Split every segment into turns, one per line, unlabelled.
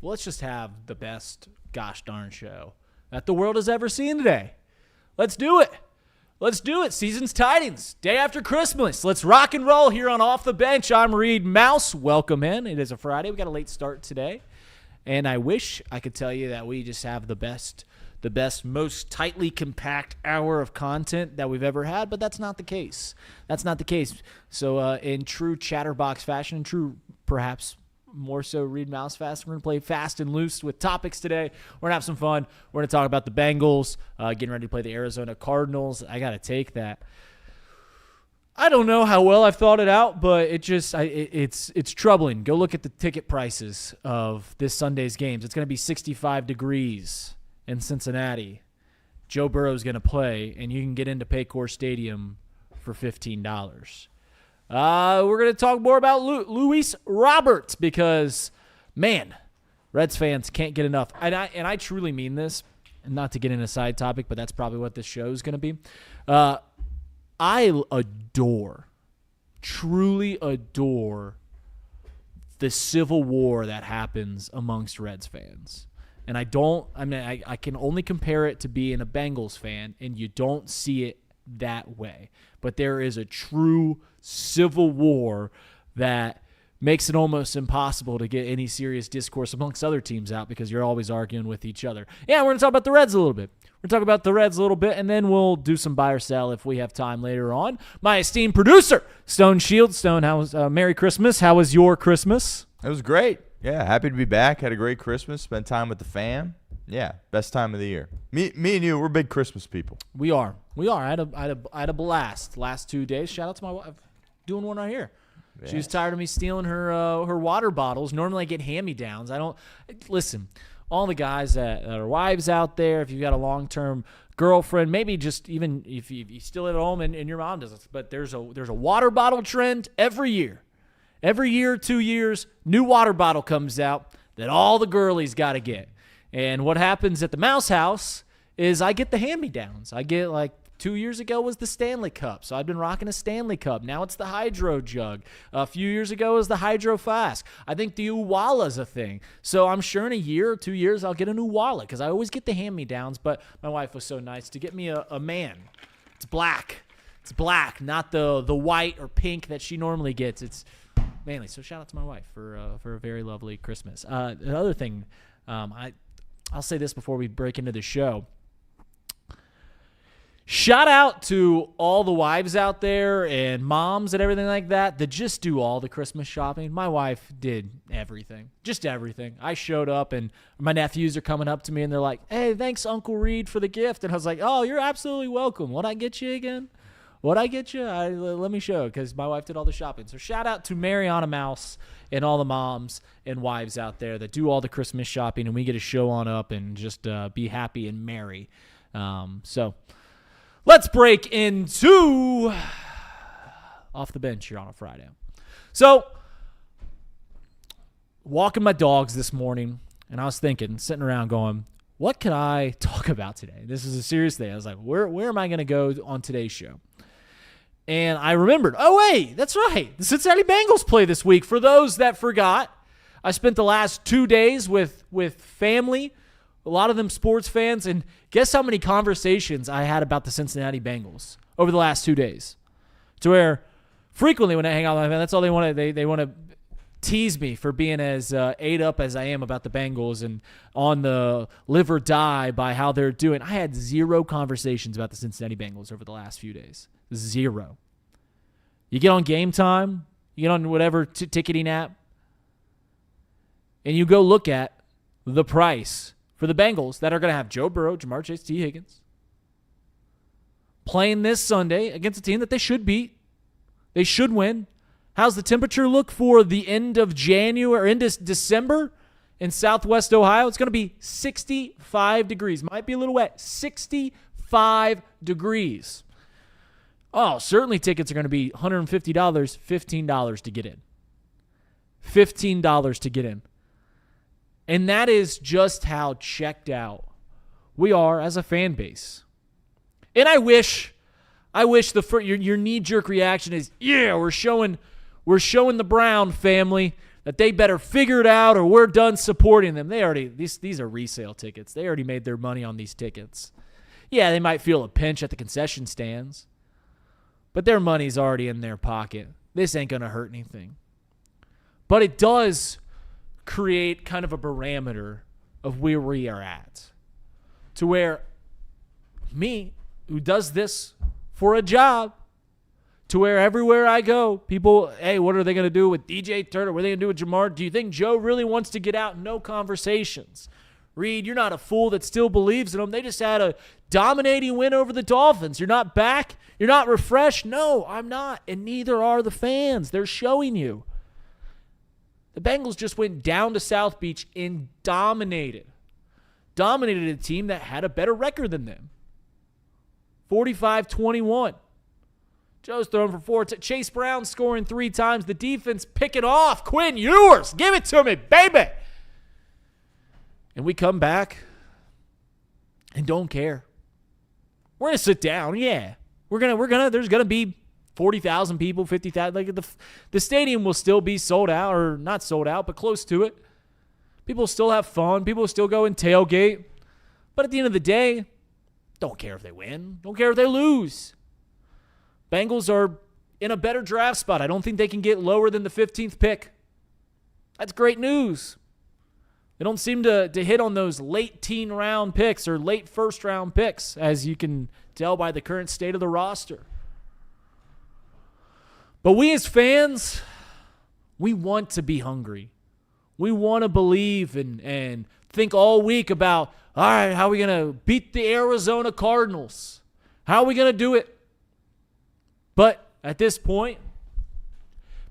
well, let's just have the best gosh darn show that the world has ever seen today. Let's do it. Let's do it. Season's tidings. Day after Christmas. Let's rock and roll here on Off the Bench. I'm Reed Mouse. Welcome in. It is a Friday. We got a late start today. And I wish I could tell you that we just have the best, most tightly compact hour of content that we've ever had, but that's not the case. That's not the case. So in true chatterbox fashion, in true perhaps more so Reed Mouse fashion, we're going to play fast and loose with topics today. We're going to have some fun. We're going to talk about the Bengals, getting ready to play the Arizona Cardinals. I got to take that. I don't know how well I've thought it out, but it's troubling. Go look at the ticket prices of this Sunday's games. It's going to be 65 degrees in Cincinnati. Joe Burrow is going to play, and you can get into Paycor Stadium for $15. We're going to talk more about Luis Roberts because, man, Reds fans can't get enough. And I truly mean this, and not to get in a side topic, but that's probably what this show is going to be. I truly adore the civil war that happens amongst Reds fans. And I can only compare it to being a Bengals fan, and you don't see it that way. But there is a true civil war that makes it almost impossible to get any serious discourse amongst other teams out because you're always arguing with each other. Yeah, we're going to talk about the Reds a little bit. And then we'll do some buy or sell if we have time later on. My esteemed producer, Stone Shield. Stone, how was Merry Christmas. How was your Christmas?
It was great. Yeah, happy to be back. Had a great Christmas. Spent time with the fam. Yeah, best time of the year. Me and you, we're big Christmas people.
We are. I had a blast last 2 days. Shout out to my wife. Doing one right here. Yeah. She was tired of me stealing her water bottles. Normally I get hand-me-downs. Listen, all the guys that are wives out there, if you've got a long-term girlfriend, maybe just even if you still live at home and your mom doesn't, but there's a water bottle trend every year. Every year, 2 years, new water bottle comes out that all the girlies got to get. And what happens at the Mouse House is I get the hand-me-downs. I get 2 years ago was the Stanley Cup, so I've been rocking a Stanley Cup. Now it's the Hydro Jug. A few years ago was the Hydro Flask. I think the Uwala's a thing. So I'm sure in a year or 2 years I'll get an Uwala because I always get the hand-me-downs, but my wife was so nice to get me a man. It's black. It's black, not the white or pink that she normally gets. It's manly. So shout out to my wife for a very lovely Christmas. The other thing, I'll say this before we break into the show. Shout out to all the wives out there and moms and everything like that just do all the Christmas shopping. My wife did everything, just everything. I showed up and my nephews are coming up to me and they're like, "Hey, thanks Uncle Reed for the gift." And I was like, "Oh, you're absolutely welcome. What'd I get you again? What'd I get you? Let me show," because my wife did all the shopping. So shout out to Mariana Mouse and all the moms and wives out there that do all the Christmas shopping, and we get to show on up and just be happy and merry. So let's break into Off the Bench here on a Friday. So walking my dogs this morning, and I was thinking, sitting around going, what can I talk about today? This is a serious thing. I was like, where am I going to go on today's show? And I remembered, oh, wait, that's right. The Cincinnati Bengals play this week. For those that forgot, I spent the last 2 days with family, a lot of them sports fans, and guess how many conversations I had about the Cincinnati Bengals over the last 2 days? To where frequently when I hang out with my family, that's all they want to they want to tease me for being as ate up as I am about the Bengals and on the live or die by how they're doing. I had 0 conversations about the Cincinnati Bengals over the last few days. 0. You get on Game Time, you get on whatever ticketing app, and you go look at the price for the Bengals that are going to have Joe Burrow, Jamar Chase, T. Higgins playing this Sunday against a team that they should beat. They should win. How's the temperature look for the end of January, into December in Southwest Ohio? It's going to be 65 degrees. Might be a little wet. 65 degrees. Oh, certainly tickets are going to be $150, $15 to get in. $15 to get in. And that is just how checked out we are as a fan base. And I wish your knee-jerk reaction is, yeah, we're showing the Brown family that they better figure it out or we're done supporting them. These are resale tickets. They already made their money on these tickets. Yeah, they might feel a pinch at the concession stands, but their money's already in their pocket. This ain't going to hurt anything. But it does create kind of a barometer of where we are at, to where me, who does this for a job, to where everywhere I go, people, hey, what are they going to do with DJ Turner? What are they going to do with Jamar? Do you think Joe really wants to get out? No conversations. Reed, you're not a fool that still believes in them. They just had a dominating win over the Dolphins. You're not back? You're not refreshed? No, I'm not, and neither are the fans. They're showing you. The Bengals just went down to South Beach and dominated a team that had a better record than them. 45-21. Joe's throwing for 4. Chase Brown scoring 3 times. The defense picking off. Quinn Ewers, give it to me, baby. And we come back and don't care. We're going to sit down, yeah. There's going to be 40,000 people, 50,000. Like the stadium will still be sold out, or not sold out, but close to it. People will still have fun. People will still go and tailgate. But at the end of the day, don't care if they win. Don't care if they lose. Bengals are in a better draft spot. I don't think they can get lower than the 15th pick. That's great news. They don't seem to hit on those late teen round picks or late first round picks, as you can tell by the current state of the roster. But we as fans, we want to be hungry. We want to believe and think all week about, all right, how are we going to beat the Arizona Cardinals? How are we going to do it? But at this point,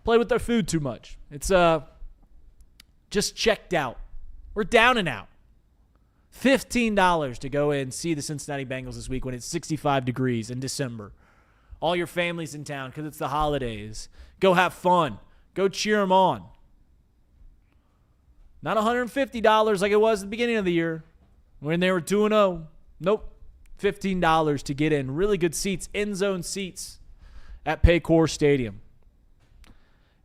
play with their food too much. It's just checked out. We're down and out. $15 to go in and see the Cincinnati Bengals this week when it's 65 degrees in December. All your family's in town because it's the holidays. Go have fun. Go cheer them on. Not $150 like it was at the beginning of the year when they were 2-0. Nope. $15 to get in. Really good seats, end zone seats at Paycor Stadium.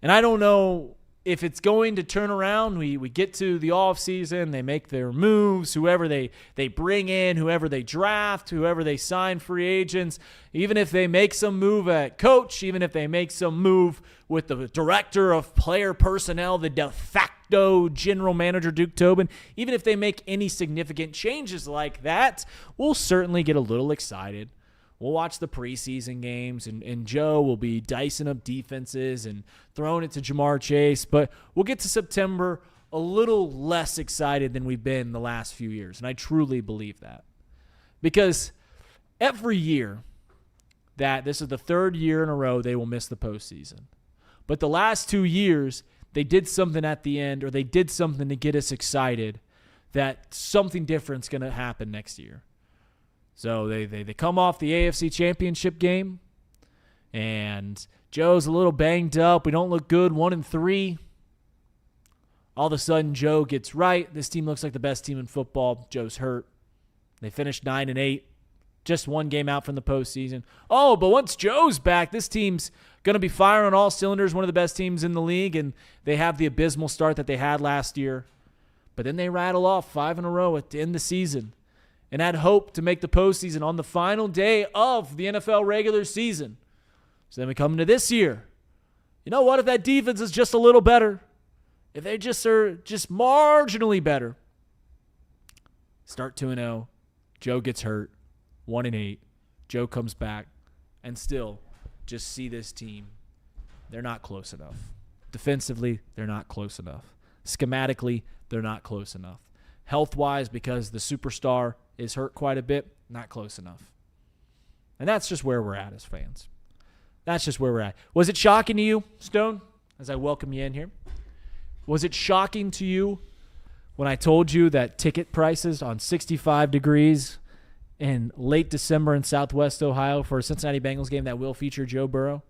And I don't know if it's going to turn around. We get to the offseason, they make their moves, whoever they bring in, whoever they draft, whoever they sign free agents, even if they make some move at coach, even if they make some move with the director of player personnel, the de facto general manager, Duke Tobin, even if they make any significant changes like that, we'll certainly get a little excited. We'll watch the preseason games, and Joe will be dicing up defenses and throwing it to Jamar Chase. But we'll get to September a little less excited than we've been the last few years, and I truly believe that. Because every year that this is the 3rd year in a row they will miss the postseason. But the last 2 years, they did something at the end, or they did something to get us excited that something different's going to happen next year. So they come off the AFC Championship game, and Joe's a little banged up. We don't look good, 1-3. All of a sudden, Joe gets right. This team looks like the best team in football. Joe's hurt. They finished 9-8, just 1 game out from the postseason. Oh, but once Joe's back, this team's going to be firing on all cylinders, one of the best teams in the league, and they have the abysmal start that they had last year. But then they rattle off 5 in a row at the end of the season, and had hope to make the postseason on the final day of the NFL regular season. So then we come into this year. You know what? If that defense is just a little better, if they just are just marginally better, start 2-0. Joe gets hurt, 1-8. Joe comes back, and still just see this team. They're not close enough. Defensively, they're not close enough. Schematically, they're not close enough. Health-wise, because the superstar is hurt quite a bit, not close enough. And that's just where we're at as fans. That's just where we're at. Was it shocking to you, Stone, as I welcome you in here? Was it shocking to you when I told you that ticket prices on 65 degrees in late December in Southwest Ohio for a Cincinnati Bengals game that will feature Joe Burrow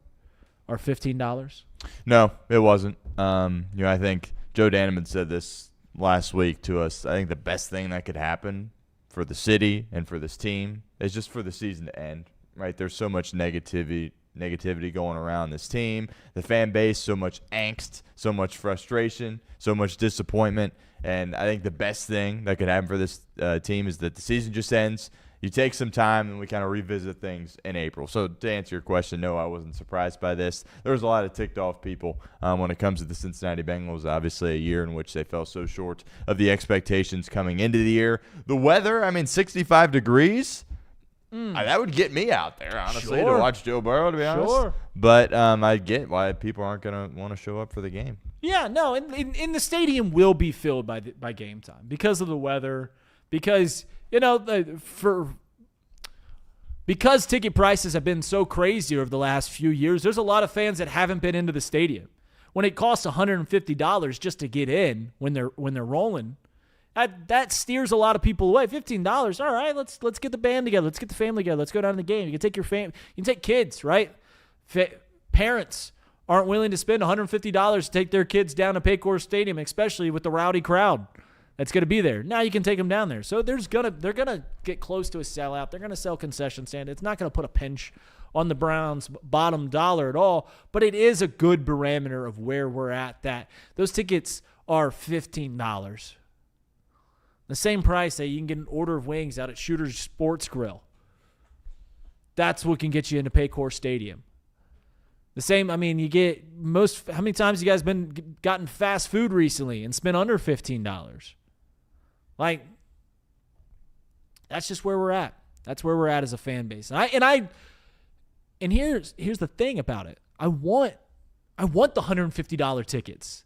are $15?
No, it wasn't. I think Joe Danneman said this last week to us. I think the best thing that could happen for the city and for this team is just for the season to end, right? There's so much negativity negativity going around this team, the fan base, so much angst, so much frustration, so much disappointment. And I think the best thing that could happen for this team is that the season just ends. You take some time, and we kind of revisit things in April. So to answer your question, no, I wasn't surprised by this. There was a lot of ticked off people when it comes to the Cincinnati Bengals. Obviously, a year in which they fell so short of the expectations coming into the year. The weather, 65 degrees. That would get me out there, honestly, to watch Joe Burrow, to be honest.
Sure.
But I get why people aren't going to want to show up for the game.
Yeah, no, in the stadium will be filled by game time because of the weather, because because ticket prices have been so crazy over the last few years. There's a lot of fans that haven't been into the stadium. When it costs $150 just to get in when they're rolling, that steers a lot of people away. $15, all right, let's get the band together, let's get the family together, let's go down to the game. You can take your you can take kids, right? Parents aren't willing to spend $150 to take their kids down to Paycor Stadium, especially with the rowdy crowd that's going to be there. Now you can take them down there. So they're gonna get close to a sellout. They're gonna sell concession stand. It's not gonna put a pinch on the Browns' bottom dollar at all, but it is a good barometer of where we're at. That those tickets are $15, the same price that you can get an order of wings out at Shooter's Sports Grill. That's what can get you into Paycor Stadium. The same, you get how many times you guys gotten fast food recently and spent under $15? That's just where we're at. That's where we're at as a fan base. And here's the thing about it. I want the $150 tickets.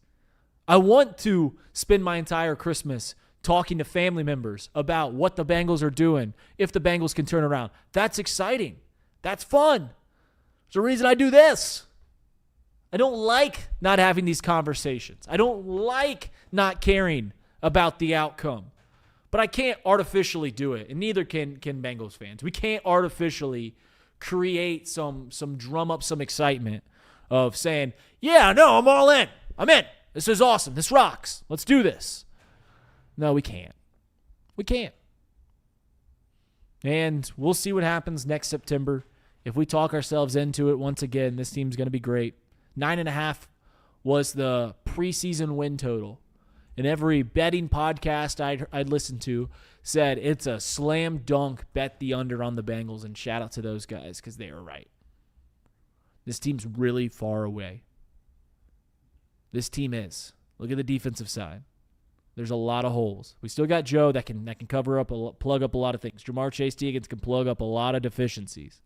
I want to spend my entire Christmas talking to family members about what the Bengals are doing, if the Bengals can turn around. That's exciting. That's fun. There's a reason I do this. I don't like not having these conversations. I don't like not caring about the outcome. But I can't artificially do it, and neither can Bengals fans. We can't artificially create some drum up some excitement of saying, yeah, no, I'm all in. I'm in. This is awesome. This rocks. Let's do this. No, we can't. We can't. And we'll see what happens next September. If we talk ourselves into it once again, this team's going to be great. 9.5 was the preseason win total. And every betting podcast I'd listened to said it's a slam dunk, bet the under on the Bengals, and shout out to those guys because they are right. This team's really far away. This team is. Look at the defensive side. There's a lot of holes. We still got Joe that can cover up, plug up a lot of things. Jamar Chase Deagans can plug up a lot of deficiencies.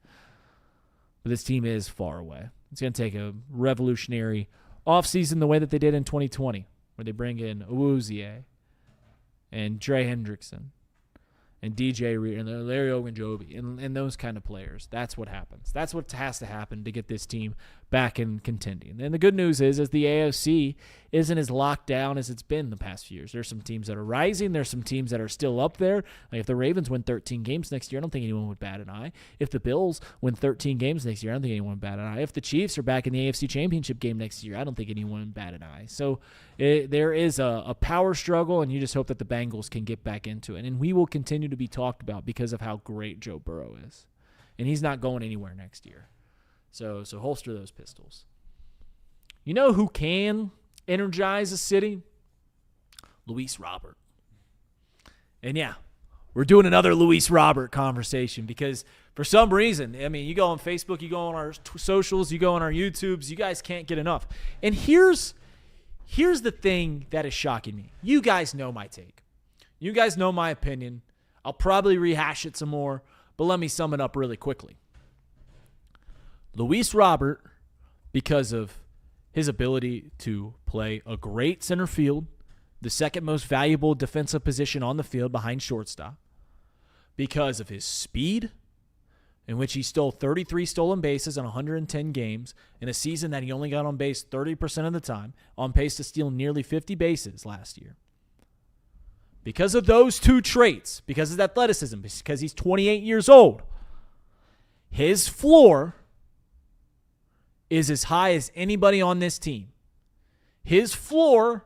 But this team is far away. It's going to take a revolutionary offseason the way that they did in 2020, where they bring in Awuzie and Trey Hendrickson and DJ Reed and Larry Ogunjobi and those kind of players. That's what happens. That's what has to happen to get this team back in contending. And the good news is the AFC isn't as locked down as it's been the past few years. There's some teams that are rising. There's some teams that are still up there. Like if the Ravens win 13 games next year, I don't think anyone would bat an eye. If the Bills win 13 games next year, I don't think anyone would bat an eye. If the Chiefs are back in the AFC Championship game next year, I don't think anyone would bat an eye. So there is a power struggle, and you just hope that the Bengals can get back into it. And we will continue to be talked about because of how great Joe Burrow is. And he's not going anywhere next year. So holster those pistols. You know who can energize a city? Luis Robert. And yeah, we're doing another Luis Robert conversation because for some reason, you go on Facebook, you go on our socials, you go on our YouTubes, you guys can't get enough. And here's the thing that is shocking me. You guys know my take. You guys know my opinion. I'll probably rehash it some more, but let me sum it up really quickly. Luis Robert, because of his ability to play a great center field, the second most valuable defensive position on the field behind shortstop, because of his speed, in which he stole 33 stolen bases in 110 games in a season that he only got on base 30% of the time, on pace to steal nearly 50 bases last year. Because of those two traits, because of his athleticism, because he's 28 years old, his floor is as high as anybody on this team. His floor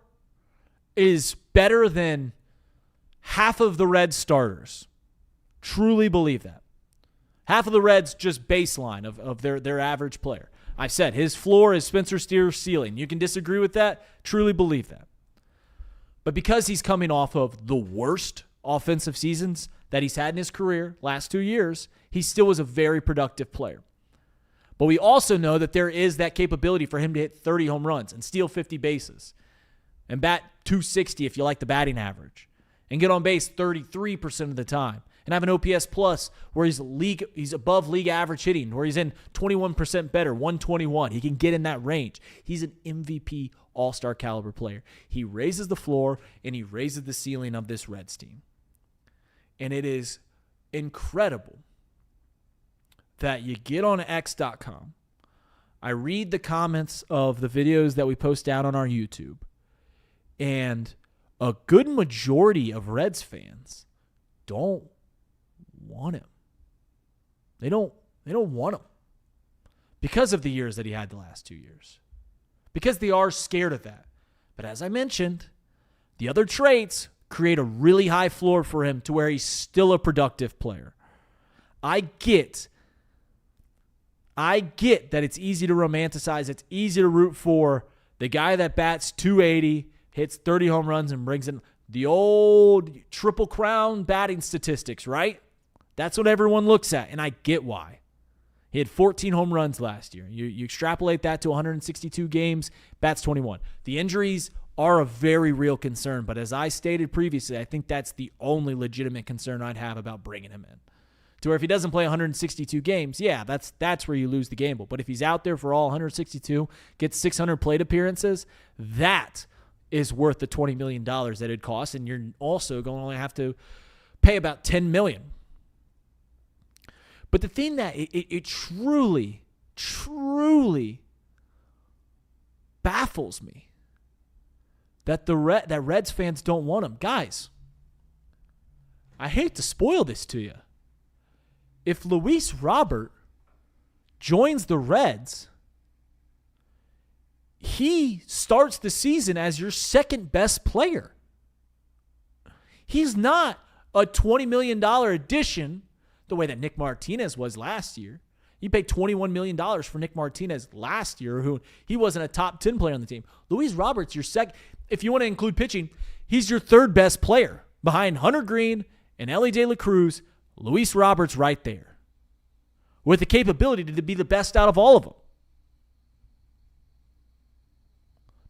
is better than half of the Reds starters. Truly believe that. Half of the Reds just baseline of their average player. I've said his floor is Spencer Steer's ceiling. You can disagree with that. Truly believe that. But because he's coming off of the worst offensive seasons that he's had in his career, last 2 years, he still was a very productive player. But we also know that there is that capability for him to hit 30 home runs and steal 50 bases and bat 260 if you like the batting average and get on base 33% of the time and have an OPS plus where he's above league average hitting, where he's in 21% better, 121. He can get in that range. He's an MVP all-star caliber player. He raises the floor and he raises the ceiling of this Reds team. And it is incredible that you get on X.com. I read the comments of the videos that we post out on our YouTube, and a good majority of Reds fans don't want him. They don't want him because of the years that he had the last 2 years. Because they are scared of that. But as I mentioned, the other traits create a really high floor for him to where he's still a productive player. I get that it's easy to romanticize. It's easy to root for the guy that bats 280, hits 30 home runs, and brings in the old Triple Crown batting statistics, right? That's what everyone looks at, and I get why. He had 14 home runs last year. You extrapolate that to 162 games, bats 21. The injuries are a very real concern, but as I stated previously, I think that's the only legitimate concern I'd have about bringing him in. To where if he doesn't play 162 games, yeah, that's where you lose the gamble. But if he's out there for all 162, gets 600 plate appearances, that is worth the $20 million that it costs, and you're also going to only have to pay about $10 million. But the thing that it truly, truly baffles me that that Reds fans don't want him. Guys, I hate to spoil this to you. If Luis Robert joins the Reds, he starts the season as your second best player. He's not a $20 million addition the way that Nick Martinez was last year. You paid $21 million for Nick Martinez last year, who he wasn't a top 10 player on the team. Luis Roberts, your second, if you want to include pitching, he's your third best player behind Hunter Green and Ellie De La Cruz. Luis Roberts right there with the capability to be the best out of all of them.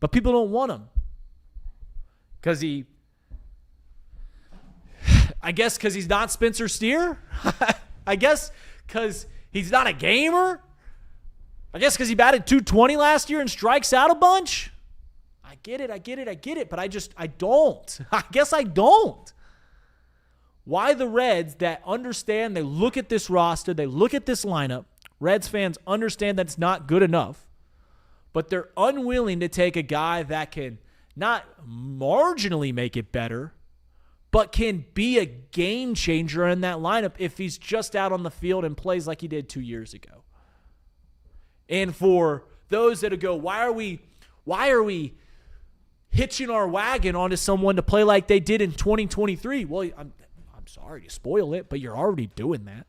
But people don't want him because I guess because he's not Spencer Steer. I guess because he's not a gamer. I guess because he batted 220 last year and strikes out a bunch. I get it. But I don't. I guess I don't. Why the Reds that understand, they look at this roster, they look at this lineup, Reds fans understand that it's not good enough, but they're unwilling to take a guy that can not marginally make it better, but can be a game changer in that lineup if he's just out on the field and plays like he did 2 years ago. And for those that go, why are we hitching our wagon onto someone to play like they did in 2023? Well, I'm sorry to spoil it, but you're already doing that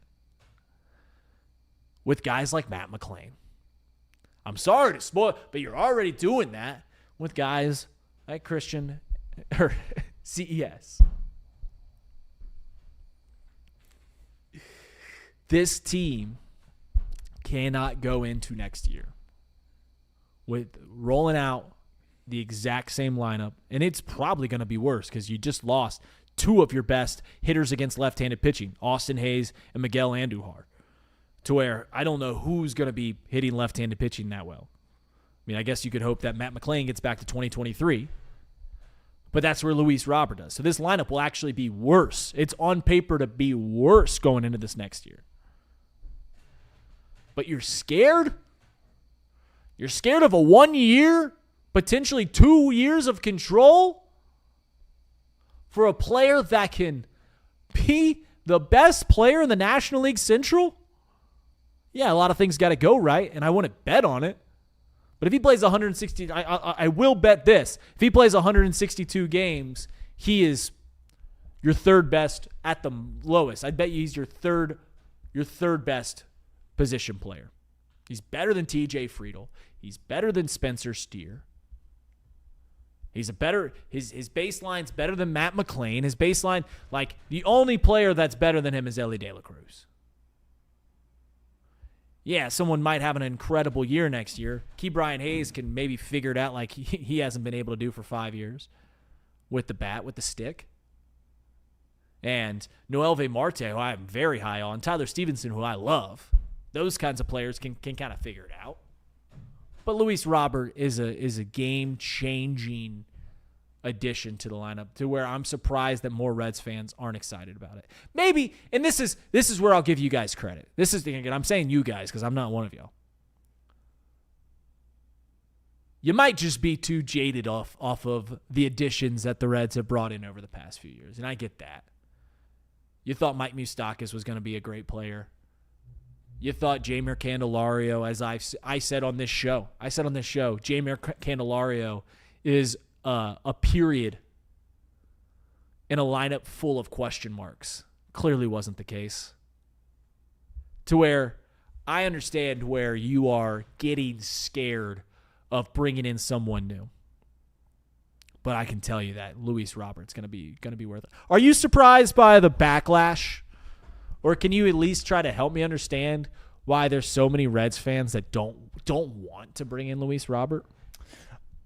with guys like Matt McClain. I'm sorry to spoil it, but you're already doing that with guys like Christian or CES. This team cannot go into next year with rolling out the exact same lineup, and it's probably going to be worse because you just lost two of your best hitters against left-handed pitching, Austin Hayes and Miguel Andujar, to where I don't know who's going to be hitting left-handed pitching that well. I mean, I guess you could hope that Matt McClain gets back to 2023, but that's where Luis Robert does. So this lineup will actually be worse. It's on paper to be worse going into this next year. But you're scared? You're scared of a 1 year, potentially 2 years of control for a player that can be the best player in the National League Central? Yeah, a lot of things got to go right, and I wouldn't bet on it. But if he plays 160, I will bet this. If he plays 162 games, he is your third best at the lowest. I bet you he's your your third best position player. He's better than TJ Friedel. He's better than Spencer Steer. His baseline's better than Matt McClain. His baseline, like, the only player that's better than him is Ellie De La Cruz. Yeah, someone might have an incredible year next year. Key Brian Hayes can maybe figure it out like he hasn't been able to do for 5 years with the bat, with the stick. And Noelve Marte, who I'm very high on, Tyler Stevenson, who I love. Those kinds of players can kind of figure it out. But Luis Robert is a game-changing addition to the lineup to where I'm surprised that more Reds fans aren't excited about it. Maybe, and this is where I'll give you guys credit. This is again, I'm saying you guys because I'm not one of y'all. You might just be too jaded off of the additions that the Reds have brought in over the past few years, and I get that. You thought Mike Moustakas was going to be a great player. You thought Jeimer Candelario, as I said on this show, Jeimer Candelario is a period in a lineup full of question marks. Clearly wasn't the case. To where I understand where you are getting scared of bringing in someone new. But I can tell you that Luis Robert's going to be worth it. Are you surprised by the backlash? Or can you at least try to help me understand why there's so many Reds fans that don't want to bring in Luis Robert?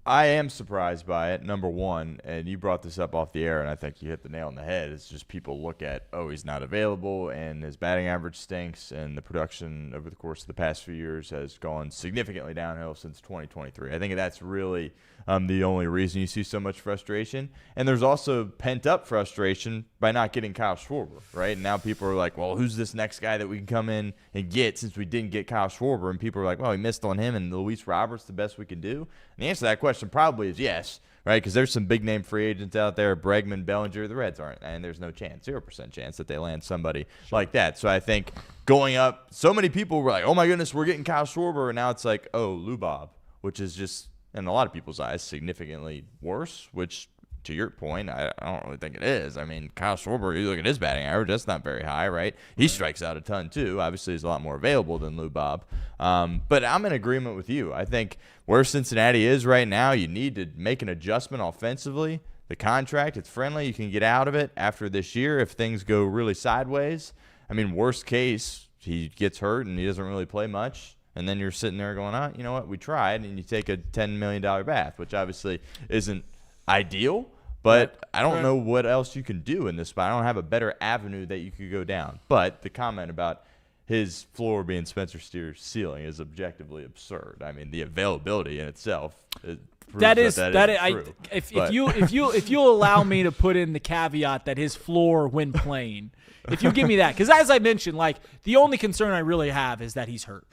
I am surprised by it, number one, and you brought this up off the air, and I think you hit the nail on the head. It's just people look at, he's not available, and his batting average stinks, and the production over the course of the past few years has gone significantly downhill since 2023. I think that's really the only reason you see so much frustration. And there's also pent-up frustration by not getting Kyle Schwarber, right? And now people are like, well, who's this next guy that we can come in and get since we didn't get Kyle Schwarber? And people are like, well, we missed on him, and Luis Robert's the best we can do. And the answer to that question probably is yes, right? Because there's some big-name free agents out there, Bregman, Bellinger. The Reds aren't, and there's no chance, 0% chance that they land somebody like that. So I think going up, so many people were like, oh, my goodness, we're getting Kyle Schwarber, and now it's like, Lou Bob, which is just, in a lot of people's eyes, significantly worse, which, to your point, I don't really think it is. I mean, Kyle Schwarber, you look at his batting average, that's not very high, right? He strikes out a ton, too. Obviously, he's a lot more available than Lou Bob. But I'm in agreement with you. I think where Cincinnati is right now, you need to make an adjustment offensively. The contract, it's friendly. You can get out of it after this year if things go really sideways. I mean, worst case, he gets hurt and he doesn't really play much. And then you're sitting there going, you know what, we tried, and you take a $10 million bath, which obviously isn't ideal, but I don't know what else you can do in this spot. I don't have a better avenue that you could go down. But the comment about his floor being Spencer Steer's ceiling is objectively absurd. I mean, the availability in itself proves that is true. If you allow me to put in the caveat that his floor when playing, if you give me that, because as I mentioned, like, the only concern I really have is that he's hurt.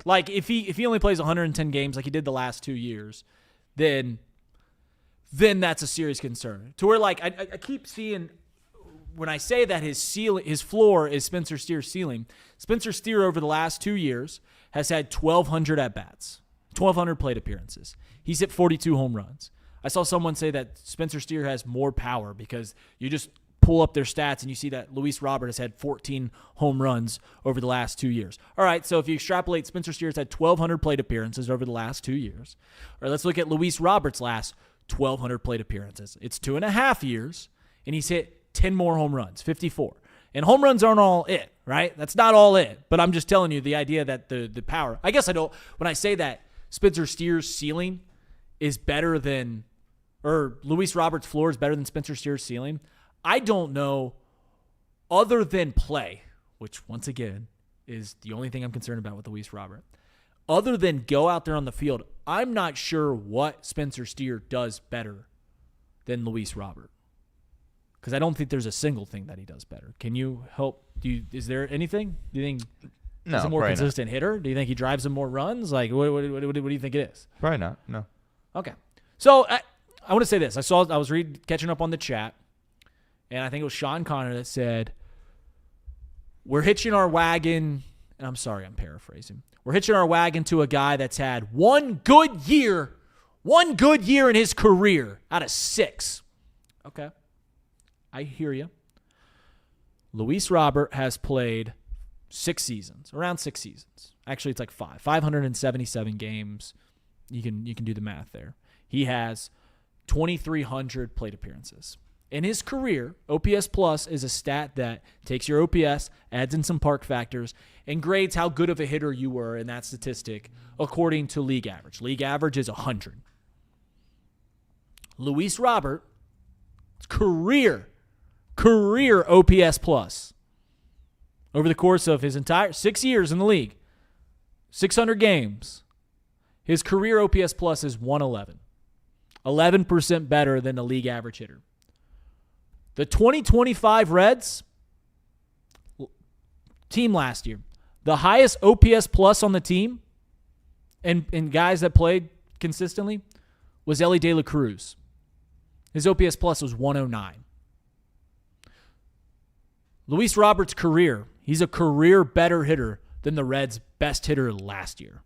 Like, if he only plays 110 games like he did the last 2 years, then that's a serious concern. To where, like, I keep seeing, when I say that his floor is Spencer Steer's ceiling, Spencer Steer over the last 2 years has had 1,200 at-bats, 1,200 plate appearances. He's hit 42 home runs. I saw someone say that Spencer Steer has more power because you just pull up their stats and you see that Luis Robert has had 14 home runs over the last 2 years. All right, so if you extrapolate, Spencer Steer's had 1,200 plate appearances over the last 2 years. All right, let's look at Luis Robert's last 1,200 plate appearances. It's 2.5 years, and he's hit 10 more home runs, 54. And home runs aren't all it, right? That's not all it. But I'm just telling you the idea that the power. I guess I don't. When I say that Spencer Steer's ceiling is better than, or Luis Robert's floor is better than Spencer Steer's ceiling, I don't know, other than play, which once again is the only thing I'm concerned about with Luis Robert. Other than go out there on the field, I'm not sure what Spencer Steer does better than Luis Robert. Because I don't think there's a single thing that he does better. Can you help? Is there anything? Do you think he's a more consistent hitter? Do you think he drives him more runs? Like, what do you think it is? Probably not. No.
Okay. So I want to say this. I was catching up on the chat. And I think it was Sean Connor that said, we're hitching our wagon, and I'm sorry, I'm paraphrasing. We're hitching our wagon to a guy that's had one good year in his career out of 6. Okay. I hear you. Luis Robert has played 6 seasons, around 6 seasons. Actually, it's like 577 games. You can do the math there. He has 2,300 plate appearances. In his career, OPS Plus is a stat that takes your OPS, adds in some park factors, and grades how good of a hitter you were in that statistic according to league average. League average is 100. Luis Robert, career OPS Plus over the course of his entire 6 years in the league, 600 games, his career OPS Plus is 111, 11% better than the league average hitter. The 2025 Reds team last year, the highest OPS Plus on the team and guys that played consistently was Elly De La Cruz. His OPS Plus was 109. Luis Roberts' career, he's a career better hitter than the Reds' best hitter last year.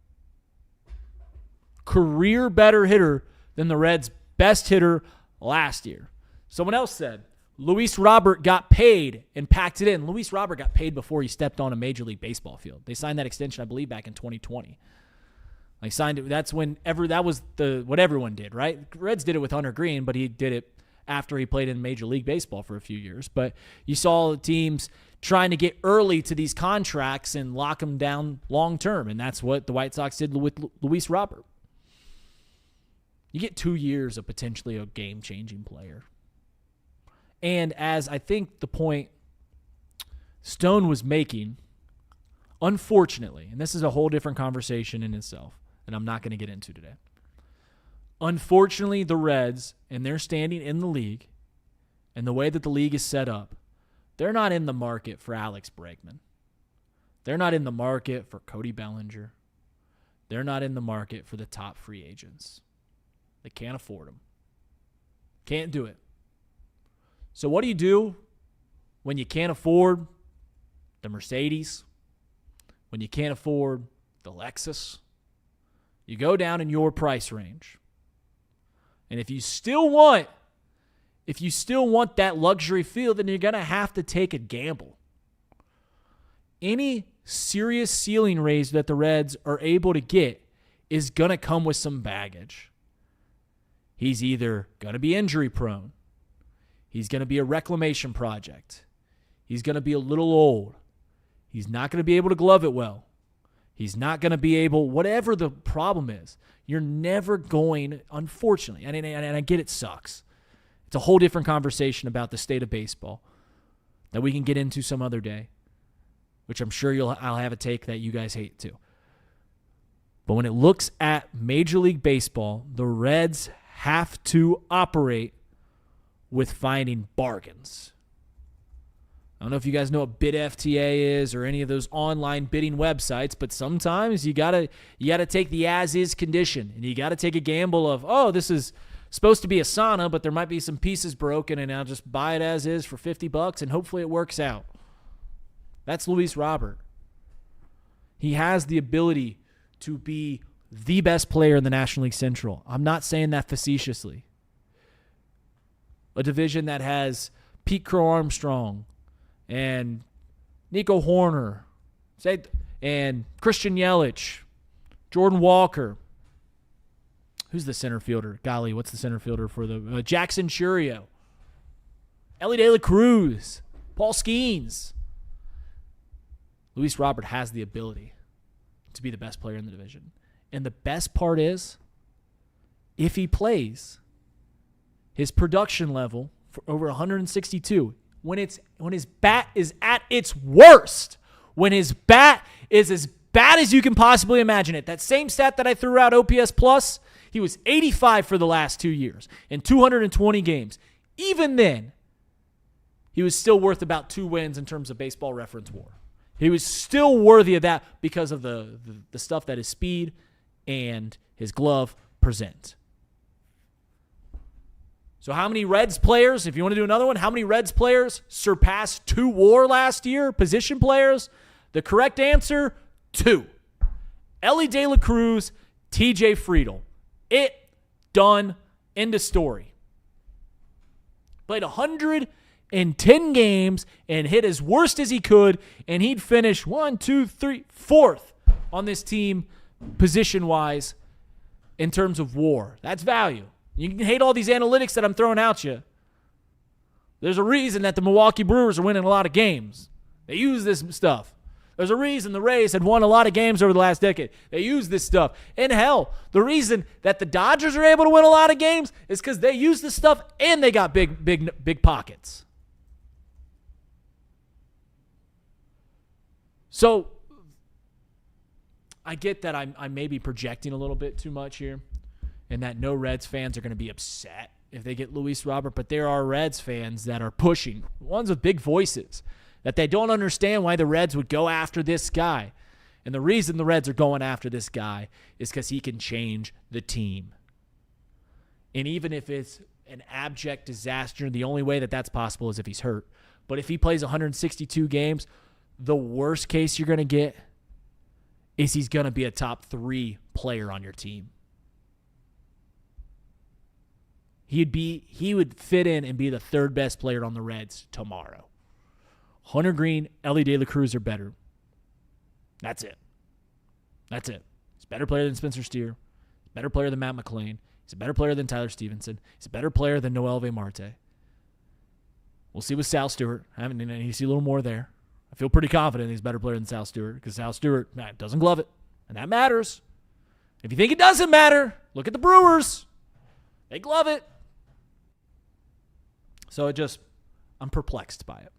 Career better hitter than the Reds' best hitter last year. Someone else said, Luis Robert got paid and packed it in. Luis Robert got paid before he stepped on a Major League Baseball field. They signed that extension, I believe, back in 2020. They signed it. That's that was what everyone did, right? Reds did it with Hunter Green, but he did it after he played in Major League Baseball for a few years. But you saw teams trying to get early to these contracts and lock them down long term, and that's what the White Sox did with Luis Robert. You get 2 years of potentially a game-changing player. And as I think the point Stone was making, unfortunately, and this is a whole different conversation in itself, and I'm not going to get into today. Unfortunately, the Reds and their standing in the league and the way that the league is set up, they're not in the market for Alex Bregman. They're not in the market for Cody Bellinger. They're not in the market for the top free agents. They can't afford them. Can't do it. So what do you do when you can't afford the Mercedes? When you can't afford the Lexus? You go down in your price range. And if you still want that luxury feel, then you're going to have to take a gamble. Any serious ceiling raise that the Reds are able to get is going to come with some baggage. He's either going to be injury prone. He's going to be a reclamation project. He's going to be a little old. He's not going to be able to glove it well. He's not going to be able, whatever the problem is, you're never going, unfortunately, and I get it sucks. It's a whole different conversation about the state of baseball that we can get into some other day, which I'm sure I'll have a take that you guys hate too. But when it looks at Major League Baseball, the Reds have to operate with finding bargains. I don't know if you guys know what Bid FTA is or any of those online bidding websites, but sometimes you gotta take the as-is condition, and you gotta take a gamble of, oh, this is supposed to be a sauna, but there might be some pieces broken, and I'll just buy it as is for $50, and hopefully it works out. That's Luis Robert. He has the ability to be the best player in the National League Central. I'm not saying that facetiously. A division that has Pete Crow Armstrong and Nico Horner and Christian Yelich, Jordan Walker. Who's the center fielder? Golly, what's the center fielder for the Jackson Churio, Elly De La Cruz, Paul Skeens. Luis Robert has the ability to be the best player in the division. And the best part is, if he plays, his production level for over 162, when his bat is at its worst, when his bat is as bad as you can possibly imagine it. That same stat that I threw out, OPS Plus, he was 85 for the last 2 years in 220 games. Even then, he was still worth about 2 wins in terms of Baseball Reference WAR. He was still worthy of that because of the stuff that his speed and his glove present. So how many Reds players, if you want to do another one, how many Reds players surpassed 2 WAR last year, position players? The correct answer, 2. Elly De La Cruz, TJ Friedl. It, done, end of story. Played in 10 games and hit as worst as he could, and he'd finish 4th on this team position-wise in terms of WAR. That's value. You can hate all these analytics that I'm throwing at you. There's a reason that the Milwaukee Brewers are winning a lot of games. They use this stuff. There's a reason the Rays had won a lot of games over the last decade. They use this stuff. And hell, the reason that the Dodgers are able to win a lot of games is because they use this stuff and they got big pockets. So I get that I may be projecting a little bit too much here and that no Reds fans are going to be upset if they get Luis Robert, but there are Reds fans that are pushing, ones with big voices, that they don't understand why the Reds would go after this guy. And the reason the Reds are going after this guy is because he can change the team. And even if it's an abject disaster, the only way that that's possible is if he's hurt. But if he plays 162 games, the worst case you're going to get is he's going to be a top 3 player on your team. He would fit in and be the 3rd best player on the Reds tomorrow. Hunter Green, Ellie De La Cruz are better. That's it. That's it. He's a better player than Spencer Steer. He's a better player than Matt McClain. He's a better player than Tyler Stevenson. He's a better player than Noel V. Marte. We'll see with Sal Stewart. You see a little more there. I feel pretty confident he's a better player than Sal Stewart because Sal Stewart doesn't glove it, and that matters. If you think it doesn't matter, look at the Brewers. They glove it. So I'm perplexed by it.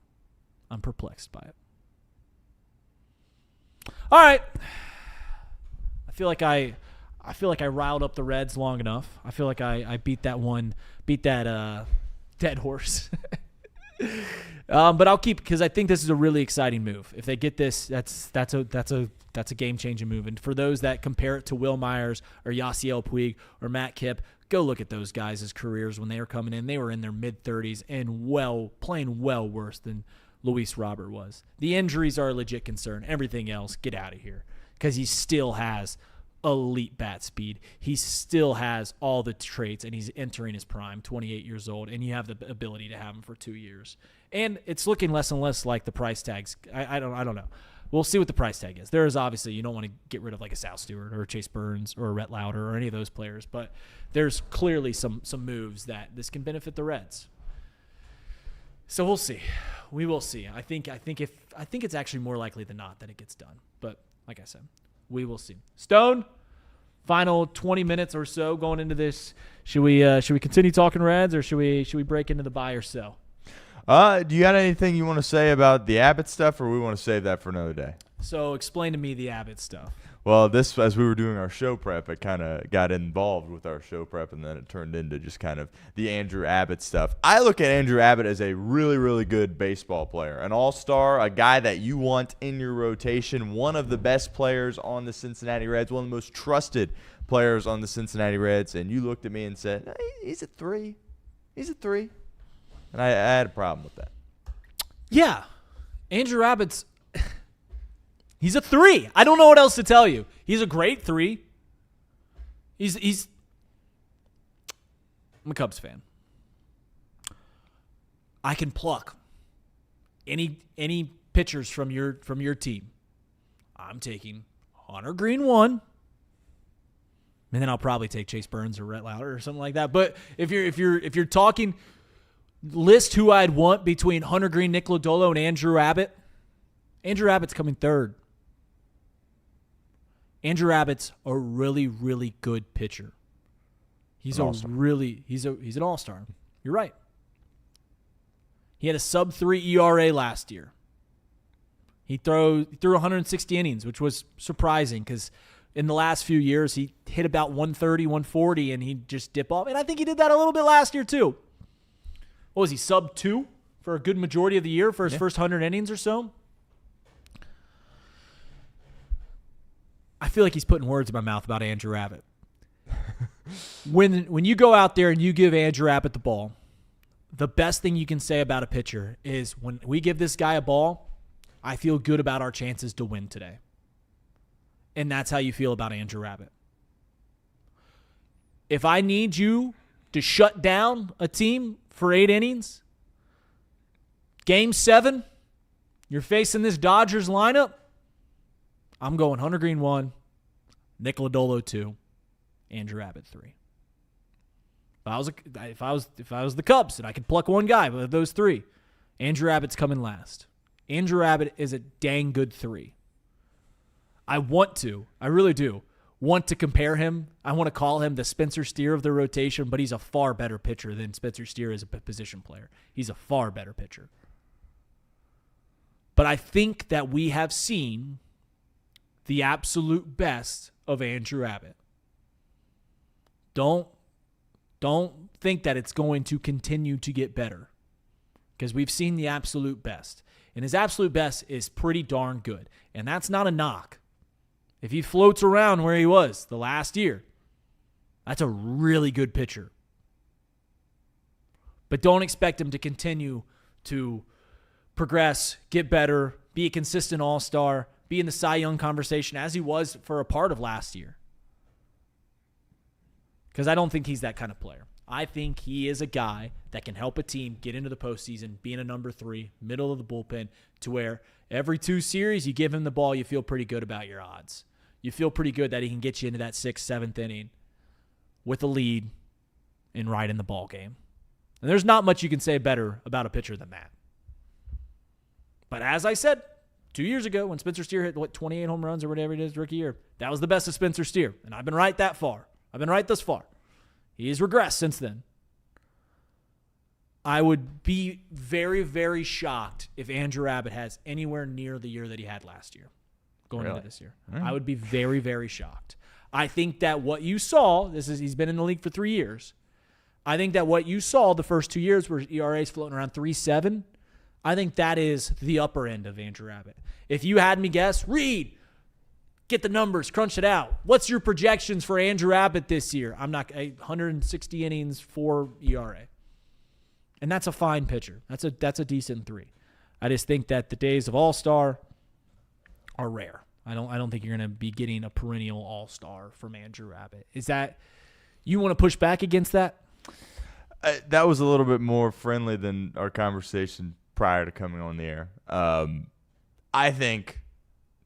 All right. I feel like I riled up the Reds long enough. I feel like I beat that dead horse. But I'll keep, because I think this is a really exciting move. If they get this, that's a game-changing move. And for those that compare it to Will Myers or Yasiel Puig or Matt Kipp, go look at those guys' careers when they were coming in. They were in their mid-30s and playing well worse than Luis Robert was. The injuries are a legit concern. Everything else, get out of here, because he still has elite bat speed. He still has all the traits, and he's entering his prime, 28 years old, and you have the ability to have him for 2 years. And it's looking less and less like the price tags. I don't know. We'll see what the price tag is. There is obviously, you don't want to get rid of like a Sal Stewart or a Chase Burns or a Rhett Lauder or any of those players, but there's clearly some moves that this can benefit the Reds. So we'll see. We will see. I think it's actually more likely than not that it gets done. But like I said, we will see. Stone, final 20 minutes or so going into this. Should we continue talking Reds, or should we break into the buy or sell?
Do you got anything you want to say about the Abbott stuff, or we want to save that for another day?
So explain to me the Abbott stuff.
Well, as we were doing our show prep, it kind of got involved with our show prep, and then it turned into just kind of the Andrew Abbott stuff. I look at Andrew Abbott as a really, really good baseball player, an all-star, a guy that you want in your rotation, one of the best players on the Cincinnati Reds, one of the most trusted players on the Cincinnati Reds, and you looked at me and said, hey, he's a 3. He's a 3. And I had a problem with that. Yeah.
Andrew Abbott's he's a 3. I don't know what else to tell you. He's a great 3. I'm a Cubs fan. I can pluck any pitchers from your team. I'm taking Hunter Green 1. And then I'll probably take Chase Burns or Rhett Lauder or something like that. But if you're talking list who I'd want between Hunter Green, Nick Lodolo, and Andrew Abbott, Andrew Abbott's coming 3rd. Andrew Abbott's a really, really good pitcher. He's an all-star. You're right. He had a sub-3 ERA last year. He threw 160 innings, which was surprising because in the last few years he hit about 130, 140, and he'd just dip off. And I think he did that a little bit last year too. What was he, sub-2 for a good majority of the year for his first 100 innings or so? I feel like he's putting words in my mouth about Andrew Abbott. When you go out there and you give Andrew Abbott the ball, the best thing you can say about a pitcher is when we give this guy a ball, I feel good about our chances to win today. And that's how you feel about Andrew Abbott. If I need you to shut down a team for 8 innings, Game 7, you're facing this Dodgers lineup. I'm going Hunter Green 1, Nick Lodolo 2, Andrew Abbott 3. If I was the Cubs and I could pluck one guy of those 3, Andrew Abbott's coming last. Andrew Abbott is a dang good 3. I really do want to compare him. I want to call him the Spencer Steer of the rotation, but he's a far better pitcher than Spencer Steer as a position player. He's a far better pitcher. But I think that we have seen the absolute best of Andrew Abbott. Don't think that it's going to continue to get better, because we've seen the absolute best. And his absolute best is pretty darn good. And that's not a knock. If he floats around where he was the last year, that's a really good pitcher. But don't expect him to continue to progress, get better, be a consistent all-star, be in the Cy Young conversation as he was for a part of last year. Because I don't think he's that kind of player. I think he is a guy that can help a team get into the postseason, being a number 3, middle of the bullpen, to where every 2 series you give him the ball, you feel pretty good about your odds. You feel pretty good that he can get you into that 6th, 7th inning with a lead and right in the ball game. And there's not much you can say better about a pitcher than that. But as I said 2 years ago when Spencer Steer hit, 28 home runs or whatever it is rookie year, that was the best of Spencer Steer. And I've been right that far. I've been right thus far. He has regressed since then. I would be very, very shocked if Andrew Abbott has anywhere near the year that he had last year going into this year. I would be very, very shocked. I think that what you saw, he's been in the league for 3 years. I think that what you saw the first 2 years where ERA is floating around 3.7, I think that is the upper end of Andrew Abbott. If you had me guess, Reed, get the numbers, crunch it out. What's your projections for Andrew Abbott this year? 160 innings, 4 ERA. And that's a fine pitcher. That's a decent 3. I just think that the days of all-star are rare. I don't think you're going to be getting a perennial all-star from Andrew Abbott. Is that you want to push back against that?
That was a little bit more friendly than our conversation prior to coming on the air. I think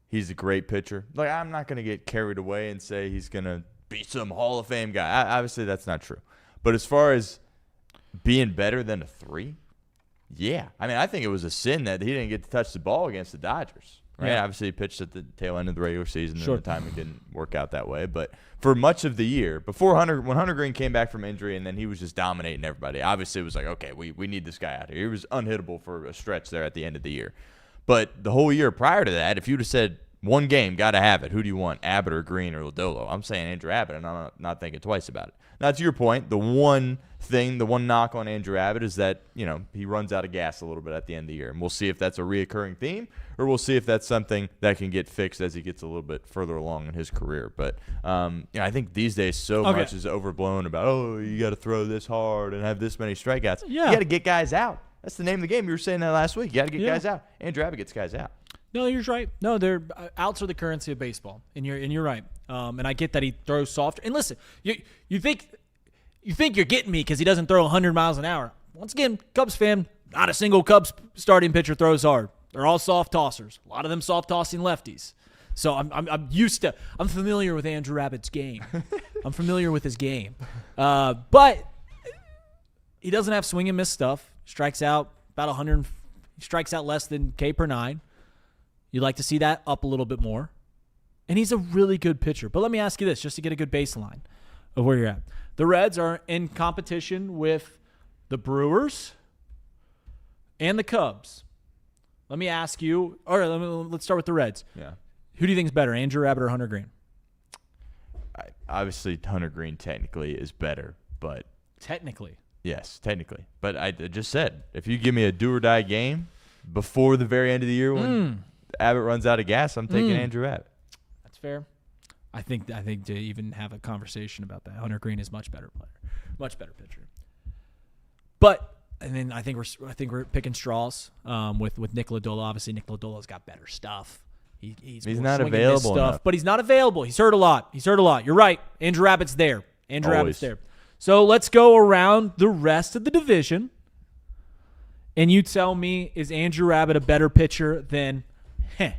he's a great pitcher. Like, I'm not going to get carried away and say he's going to be some Hall of Fame guy. Obviously, that's not true. But as far as being better than a 3, yeah. I mean, I think it was a sin that he didn't get to touch the ball against the Dodgers. Right? Yeah. Obviously, he pitched at the tail end of the regular season, and the timing didn't work out that way. But for much of the year, when Hunter Green came back from injury and then he was just dominating everybody, obviously it was like, okay, we need this guy out here. He was unhittable for a stretch there at the end of the year. But the whole year prior to that, if you'd have said one game, got to have it, who do you want, Abbott or Green or Lodolo? I'm saying Andrew Abbott, and I'm not thinking twice about it. Now, to your point, the one knock on Andrew Abbott is that, he runs out of gas a little bit at the end of the year. And we'll see if that's a reoccurring theme, or we'll see if that's something that can get fixed as he gets a little bit further along in his career. But, I think these days much is overblown about, you got to throw this hard and have this many strikeouts. Yeah. You got to get guys out. That's the name of the game. You were saying that last week. You got to get guys out. Andrew Abbott gets guys out.
No, you're right. No, they're outs are the currency of baseball, and you're right. And I get that he throws softer. And listen, you think you're getting me because he doesn't throw 100 miles an hour. Once again, Cubs fan, not a single Cubs starting pitcher throws hard. They're all soft tossers. A lot of them soft tossing lefties. So I'm familiar with Andrew Abbott's game. I'm familiar with his game. But he doesn't have swing and miss stuff. Strikes out about 100. Strikes out less than K per 9. You'd like to see that up a little bit more. And he's a really good pitcher. But let me ask you this, just to get a good baseline of where you're at. The Reds are in competition with the Brewers and the Cubs. Let me ask you, all right, let's start with the Reds.
Yeah.
Who do you think is better, Andrew Abbott or Hunter Green?
Obviously, Hunter Green technically is better, but...
Technically?
Yes, technically. But I just said, if you give me a do-or-die game before the very end of the year when Abbott runs out of gas, I'm taking Andrew Abbott.
That's fair. I think to even have a conversation about that, Hunter Green is much better player, much better pitcher. But and then I think we're picking straws with Nick Lodolo. Obviously, Nick Lodolo's got better stuff. He's
not available enough.
But he's not available. He's hurt a lot. You're right. Andrew Abbott's there. Abbott's there. So let's go around the rest of the division and you tell me, is Andrew Abbott a better pitcher than all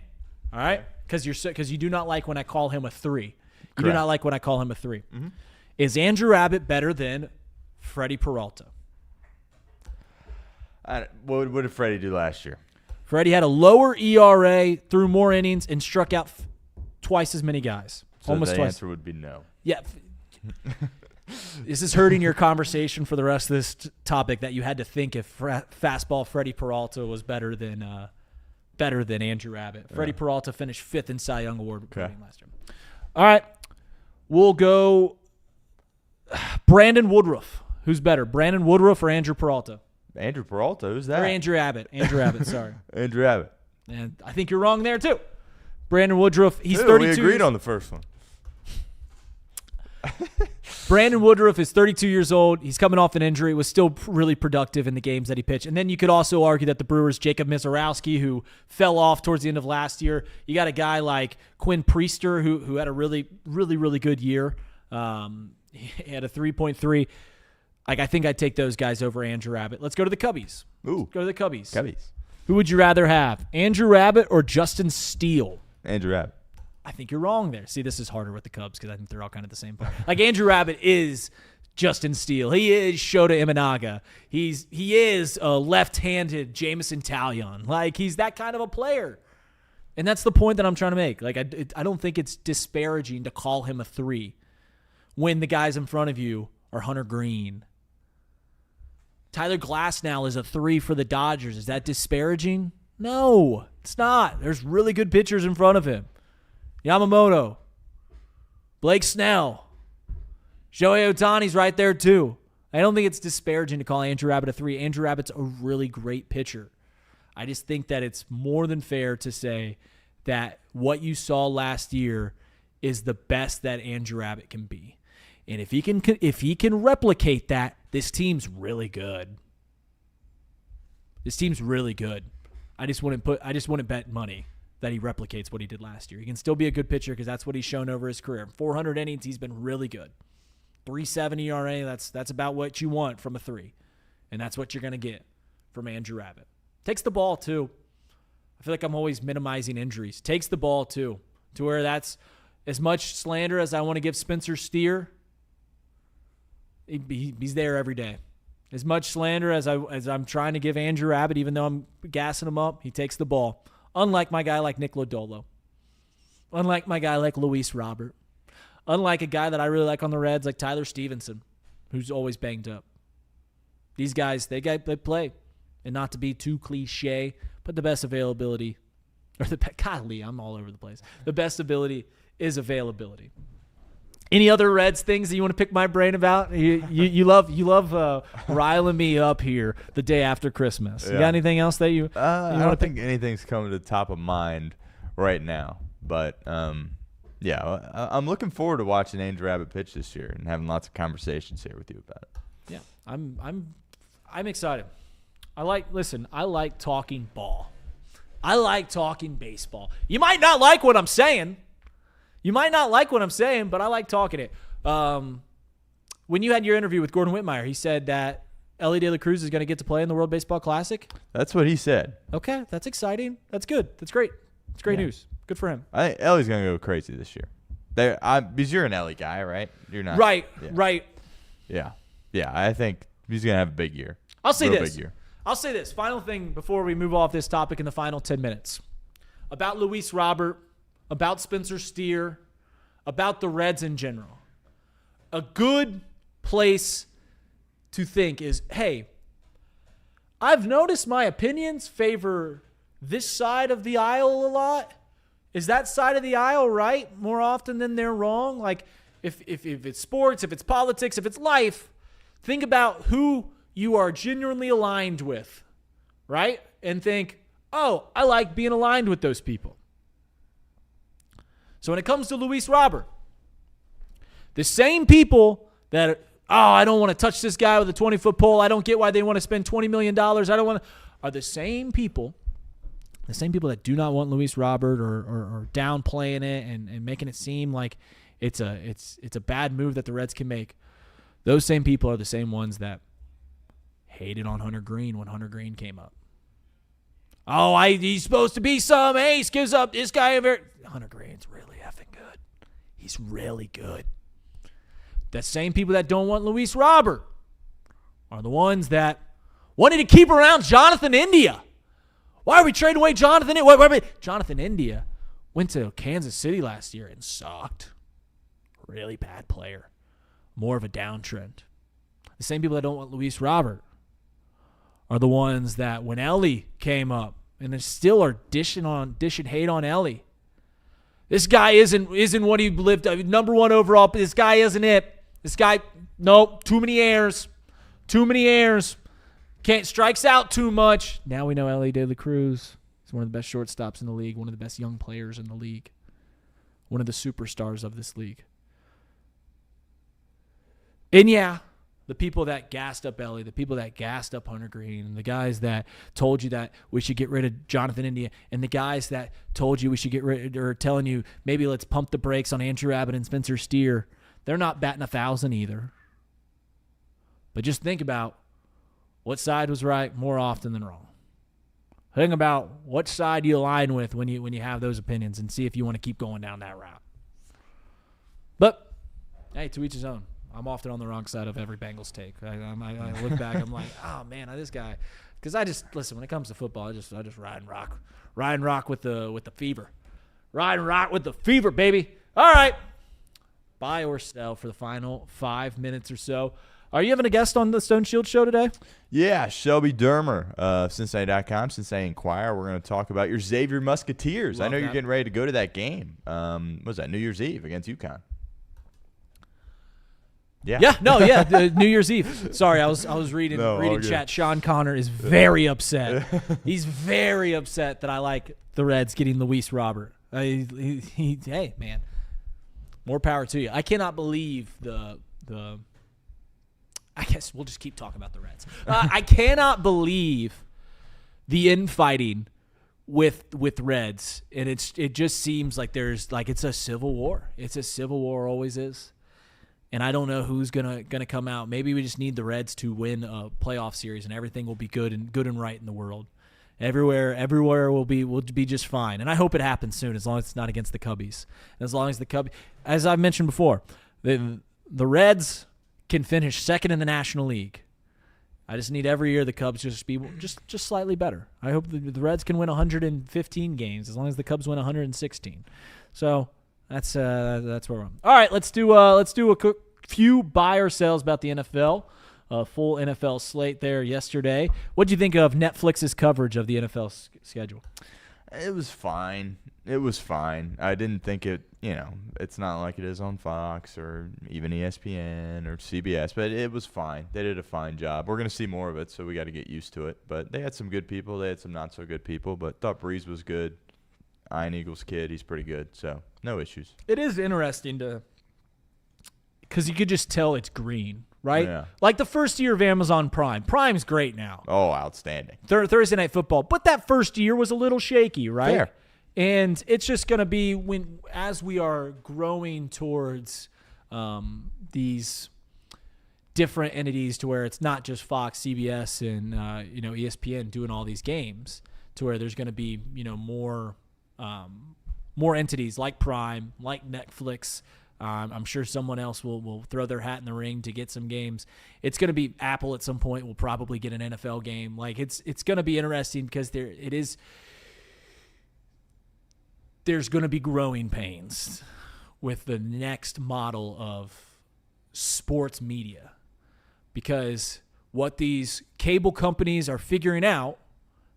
right? Because you do not like when I call him a 3. You do
Correct.
not like when I call him a 3. Mm-hmm. Is Andrew Abbott better than Freddie Peralta?
What did Freddie do last year?
Freddie had a lower ERA, threw more innings, and struck out twice as many guys.
So
Almost
the
twice.
answer would be no.
Yeah. This is hurting your conversation for the rest of this topic that you had to think if fastball Freddie Peralta was better than Andrew Abbott. Freddie Peralta finished 5th in Cy Young Award voting last year. All right. We'll go Brandon Woodruff. Who's better, Brandon Woodruff or Andrew Peralta?
Andrew Peralta, who's that?
Or Andrew Abbott. Andrew Abbott, sorry.
Andrew Abbott.
And I think you're wrong there, too. Brandon Woodruff, he's
Dude,
32.
We agreed on the first one.
Brandon Woodruff is 32 years old. He's coming off an injury. Was still really productive in the games that he pitched. And then you could also argue that the Brewers' Jacob Mizorowski, who fell off towards the end of last year. You got a guy like Quinn Priester, who had a really, really, really good year. He had a 3.3. I think I'd take those guys over Andrew Abbott. Let's go to the Cubbies.
Ooh.
Let's go to the Cubbies.
Cubbies.
Who would you rather have, Andrew Abbott or Justin Steele?
Andrew Abbott.
I think you're wrong there. See, this is harder with the Cubs because I think they're all kind of the same player. Like Andrew Abbott is Justin Steele. He is Shota Imanaga. He is a left-handed Jameson Taillon. Like he's that kind of a player. And that's the point that I'm trying to make. Like I don't think it's disparaging to call him a 3 when the guys in front of you are Hunter Green. Tyler Glasnow is a 3 for the Dodgers. Is that disparaging? No, it's not. There's really good pitchers in front of him. Yamamoto, Blake Snell, Shohei Ohtani's right there too. I don't think it's disparaging to call Andrew Abbott a 3. Andrew Abbott's a really great pitcher. I just think that it's more than fair to say that what you saw last year is the best that Andrew Abbott can be. And if he can replicate that, this team's really good. This team's really good. I just wouldn't bet money that he replicates what he did last year. He can still be a good pitcher because that's what he's shown over his career. 400 innings, he's been really good. 3.7 ERA, that's about what you want from a 3. And that's what you're going to get from Andrew Abbott. Takes the ball, too. I feel like I'm always minimizing injuries. Takes the ball, too, to where that's as much slander as I want to give Spencer Steer. He's there every day. As much slander as I'm trying to give Andrew Abbott, even though I'm gassing him up, he takes the ball. Unlike my guy like Nick Lodolo. Unlike my guy like Luis Robert. Unlike a guy that I really like on the Reds like Tyler Stevenson, who's always banged up. These guys, they play. And not to be too cliche, but the best availability, golly, I'm all over the place. The best ability is availability. Any other Reds things that you want to pick my brain about? You love riling me up here the day after Christmas. Yeah. You got anything else that you
I don't think anything's coming to the top of mind right now. But, yeah, I'm looking forward to watching Andrew Abbott pitch this year and having lots of conversations here with you about it.
Yeah, I'm excited. I like talking ball. I like talking baseball. You might not like what I'm saying. But I like talking it. When you had your interview with Gordon Whitmire, he said that Elly De La Cruz is going to get to play in the World Baseball Classic.
That's what he said.
Okay, that's exciting. That's good. That's great. It's great news. Good for him.
I think Ellie's going to go crazy this year. Because you're an Ellie guy, right? You're not.
Right,
yeah.
right.
Yeah. Yeah, I think he's going to have a big year.
I'll say this.
Big year.
I'll say this. Final thing before we move off this topic in the final 10 minutes. About Luis Robert, about Spencer Steer, about the Reds in general. A good place to think is, hey, I've noticed my opinions favor this side of the aisle a lot. Is that side of the aisle right more often than they're wrong? Like, if it's sports, if it's politics, if it's life, think about who you are genuinely aligned with, right? And think, oh, I like being aligned with those people. So when it comes to Luis Robert, the same people that, I don't want to touch this guy with a 20-foot pole. I don't get why they want to spend $20 million. Are the same people that do not want Luis Robert or downplaying it and making it seem like it's a bad move that the Reds can make. Those same people are the same ones that hated on Hunter Green when Hunter Green came up. Oh, he's supposed to be some ace. Gives up this guy. Hunter Green's really effing good. He's really good. The same people that don't want Luis Robert are the ones that wanted to keep around Jonathan India. Why are we trading away Jonathan India? Jonathan India went to Kansas City last year and sucked. Really bad player. More of a downtrend. The same people that don't want Luis Robert are the ones that when Ellie came up, and they still are dishing hate on Ellie. This guy isn't what he lived. Number one overall, but this guy isn't it. This guy, nope, too many errors. Can't strikes out too much. Now we know Ellie De La Cruz is one of the best shortstops in the league, one of the best young players in the league, one of the superstars of this league. And yeah, the people that gassed up Ellie, the people that gassed up Hunter Green, and the guys that told you that we should get rid of Jonathan India, and the guys that told you we should get rid, or telling you maybe let's pump the brakes on Andrew Abbott and Spencer Steer, they're not batting 1,000 either. But just think about what side was right more often than wrong. Think about what side you align with when you have those opinions, and see if you want to keep going down that route. But hey, to each his own. I'm often on the wrong side of every Bengals take. I look back, I'm like, oh man, this guy, because I just listen when it comes to football. I just ride and rock with the fever, ride and rock with the fever, baby. All right, buy or sell for the final 5 minutes or so. Are you having a guest on the Stone Shield show today?
Yeah, Shelby Dermer of Cincinnati.com, Cincinnati Enquirer. We're going to talk about your Xavier Musketeers. I know you're getting ready to go to that game. What was that, New Year's Eve against UConn? Yeah. New Year's Eve. Sorry, I was reading chat. Sean Connor is very upset. He's very upset that I like the Reds getting Luis Robert. Hey, man, more power to you. I cannot believe the. I guess we'll just keep talking about the Reds. I cannot believe the infighting with Reds, and it just seems like it's a civil war. It's a civil war, always is. And I don't know who's gonna come out. Maybe we just need the Reds to win a playoff series, and everything will be good and right in the world. Everywhere will be just fine. And I hope it happens soon, as long as it's not against the Cubbies. And as long as the Cubbies, as I've mentioned before, the Reds can finish second in the National League. I just need every year the Cubs just be just slightly better. I hope the Reds can win 115 games, as long as the Cubs win 116. So. That's where we're on. All right, let's do a quick few buy or sells about the NFL. Full NFL slate there yesterday. What do you think of Netflix's coverage of the NFL schedule? It was fine. I didn't think it. It's not like it is on Fox or even ESPN or CBS, but it was fine. They did a fine job. We're gonna see more of it, so we got to get used to it. But they had some good people. They had some not so good people. But thought Breeze was good. Iron Eagles kid, he's pretty good, so no issues.
It is interesting because you could just tell it's green, right?
Yeah.
Like the first year of Amazon Prime. Prime's great now.
Oh, outstanding.
Thursday Night Football. But that first year was a little shaky, right?
Fair.
And it's just going to be as we are growing towards these different entities to where it's not just Fox, CBS, and ESPN doing all these games, to where there's going to be more entities like Prime, like Netflix. I'm sure someone else will throw their hat in the ring to get some games. It's going to be Apple at some point will probably get an NFL game. Like it's going to be interesting because there's going to be growing pains with the next model of sports media, because what these cable companies are figuring out,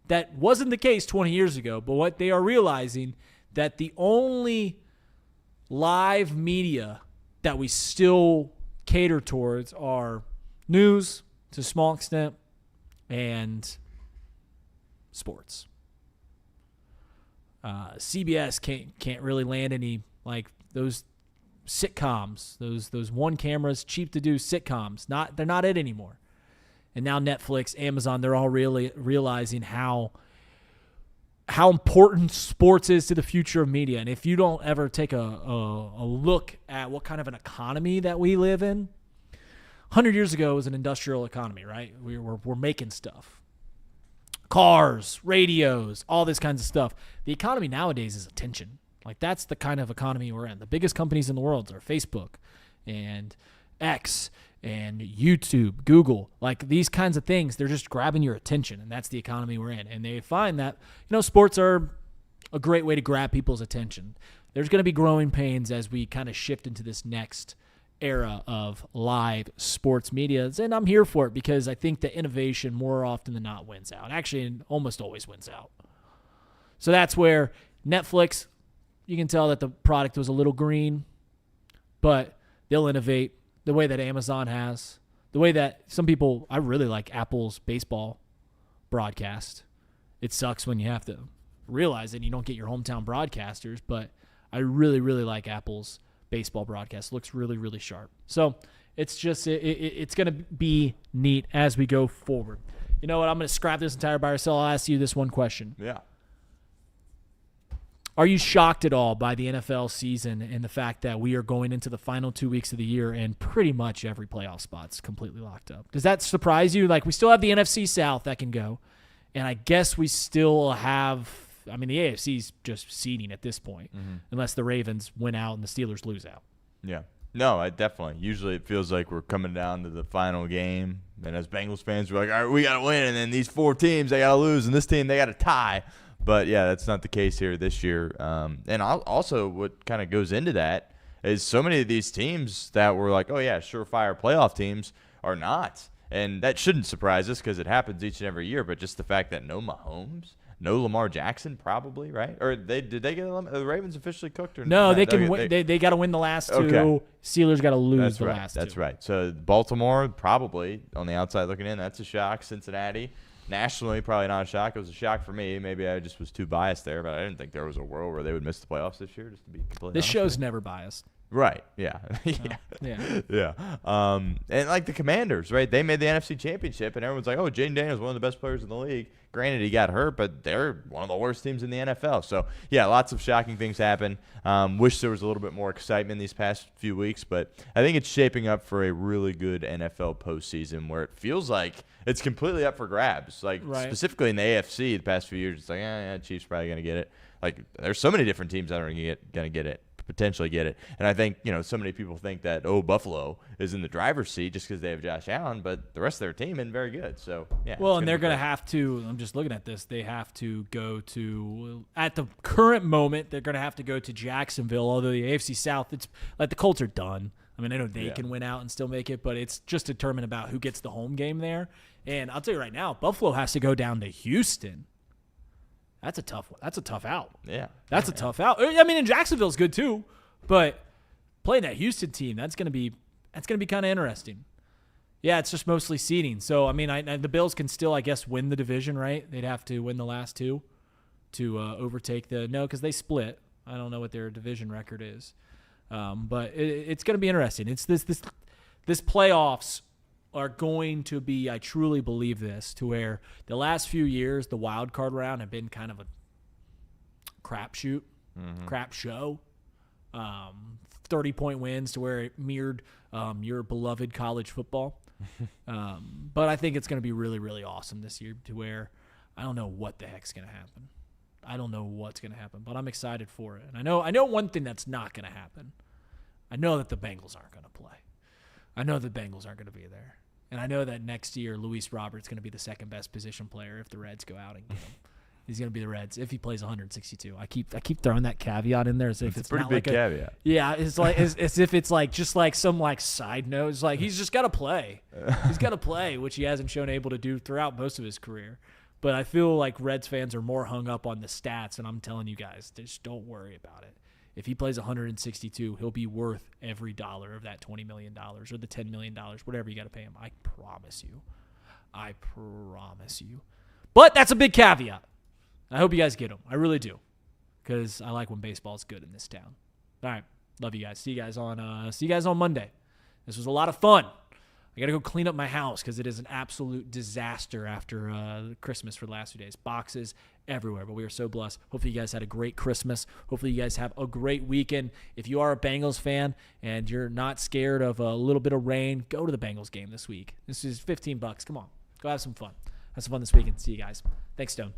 that wasn't the case 20 years ago, but what they are realizing, that the only live media that we still cater towards are news to a small extent and sports. CBS can't really land any like those sitcoms, those one cameras, cheap to do sitcoms. They're not it anymore. And now Netflix, Amazon, they're all really realizing how important sports is to the future of media. And if you don't ever take a look at what kind of an economy that we live in, 100 years ago, it was an industrial economy, right? We're making stuff. Cars, radios, all this kinds of stuff. The economy nowadays is attention. Like, that's the kind of economy we're in. The biggest companies in the world are Facebook and X and YouTube, Google. Like, these kinds of things, they're just grabbing your attention, and that's the economy we're in. And they find that, sports are a great way to grab people's attention. There's going to be growing pains as we kind of shift into this next era of live sports media, and I'm here for it because I think that innovation more often than not wins out. Actually, it almost always wins out. So that's where Netflix, you can tell that the product was a little green, but they'll innovate the way that Amazon has, the way that some people, I really like Apple's baseball broadcast. It sucks when you have to realize that you don't get your hometown broadcasters, but I really, really like Apple's baseball broadcast. It looks really, really sharp. So it's just, it's going to be neat as we go forward. You know what? I'm going to scrap this entire buy or sell. I'll ask you this one question.
Yeah.
Are you shocked at all by the NFL season and the fact that we are going into the final 2 weeks of the year and pretty much every playoff spot's completely locked up? Does that surprise you? Like, we still have the NFC South that can go, and I guess we still have, the AFC's just seeding at this point, unless the Ravens win out and the Steelers lose out.
Yeah. No, I definitely. Usually it feels like we're coming down to the final game, and as Bengals fans, we're like, all right, we got to win, and then these 4 teams, they got to lose, and this team, they got to tie. But, yeah, that's not the case here this year. And also what kind of goes into that is so many of these teams that were like, oh, yeah, surefire playoff teams are not. And that shouldn't surprise us because it happens each and every year. But just the fact that no Mahomes, no Lamar Jackson probably, right? Or did they get the Ravens officially cooked? Or
no,
not?
they can win. They got to win the last 2.
Okay.
Steelers got to lose
That's
the
right.
last 2.
That's right. So Baltimore probably on the outside looking in. That's a shock. Cincinnati. Nationally, probably not a shock. It was a shock for me. Maybe I just was too biased there, but I didn't think there was a world where they would miss the playoffs this year, just to be completely
This
honest
show's
with you.
never biased.
Right. Yeah. Yeah. And like the Commanders, right? They made the NFC Championship, and everyone's like, oh, Jaden Daniels, one of the best players in the league. Granted, he got hurt, but they're one of the worst teams in the NFL. So, yeah, lots of shocking things happen. Wish there was a little bit more excitement these past few weeks, but I think it's shaping up for a really good NFL postseason where it feels like it's completely up for grabs. Like, specifically in the AFC the past few years, it's like, yeah, Chiefs probably going to get it. Like, there's so many different teams that are going to get it. Potentially get it. And I think, so many people think that, Buffalo is in the driver's seat just because they have Josh Allen, but the rest of their team isn't very good. So, yeah.
Well, and they're going to have to, I'm just looking at this, they have to go to, at the current moment, they're going to have to go to Jacksonville, although the AFC South, it's like the Colts are done. I know they can win out and still make it, but it's just determined about who gets the home game there. And I'll tell you right now, Buffalo has to go down to Houston. That's a tough one. That's a tough out.
Yeah.
That's a tough out. And Jacksonville's good too, but playing that Houston team, that's going to be kind of interesting. Yeah, it's just mostly seeding. So, the Bills can still, I guess, win the division, right? They'd have to win the last 2 to overtake because they split. I don't know what their division record is. But it's going to be interesting. It's this playoffs are going to be, I truly believe this, to where the last few years, the wild card round have been kind of a crapshoot, crap show. 30-point wins to where it mirrored your beloved college football. But I think it's going to be really, really awesome this year to where I don't know what the heck's going to happen. I don't know what's going to happen, but I'm excited for it. And I know one thing that's not going to happen. I know that the Bengals aren't going to play. I know the Bengals aren't going to be there. And I know that next year, Luis Robert's going to be the second best position player if the Reds go out and get him. He's going to be the Reds if he plays 162. I keep throwing that caveat in there as if it's
a pretty
not
big
like
caveat.
Yeah, it's like as if it's like just like some like side note. It's like he's just got to play. He's got to play, which he hasn't shown able to do throughout most of his career. But I feel like Reds fans are more hung up on the stats, and I'm telling you guys, just don't worry about it. If he plays 162, he'll be worth every dollar of that $20 million or the $10 million, whatever you got to pay him. I promise you. I promise you. But that's a big caveat. I hope you guys get him. I really do, because I like when baseball's good in this town. All right. Love you guys. See you guys on Monday. This was a lot of fun. I got to go clean up my house because it is an absolute disaster after Christmas for the last 2 days. Boxes everywhere, but we are so blessed. Hopefully you guys had a great Christmas. Hopefully you guys have a great weekend. If you are a Bengals fan and you're not scared of a little bit of rain, go to the Bengals game this week. This is $15. Come on. Go have some fun. Have some fun this weekend. See you guys. Thanks, Stone.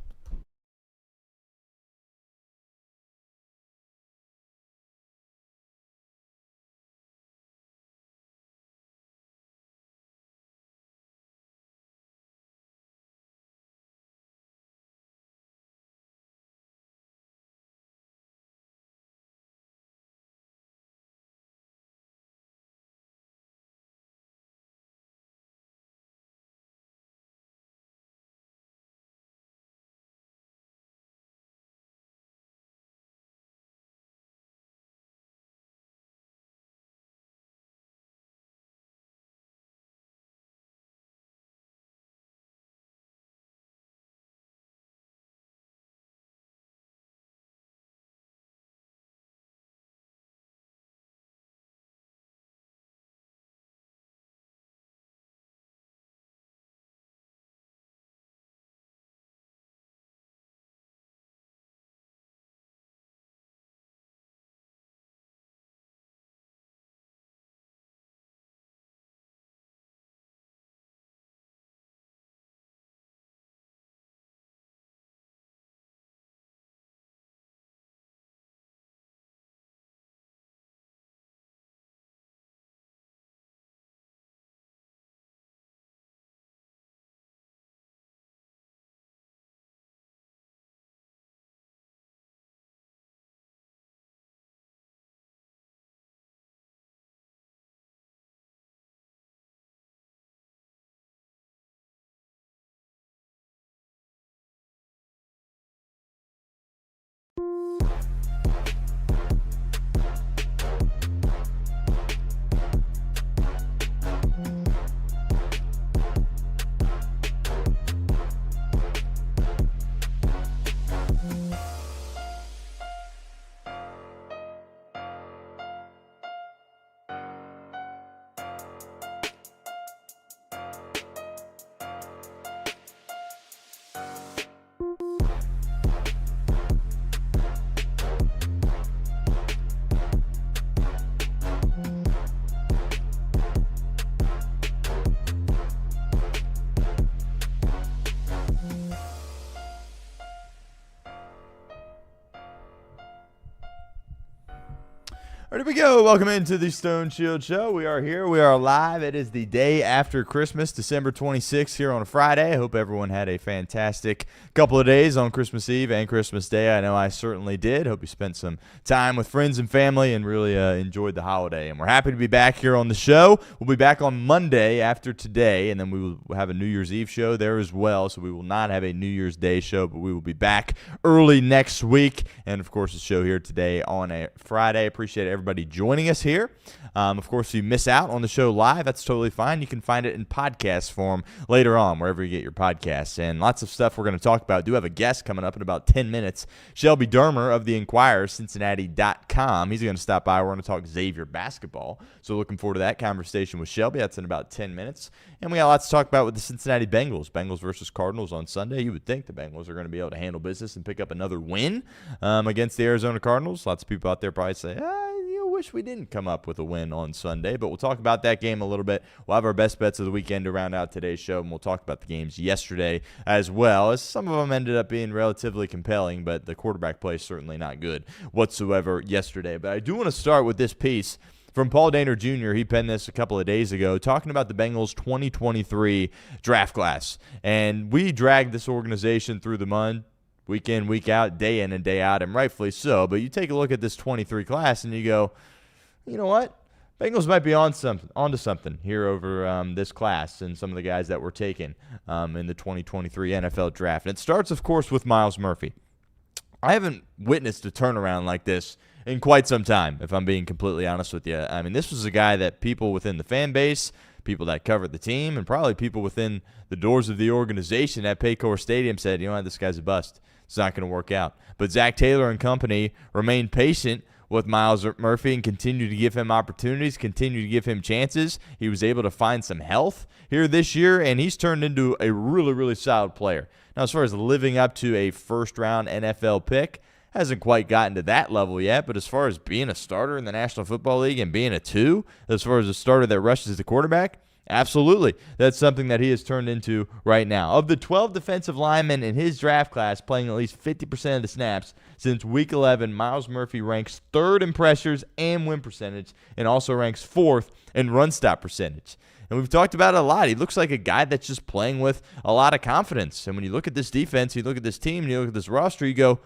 Here we go. Welcome into the Stone Shield Show. We are here. We are live. It is the day after Christmas, December 26th, here on a Friday. I hope everyone had a fantastic couple of days on Christmas Eve and Christmas Day. I know I certainly did. Hope you spent some time with friends and family and really enjoyed the holiday. And we're happy to be back here on the show. We'll be back on Monday after today, and then we will have a New Year's Eve show there as well. So we will not have a New Year's Day show, but we will be back early next week. And, of course, the show here today on a Friday. Appreciate everybody joining us here. Of course, if you miss out on the show live, that's totally fine. You can find it in podcast form later on, wherever you get your podcasts. And lots of stuff we're going to talk about. Do have a guest coming up in about 10 minutes. Shelby Dermer of the Inquirer, Cincinnati.com. He's going to stop by. We're going to talk Xavier basketball. So looking forward to that conversation with Shelby. That's in about 10 minutes. And we got lots to talk about with the Cincinnati Bengals. Bengals versus Cardinals on Sunday. You would think the Bengals are going to be able to handle business and pick up another win against the Arizona Cardinals. Lots of people out there probably say, wish we didn't come up with a win on Sunday, but we'll talk about that game a little bit. We'll have our best bets of the weekend to round out today's show, and we'll talk about the games yesterday as well, as some of them ended up being relatively compelling, but the quarterback play is certainly not good whatsoever yesterday. But I do want to start with this piece from Paul Dehner Jr. He penned this a couple of days ago, talking about the Bengals' 2023 draft class. And we dragged this organization through the mud week in, week out, day in and day out, and rightfully so. But you take a look at this 23 class and you go, you know what? Bengals might be onto something here over this class and some of the guys that were taken in the 2023 NFL draft. And it starts, of course, with Myles Murphy. I haven't witnessed a turnaround like this in quite some time, if I'm being completely honest with you. I mean, this was a guy that people within the fan base, people that covered the team, and probably people within the doors of the organization at Paycor Stadium said, you know what, this guy's a bust. It's not going to work out. But Zach Taylor and company remained patient with Myles Murphy and continue to give him opportunities, continue to give him chances. He was able to find some health here this year, and he's turned into a really, really solid player. Now, as far as living up to a first-round NFL pick, hasn't quite gotten to that level yet, but as far as being a starter in the National Football League and being a 2, as far as a starter that rushes the quarterback, absolutely. That's something that he has turned into right now. Of the 12 defensive linemen in his draft class playing at least 50% of the snaps since Week 11, Myles Murphy ranks 3rd in pressures and win percentage and also ranks 4th in run stop percentage. And we've talked about it a lot. He looks like a guy that's just playing with a lot of confidence. And when you look at this defense, you look at this team, you look at this roster, you go,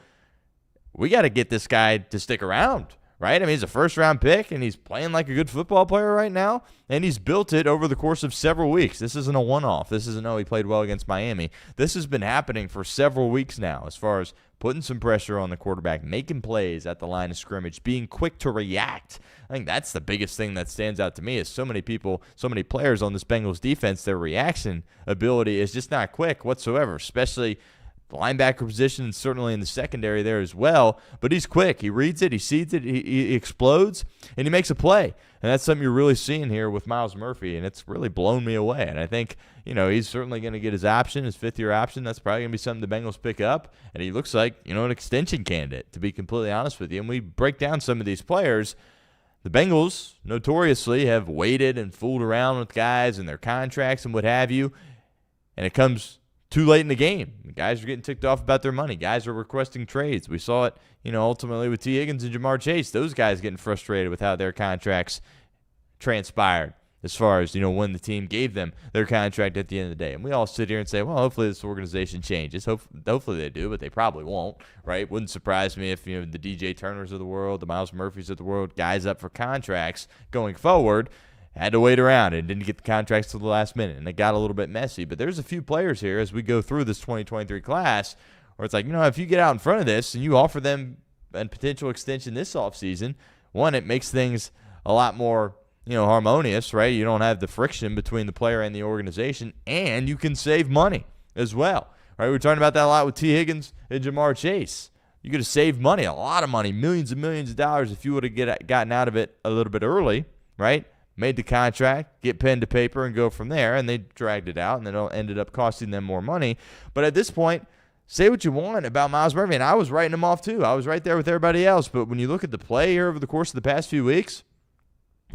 we got to get this guy to stick around, right? I mean, he's a first-round pick, and he's playing like a good football player right now, and he's built it over the course of several weeks. This isn't a one-off. This isn't, he played well against Miami. This has been happening for several weeks now as far as putting some pressure on the quarterback, making plays at the line of scrimmage, being quick to react. I think that's the biggest thing that stands out to me is so many people, so many players on this Bengals defense, their reaction ability is just not quick whatsoever, especially the linebacker position, certainly in the secondary there as well. But he's quick. He reads it. He sees it. He explodes, and he makes a play. And that's something you're really seeing here with Myles Murphy, and it's really blown me away. And I think, he's certainly going to get his option, his 5th-year option. That's probably going to be something the Bengals pick up. And he looks like, an extension candidate, to be completely honest with you. And we break down some of these players. The Bengals notoriously have waited and fooled around with guys and their contracts and what have you, and it comes too late in the game. Guys are getting ticked off about their money. Guys are requesting trades. We saw it, ultimately with T. Higgins and Jamar Chase. Those guys getting frustrated with how their contracts transpired as far as, when the team gave them their contract at the end of the day. And we all sit here and say, well, hopefully this organization changes. Hopefully they do, but they probably won't, right? Wouldn't surprise me if, the DJ Turners of the world, the Myles Murphys of the world, guys up for contracts going forward, had to wait around and didn't get the contracts till the last minute, and it got a little bit messy. But there's a few players here as we go through this 2023 class where it's like, if you get out in front of this and you offer them a potential extension this offseason, one, it makes things a lot more, harmonious, right? You don't have the friction between the player and the organization, and you can save money as well, right? We're talking about that a lot with T. Higgins and Jamar Chase. You could have saved money, a lot of money, millions and millions of dollars if you would have gotten out of it a little bit early, right? Made the contract, get pen to paper, and go from there, and they dragged it out, and it ended up costing them more money. But at this point, say what you want about Myles Murphy, and I was writing him off too. I was right there with everybody else. But when you look at the play here over the course of the past few weeks,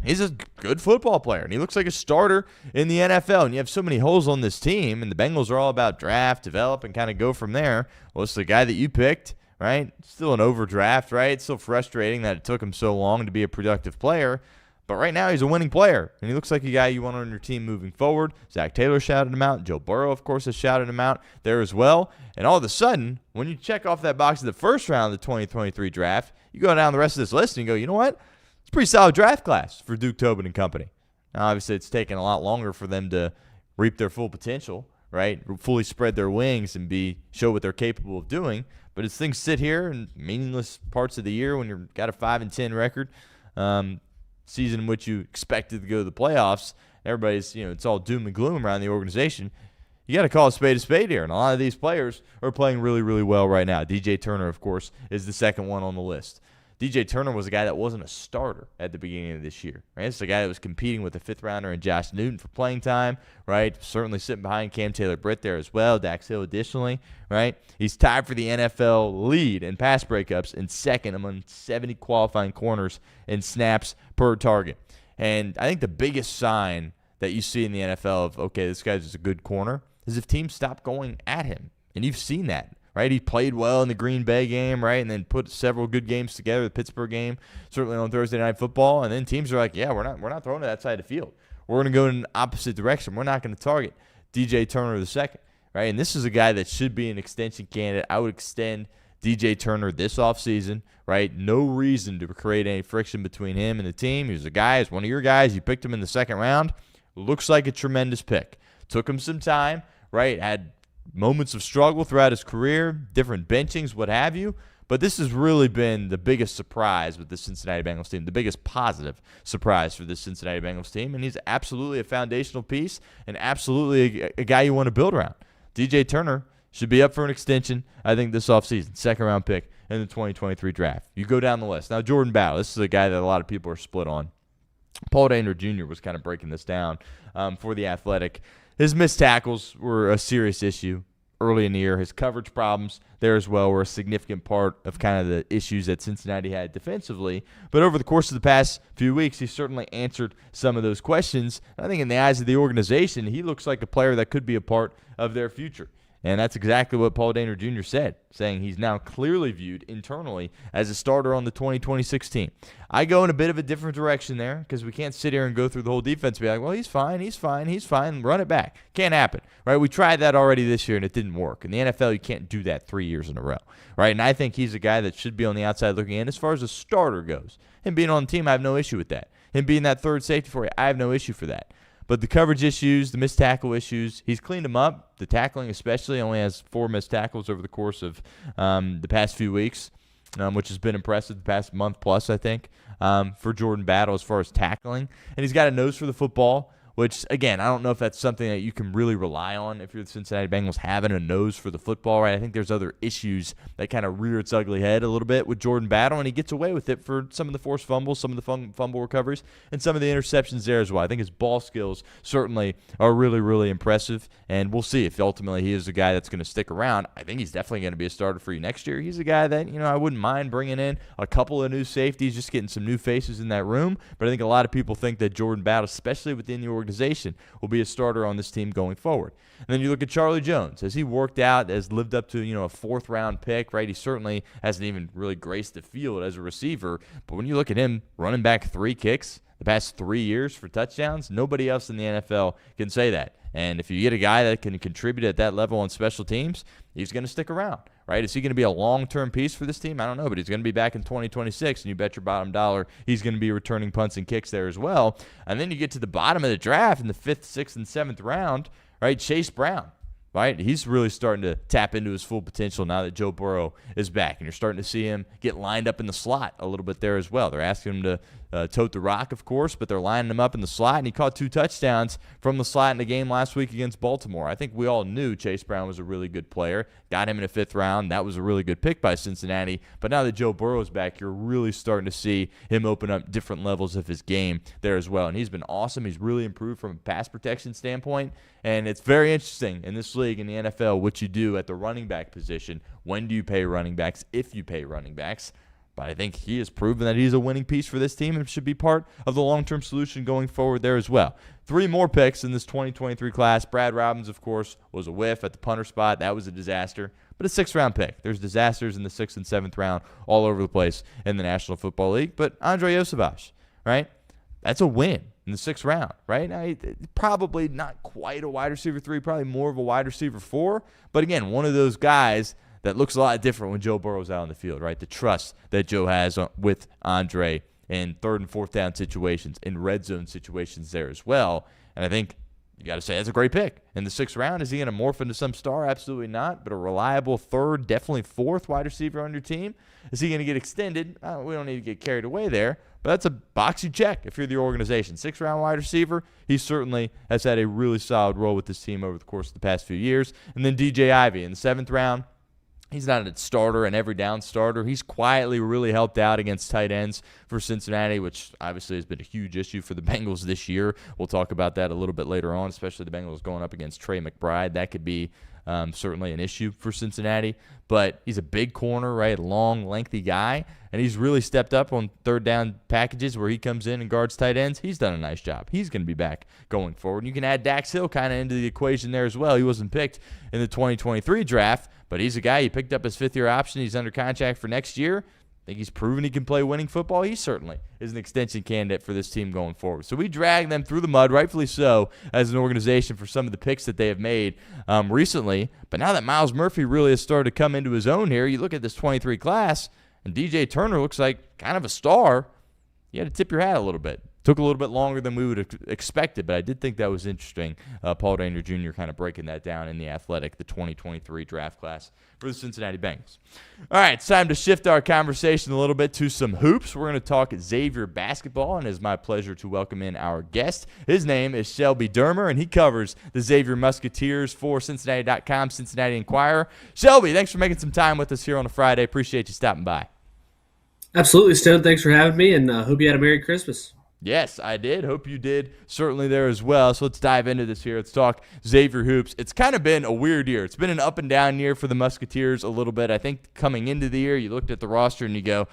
he's a good football player, and he looks like a starter in the NFL. And you have so many holes on this team, and the Bengals are all about draft, develop, and kind of go from there. Well, it's the guy that you picked, right? Still an overdraft, right? It's still frustrating that it took him so long to be a productive player. But right now, he's a winning player, and he looks like a guy you want on your team moving forward. Zach Taylor shouted him out. Joe Burrow, of course, has shouted him out there as well. And all of a sudden, when you check off that box of the first round of the 2023 draft, you go down the rest of this list and you go, you know what? It's a pretty solid draft class for Duke Tobin and company. Now, obviously, it's taken a lot longer for them to reap their full potential, right? Fully spread their wings and show what they're capable of doing. But as things sit here in meaningless parts of the year when you've got a 5-10 record, season in which you expected to go to the playoffs, everybody's, it's all doom and gloom around the organization. You got to call a spade here, and a lot of these players are playing really, really well right now. DJ Turner, of course, is the second one on the list. DJ Turner was a guy that wasn't a starter at the beginning of this year, right? It's a guy that was competing with a 5th-rounder and Josh Newton for playing time, right? Certainly sitting behind Cam Taylor-Britt there as well, Dax Hill additionally, right? He's tied for the NFL lead in pass breakups and second among 70 qualifying corners in snaps per target. And I think the biggest sign that you see in the NFL of, okay, this guy's just a good corner, is if teams stop going at him. And you've seen that. Right, he played well in the Green Bay game, right, and then put several good games together. The Pittsburgh game, certainly on Thursday Night Football, and then teams are like, yeah, we're not throwing to that side of the field. We're going to go in the opposite direction. We're not going to target DJ Turner II, right? And this is a guy that should be an extension candidate. I would extend DJ Turner this offseason, right? No reason to create any friction between him and the team. He was a guy, he's one of your guys. You picked him in the second round. Looks like a tremendous pick. Took him some time, right? Had moments of struggle throughout his career, different benchings, what have you. But this has really been the biggest surprise with the Cincinnati Bengals team, the biggest positive surprise for the Cincinnati Bengals team. And he's absolutely a foundational piece and absolutely a guy you want to build around. DJ Turner should be up for an extension, I think, this offseason. Second-round pick in the 2023 draft. You go down the list. Now, Jordan Battle, this is a guy that a lot of people are split on. Paul Dehner Jr. was kind of breaking this down for The Athletic. His missed tackles were a serious issue early in the year. His coverage problems there as well were a significant part of kind of the issues that Cincinnati had defensively. But over the course of the past few weeks, he certainly answered some of those questions. I think in the eyes of the organization, he looks like a player that could be a part of their future. And that's exactly what Paul Dehner Jr. said, saying he's now clearly viewed internally as a starter on the 2026 team. I go in a bit of a different direction there because we can't sit here and go through the whole defense and be like, well, he's fine, run it back. Can't happen, right? We tried that already this year, and it didn't work. In the NFL, you can't do that 3 years in a row, right? And I think he's a guy that should be on the outside looking in as far as a starter goes. Him being on the team, I have no issue with that. Him being that third safety for you, I have no issue for that. But the coverage issues, the missed tackle issues, he's cleaned them up. The tackling especially only has 4 missed tackles over the course of the past few weeks, which has been impressive the past month plus, I think, for Jordan Battle as far as tackling. And he's got a nose for the football, which, again, I don't know if that's something that you can really rely on if you're the Cincinnati Bengals, having a nose for the football, right? I think there's other issues that kind of rear its ugly head a little bit with Jordan Battle, and he gets away with it for some of the forced fumbles, some of the fumble recoveries, and some of the interceptions there as well. I think his ball skills certainly are really, really impressive, and we'll see if ultimately he is a guy that's going to stick around. I think he's definitely going to be a starter for you next year. He's a guy that, I wouldn't mind bringing in a couple of new safeties, just getting some new faces in that room, but I think a lot of people think that Jordan Battle, especially within the organization, will be a starter on this team going forward. And then you look at Charlie Jones. Has he worked out, has lived up to, a 4th-round pick, right? He certainly hasn't even really graced the field as a receiver. But when you look at him running back 3 kicks the past 3 years for touchdowns, nobody else in the NFL can say that. And if you get a guy that can contribute at that level on special teams, he's going to stick around, right? Is he going to be a long-term piece for this team? I don't know, but he's going to be back in 2026, and you bet your bottom dollar he's going to be returning punts and kicks there as well. And then you get to the bottom of the draft in the 5th, 6th, and 7th round, right? Chase Brown, right? He's really starting to tap into his full potential now that Joe Burrow is back, and you're starting to see him get lined up in the slot a little bit there as well. They're asking him to tote the rock, of course, but they're lining him up in the slot, and he caught 2 touchdowns from the slot in the game last week against Baltimore. I think we all knew Chase Brown was a really good player. Got him in the 5th round. That was a really good pick by Cincinnati. But now that Joe Burrow is back, you're really starting to see him open up different levels of his game there as well, and he's been awesome. He's really improved from a pass protection standpoint, and it's very interesting in this league, in the NFL, what you do at the running back position. When do you pay running backs, if you pay running backs? But I think he has proven that he's a winning piece for this team and should be part of the long-term solution going forward there as well. 3 more picks in this 2023 class. Brad Robbins, of course, was a whiff at the punter spot. That was a disaster. But a 6th-round pick. There's disasters in the 6th and 7th round all over the place in the National Football League. But Andre Osavash, right? That's a win in the 6th round, right? Now, probably not quite a wide receiver 3, probably more of a wide receiver 4. But again, one of those guys that looks a lot different when Joe Burrow's out on the field, right? The trust that Joe has with Andre in 3rd and 4th down situations, in red zone situations there as well. And I think you got to say that's a great pick. In the 6th round, is he going to morph into some star? Absolutely not. But a reliable 3rd, definitely 4th wide receiver on your team. Is he going to get extended? We don't need to get carried away there. But that's a box you check if you're the organization. 6th-round wide receiver, he certainly has had a really solid role with this team over the course of the past few years. And then DJ Ivey in the 7th round. He's not a starter, an every down starter. He's quietly really helped out against tight ends for Cincinnati, which obviously has been a huge issue for the Bengals this year. We'll talk about that a little bit later on, especially the Bengals going up against Trey McBride. That could be certainly an issue for Cincinnati. But he's a big corner, right? Long, lengthy guy. And he's really stepped up on 3rd down packages where he comes in and guards tight ends. He's done a nice job. He's going to be back going forward. And you can add Dax Hill kind of into the equation there as well. He wasn't picked in the 2023 draft, but he's a guy. He picked up his 5th-year option. He's under contract for next year. I think he's proven he can play winning football. He certainly is an extension candidate for this team going forward. So we drag them through the mud, rightfully so, as an organization for some of the picks that they have made recently. But now that Myles Murphy really has started to come into his own here, you look at this 23 class, and DJ Turner looks like kind of a star. You had to tip your hat a little bit. Took a little bit longer than we would have expected, but I did think that was interesting. Paul Daniel Jr. kind of breaking that down in The Athletic, the 2023 draft class for the Cincinnati Bengals. All right, it's time to shift our conversation a little bit to some hoops. We're going to talk Xavier basketball, and it's my pleasure to welcome in our guest. His name is Shelby Dermer, and he covers the Xavier Musketeers for Cincinnati.com, Cincinnati Enquirer. Shelby, thanks for making some time with us here on a Friday. Appreciate you stopping by.
Absolutely, Stone. Thanks for having me, and hope you had a Merry Christmas.
Yes, I did. Hope you did. Certainly there as well. So let's dive into this here. Let's talk Xavier hoops. It's kind of been a weird year. It's been an up and down year for the Musketeers a little bit. I think coming into the year, you looked at the roster and you go,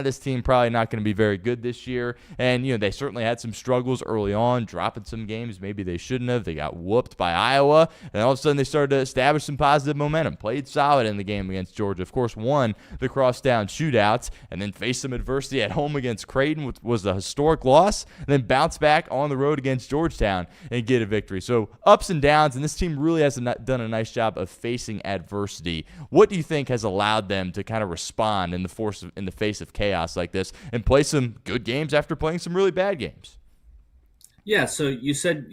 this team probably not going to be very good this year. And, they certainly had some struggles early on, dropping some games maybe they shouldn't have. They got whooped by Iowa. And all of a sudden they started to establish some positive momentum. Played solid in the game against Georgia. Of course, won the crosstown shootouts and then faced some adversity at home against Creighton, which was a historic loss. And then bounce back on the road against Georgetown and get a victory. So ups and downs, and this team really has done a nice job of facing adversity. What do you think has allowed them to kind of respond in the face of chaos like this and play some good games after playing some really bad games?
Yeah, so you said,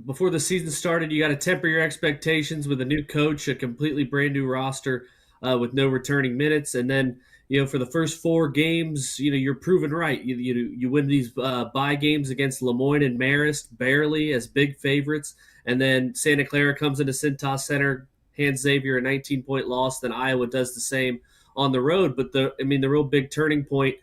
before the season started, you got to temper your expectations with a new coach, a completely brand new roster with no returning minutes, and then for the first 4 games, you're proven right. You win these bye games against Lemoyne and Marist barely as big favorites, and then Santa Clara comes into Cintas Center, hands Xavier a 19-point loss. Then Iowa does the same on the road. But the real big turning point,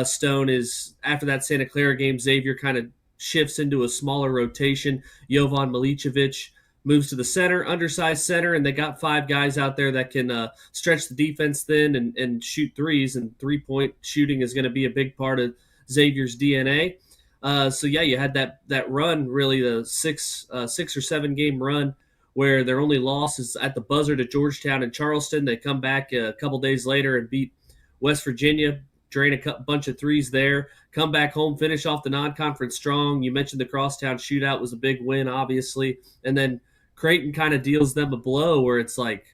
Stone, is after that Santa Clara game, Xavier kind of shifts into a smaller rotation. Jovan Milicevic moves to the center, undersized center, and they got 5 guys out there that can stretch the defense thin and shoot threes, and three-point shooting is going to be a big part of Xavier's DNA. You had that run, really the 6 or 7 game run where their only loss is at the buzzer to Georgetown and Charleston. They come back a couple days later and beat West Virginia, drain a bunch of threes there, come back home, finish off the non-conference strong. You mentioned the crosstown shootout was a big win, obviously, and then Creighton kind of deals them a blow where it's like,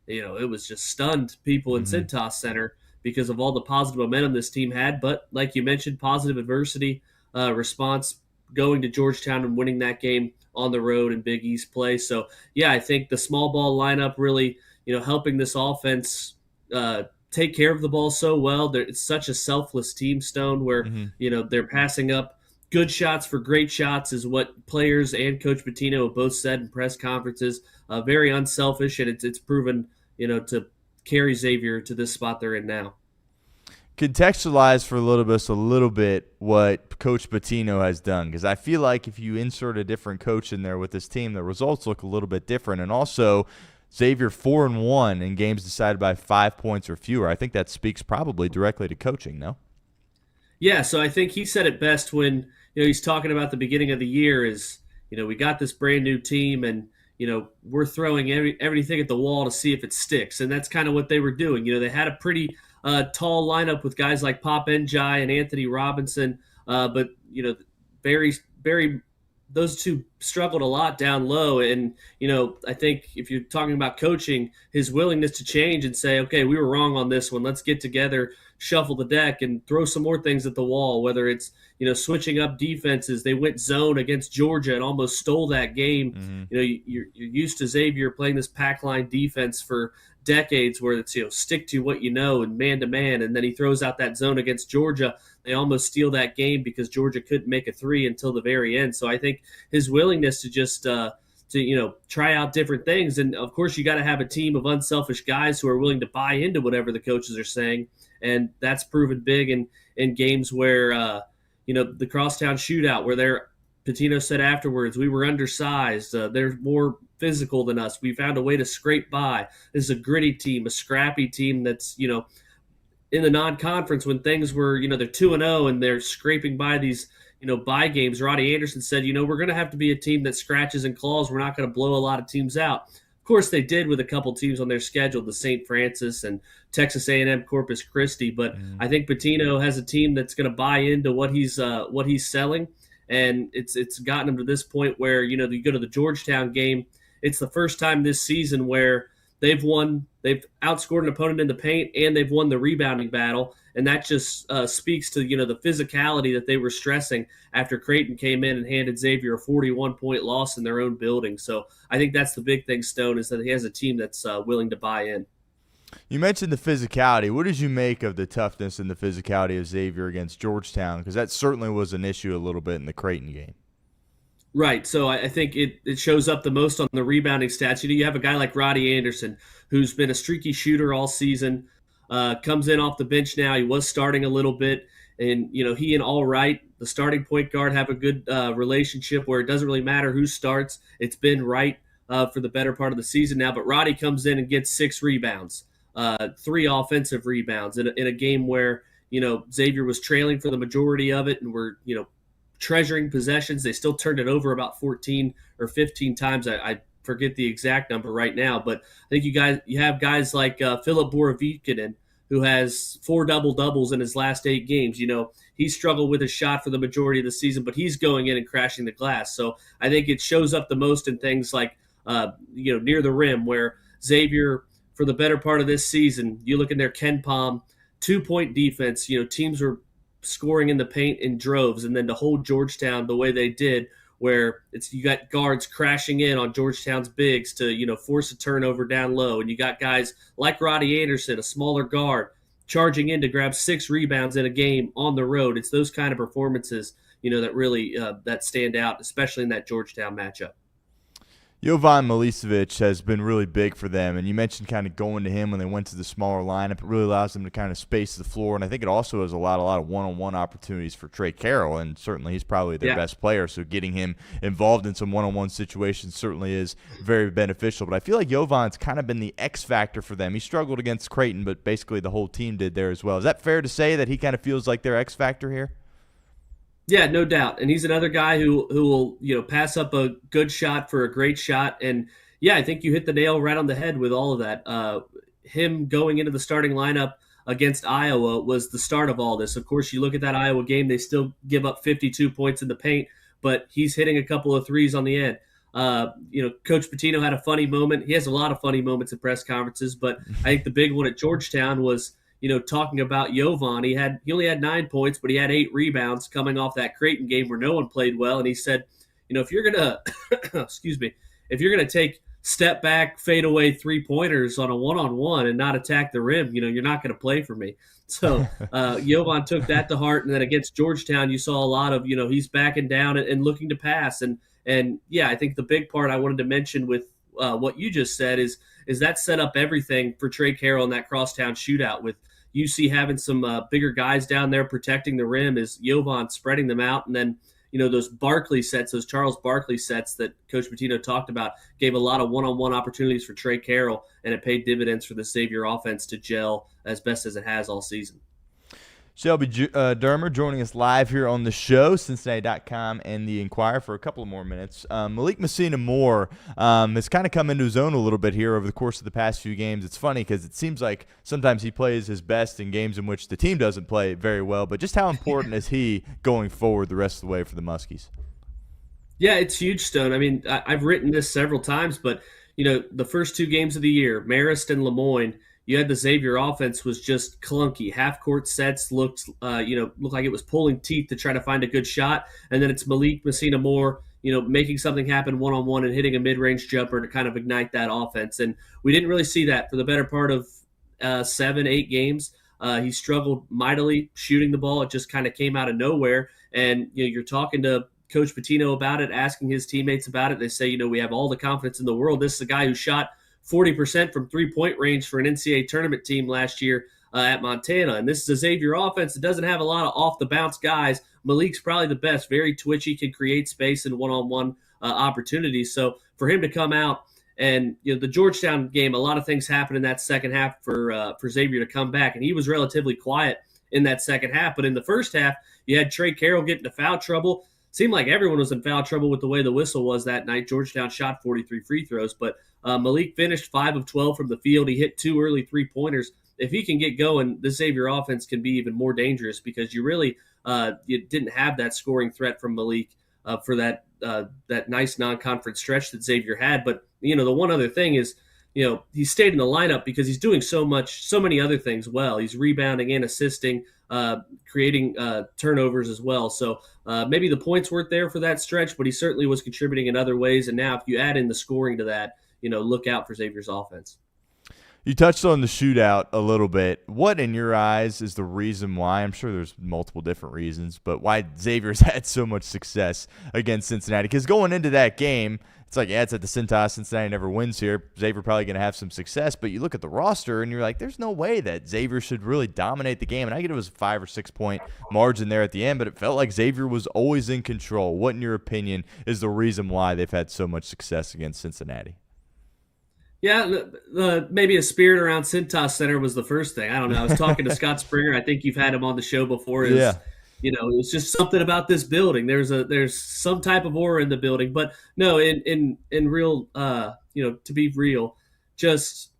it was just stunned people in Cintas Center because of all the positive momentum this team had. But like you mentioned, positive adversity response, going to Georgetown and winning that game on the road in Big East play. So, yeah, I think the small ball lineup really, helping this offense take care of the ball so well. It's such a selfless team, Stone, where, they're passing up good shots for great shots is what players and Coach Pitino have both said in press conferences. Very unselfish, and it's proven, to carry Xavier to this spot they're in now.
Contextualize for a little bit what Coach Pitino has done, because I feel like if you insert a different coach in there with this team, the results look a little bit different. And also, Xavier 4-1 in games decided by 5 points or fewer. I think that speaks probably directly to coaching, no?
Yeah, so I think he said it best when he's talking about the beginning of the year is, we got this brand new team and, we're throwing everything at the wall to see if it sticks. And that's kind of what they were doing. They had a pretty tall lineup with guys like Pop Njai and Anthony Robinson. But, very, very, those two struggled a lot down low. And, I think if you're talking about coaching, his willingness to change and say, okay, we were wrong on this one. Let's get together, shuffle the deck, and throw some more things at the wall, whether it's, switching up defenses. They went zone against Georgia and almost stole that game. You're used to Xavier playing this pack line defense for decades where it's, stick to what you know and man-to-man, and then he throws out that zone against Georgia. They almost steal that game because Georgia couldn't make a three until the very end. So I think his willingness to just try out different things. And, of course, you got to have a team of unselfish guys who are willing to buy into whatever the coaches are saying, and that's proven big in games where, the crosstown shootout where Pitino said afterwards, we were undersized. They're more physical than us. We found a way to scrape by. This is a gritty team, a scrappy team that's, in the non-conference when things were, they're 2-0 and they're scraping by these, bye games. Roddy Anderson said, we're going to have to be a team that scratches and claws. We're not going to blow a lot of teams out. Of course, they did with a couple teams on their schedule, the St. Francis and Texas A&M Corpus Christi. But I think Pitino has a team that's going to buy into what he's selling, and it's gotten him to this point where you go to the Georgetown game. It's the first time this season where they've outscored an opponent in the paint, and they've won the rebounding battle. And that just speaks to, the physicality that they were stressing after Creighton came in and handed Xavier a 41-point loss in their own building. So I think that's the big thing, Stone, is that he has a team that's willing to buy in.
You mentioned the physicality. What did you make of the toughness and the physicality of Xavier against Georgetown? Because that certainly was an issue a little bit in the Creighton game.
Right. So I think it shows up the most on the rebounding stats. You have a guy like Roddy Anderson, who's been a streaky shooter all season, comes in off the bench now. He was starting a little bit. And, he and All Right, the starting point guard, have a good relationship where it doesn't really matter who starts. It's been Right for the better part of the season now. But Roddy comes in and gets 6 rebounds, 3 offensive rebounds in a game where, Xavier was trailing for the majority of it and were, treasuring possessions. They still turned it over about 14 or 15 times. I forget the exact number right now, but I think you have guys like Philip Borovikinen, who has 4 double-doubles in his last 8 games. He struggled with his shot for the majority of the season, but he's going in and crashing the glass. So I think it shows up the most in things like, near the rim, where Xavier, for the better part of this season, you look in their Ken Pom 2-point defense. Teams were scoring in the paint in droves, and then to hold Georgetown the way they did, where you got guards crashing in on Georgetown's bigs to force a turnover down low, and you got guys like Roddy Anderson, a smaller guard, charging in to grab 6 rebounds in a game on the road. It's those kind of performances that really that stand out, especially in that Georgetown matchup.
Jovan Milicevic has been really big for them, and you mentioned kind of going to him when they went to the smaller lineup. It really allows them to kind of space the floor, and I think it also has allowed a lot of one-on-one opportunities for Trey Carroll, and certainly he's probably their best player, so getting him involved in some one-on-one situations certainly is very beneficial. But I feel like Jovan's kind of been the X factor for them. He struggled against Creighton, but basically the whole team did there as well. Is that fair to say that he kind of feels like their X factor here?
Yeah, no doubt. And he's another guy who will, pass up a good shot for a great shot. And yeah, I think you hit the nail right on the head with all of that. Him going into the starting lineup against Iowa was the start of all this. Of course, you look at that Iowa game, they still give up 52 points in the paint, but he's hitting a couple of threes on the end. Coach Pitino had a funny moment. He has a lot of funny moments at press conferences, but I think the big one at Georgetown was, talking about Jovan. He only had 9 points, but he had 8 rebounds coming off that Creighton game where no one played well. And he said, if you're gonna, if you're gonna take step back, fade away 3-pointers on a 1-on-1 and not attack the rim, you're not gonna play for me. So Jovan took that to heart. And then against Georgetown, you saw a lot of, he's backing down and looking to pass. And yeah, I think the big part I wanted to mention with what you just said is that set up everything for Trey Carroll in that crosstown shootout with UC having some bigger guys down there protecting the rim, is Jovan spreading them out. And then, those Barkley sets, those Charles Barkley sets that Coach Pitino talked about gave a lot of one-on-one opportunities for Trey Carroll, and it paid dividends for the Xavier offense to gel as best as it has all season.
Shelby Dermer joining us live here on the show, Cincinnati.com and the Inquirer, for a couple of more minutes. Malik Messina-Moore has kind of come into his own a little bit here over the course of the past few games. It's funny because it seems like sometimes he plays his best in games in which the team doesn't play very well, but just how important is he going forward the rest of the way for the Muskies?
Yeah, it's huge, Stone. I mean, I've written this several times, but, the first 2 games of the year, Marist and Lemoyne, you had the Xavier offense was just clunky. Half-court sets looked like it was pulling teeth to try to find a good shot. And then it's Malik Messina-Moore, making something happen one-on-one and hitting a mid-range jumper to kind of ignite that offense. And we didn't really see that for the better part of 7-8 games. He struggled mightily shooting the ball. It just kind of came out of nowhere. And you're talking to Coach Pitino about it, asking his teammates about it. They say, we have all the confidence in the world. This is a guy who shot 40% from 3-point range for an NCAA tournament team last year at Montana. And this is a Xavier offense that doesn't have a lot of off-the-bounce guys. Malik's probably the best, very twitchy, can create space and one-on-one opportunities. So for him to come out and, the Georgetown game, a lot of things happened in that second half for Xavier to come back. And he was relatively quiet in that second half. But in the first half, you had Trey Carroll get into foul trouble. Seemed like everyone was in foul trouble with the way the whistle was that night. Georgetown shot 43 free throws, but Malik finished 5 of 12 from the field. He hit 2 early 3-pointers. If he can get going, the Xavier offense can be even more dangerous because you really you didn't have that scoring threat from Malik for that nice non-conference stretch that Xavier had. But, the one other thing is, he stayed in the lineup because he's doing so many other things well. He's rebounding and assisting, creating turnovers as well. So maybe the points weren't there for that stretch, but he certainly was contributing in other ways. And now if you add in the scoring to that, look out for Xavier's offense.
You touched on the shootout a little bit. What, in your eyes, is the reason why? I'm sure there's multiple different reasons, but why Xavier's had so much success against Cincinnati? Because going into that game, it's like, yeah, it's at the Cintas. Cincinnati never wins here. Xavier probably going to have some success, but you look at the roster and you're like, there's no way that Xavier should really dominate the game. And I get it was a 5 or 6 point margin there at the end, but it felt like Xavier was always in control. What, in your opinion, is the reason why they've had so much success against Cincinnati?
Yeah, maybe a spirit around Cintas Center was the first thing. I don't know. I was talking to Scott Springer. I think you've had him on the show before.
Yeah.
It's just something about this building. There's some type of aura in the building. But no, in real, to be real, just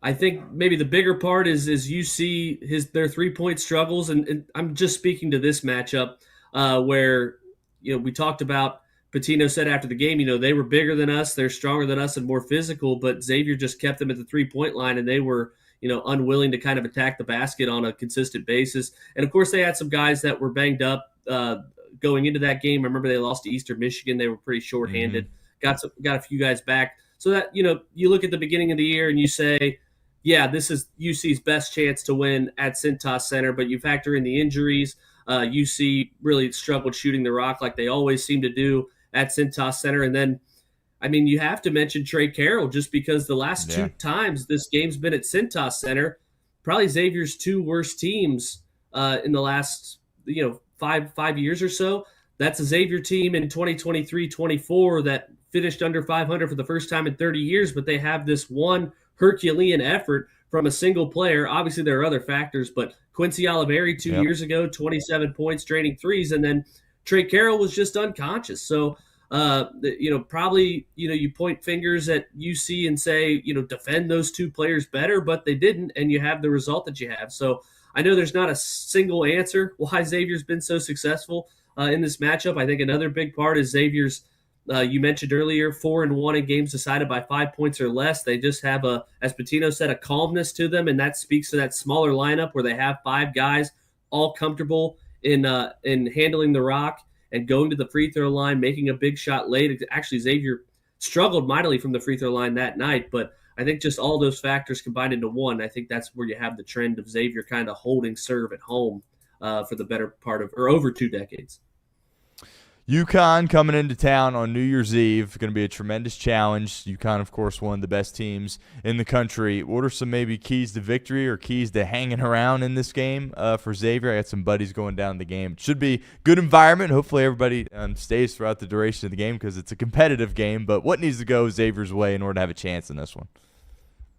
I think maybe the bigger part is you see their 3-point struggles, and I'm just speaking to this matchup where we talked about. Patino said after the game, they were bigger than us, they're stronger than us, and more physical, but Xavier just kept them at the 3-point line, and they were, unwilling to kind of attack the basket on a consistent basis. And, of course, they had some guys that were banged up going into that game. I remember they lost to Eastern Michigan. They were pretty shorthanded. Got a few guys back. So that, you look at the beginning of the year and you say, yeah, this is UC's best chance to win at Cintas Center, but you factor in the injuries. UC really struggled shooting the rock like they always seem to do at Cintas Center. And then, you have to mention Trey Carroll just because the last 2 times this game's been at Cintas Center, probably Xavier's 2 worst teams in the last, 5 years or so. That's a Xavier team in 2023-24 that finished under 500 for the first time in 30 years, but they have this one Herculean effort from a single player. Obviously, there are other factors, but Quincy Oliveri 2 years ago, 27 points, draining threes, and then Trey Carroll was just unconscious. So, probably, you point fingers at UC and say, defend those 2 players better, but they didn't, and you have the result that you have. So I know there's not a single answer why Xavier's been so successful in this matchup. I think another big part is Xavier's, you mentioned earlier, 4-1 in games decided by 5 points or less. They just have as Patino said, a calmness to them, and that speaks to that smaller lineup where they have 5 guys all comfortable in handling the rock and going to the free throw line, making a big shot late. Actually, Xavier struggled mightily from the free throw line that night, but I think just all those factors combined into one, I think that's where you have the trend of Xavier kind of holding serve at home for the better part of, or over 2 decades.
UConn coming into town on New Year's Eve, going to be a tremendous challenge. UConn, of course, one of the best teams in the country. What are some maybe keys to victory or keys to hanging around in this game for Xavier? I got some buddies going down the game. It should be good environment. Hopefully everybody stays throughout the duration of the game because it's a competitive game. But what needs to go Xavier's way in order to have a chance in this one?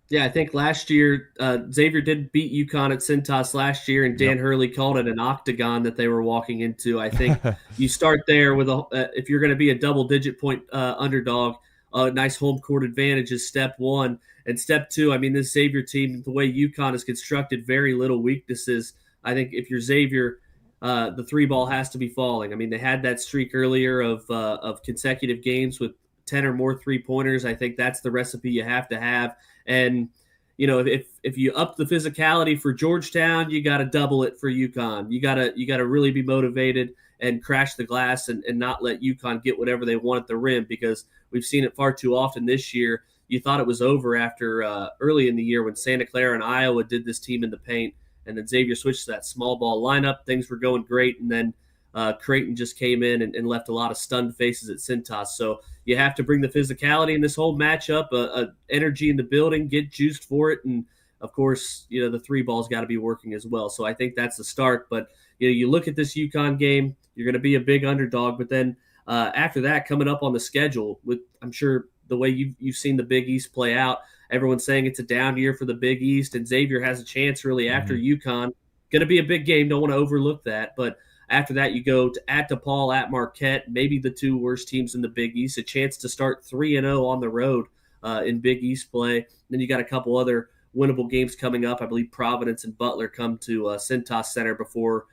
Yeah, I think last year Xavier did beat UConn at Cintas last year, and Dan Hurley called it an octagon that they were walking into. I think you start there with if you're going to be a double-digit point underdog, a nice home court advantage is step one. And step two, this Xavier team, the way UConn is constructed, very little weaknesses. I think if you're Xavier, the 3-ball has to be falling. They had that streak earlier of consecutive games with 10 or more 3-pointers. I think that's the recipe you have to have. And, if you up the physicality for Georgetown, you got to double it for UConn. You got to really be motivated and crash the glass and not let UConn get whatever they want at the rim, because we've seen it far too often this year. You thought it was over after early in the year when Santa Clara and Iowa did this team in the paint, and then Xavier switched to that small ball lineup. Things were going great, and then Creighton just came in and left a lot of stunned faces at Cintas. So you have to bring the physicality in this whole matchup, energy in the building, get juiced for it. And, of course, the 3-ball's got to be working as well. So I think that's the start. But, you look at this UConn game, you're going to be a big underdog. But then after that, coming up on the schedule, with I'm sure the way you've seen the Big East play out, everyone's saying it's a down year for the Big East, and Xavier has a chance really after UConn. Going to be a big game. Don't want to overlook that. But after that, you go at DePaul, at Marquette, maybe the 2 worst teams in the Big East, a chance to start 3-0 on the road in Big East play. Then you got a couple other winnable games coming up. I believe Providence and Butler come to Cintas Center before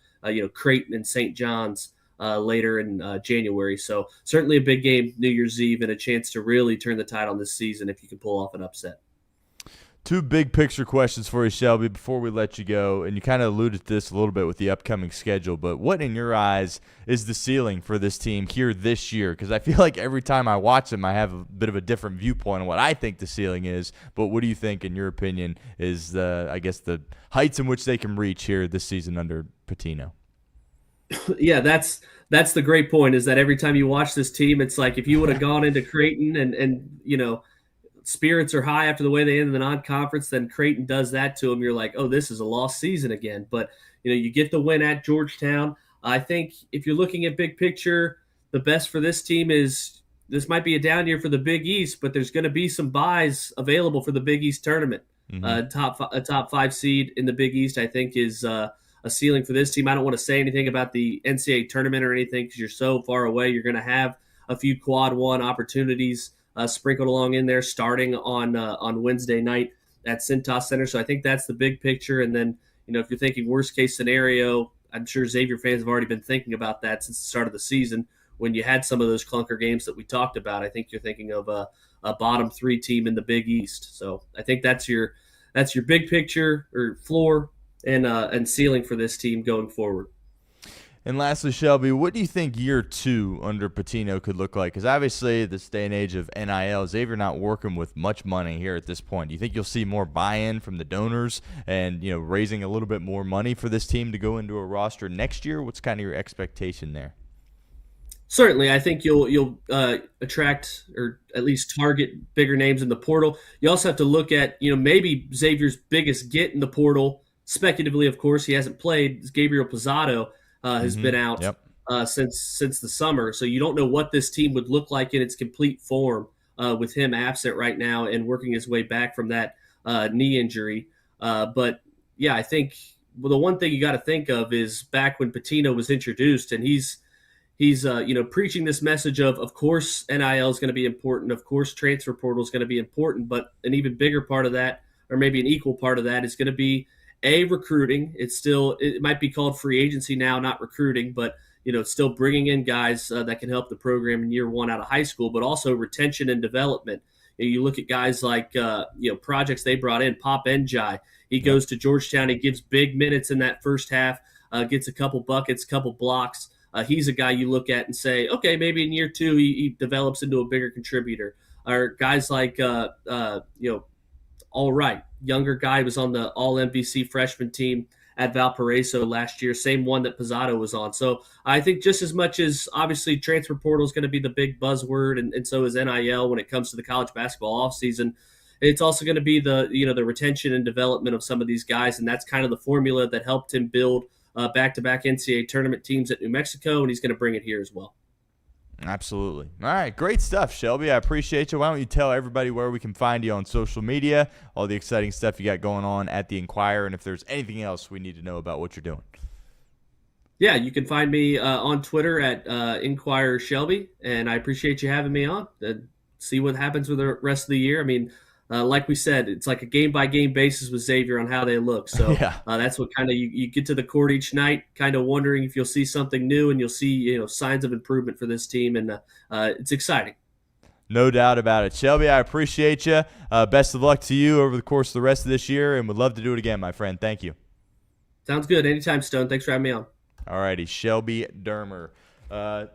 Creighton and St. John's later in January. So certainly a big game New Year's Eve and a chance to really turn the tide on this season if you can pull off an upset.
Two big picture questions for you, Shelby, before we let you go. And you kind of alluded to this a little bit with the upcoming schedule, but what in your eyes is the ceiling for this team here this year? Because I feel like every time I watch them, I have a bit of a different viewpoint on what I think the ceiling is. But what do you think, in your opinion, is the heights in which they can reach here this season under Pitino?
Yeah, that's the great point, is that every time you watch this team, it's like if you would have gone into Creighton and spirits are high after the way they ended the non-conference, then Creighton does that to them. You're like, oh, this is a lost season again. But, you get the win at Georgetown. I think if you're looking at big picture, the best for this team is this might be a down year for the Big East, but there's going to be some buys available for the Big East tournament.
Mm-hmm.
A top 5 seed in the Big East, I think, is a ceiling for this team. I don't want to say anything about the NCAA tournament or anything because you're so far away. You're going to have a few quad one opportunities sprinkled along in there starting on Wednesday night at Cintas Center. So I think that's the big picture. And then, if you're thinking worst case scenario, I'm sure Xavier fans have already been thinking about that since the start of the season when you had some of those clunker games that we talked about. I think you're thinking of a bottom 3 team in the Big East. So I think that's your big picture or floor and ceiling for this team going forward.
And lastly, Shelby, what do you think year 2 under Pitino could look like? Because obviously, this day and age of NIL, Xavier not working with much money here at this point. Do you think you'll see more buy-in from the donors and raising a little bit more money for this team to go into a roster next year? What's kind of your expectation there?
Certainly, I think you'll attract or at least target bigger names in the portal. You also have to look at maybe Xavier's biggest get in the portal. Speculatively, of course, he hasn't played. Gabriel Posado has been out since the summer. So you don't know what this team would look like in its complete form with him absent right now and working his way back from that knee injury. But, yeah, I think the one thing you got to think of is back when Pitino was introduced, and he's preaching this message of course, NIL is going to be important. Of course, transfer portal is going to be important. But an even bigger part of that, or maybe an equal part of that, is going to be recruiting. It might be called free agency now, not recruiting, but it's still bringing in guys that can help the program in year 1 out of high school, but also retention and development. You look at guys like projects they brought in. Pop Njai, he goes to Georgetown, he gives big minutes in that first half, gets a couple buckets, couple blocks. He's a guy you look at and say, okay, maybe in year 2 he develops into a bigger contributor. Or guys like all right. Younger guy was on the all-MVC freshman team at Valparaiso last year, same one that Posado was on. So I think just as much as obviously transfer portal is going to be the big buzzword, and so is NIL when it comes to the college basketball offseason, it's also going to be the retention and development of some of these guys, and that's kind of the formula that helped him build back-to-back NCAA tournament teams at New Mexico, and he's going to bring it here as well.
Absolutely. All right, great stuff, Shelby. I appreciate you. Why don't you tell everybody where we can find you on social media, all the exciting stuff you got going on at the Inquirer, and if there's anything else we need to know about what you're doing.
Yeah, you can find me on Twitter at Inquirer Shelby, and I appreciate you having me on. See what happens with the rest of the year. I mean, like we said, it's like a game-by-game basis with Xavier on how they look. So that's what kind of you get to the court each night, kind of wondering if you'll see something new and you'll see signs of improvement for this team, and it's exciting.
No doubt about it. Shelby, I appreciate you. Best of luck to you over the course of the rest of this year, and would love to do it again, my friend. Thank you.
Sounds good. Anytime, Stone. Thanks for having me on.
All righty, Shelby Dermer.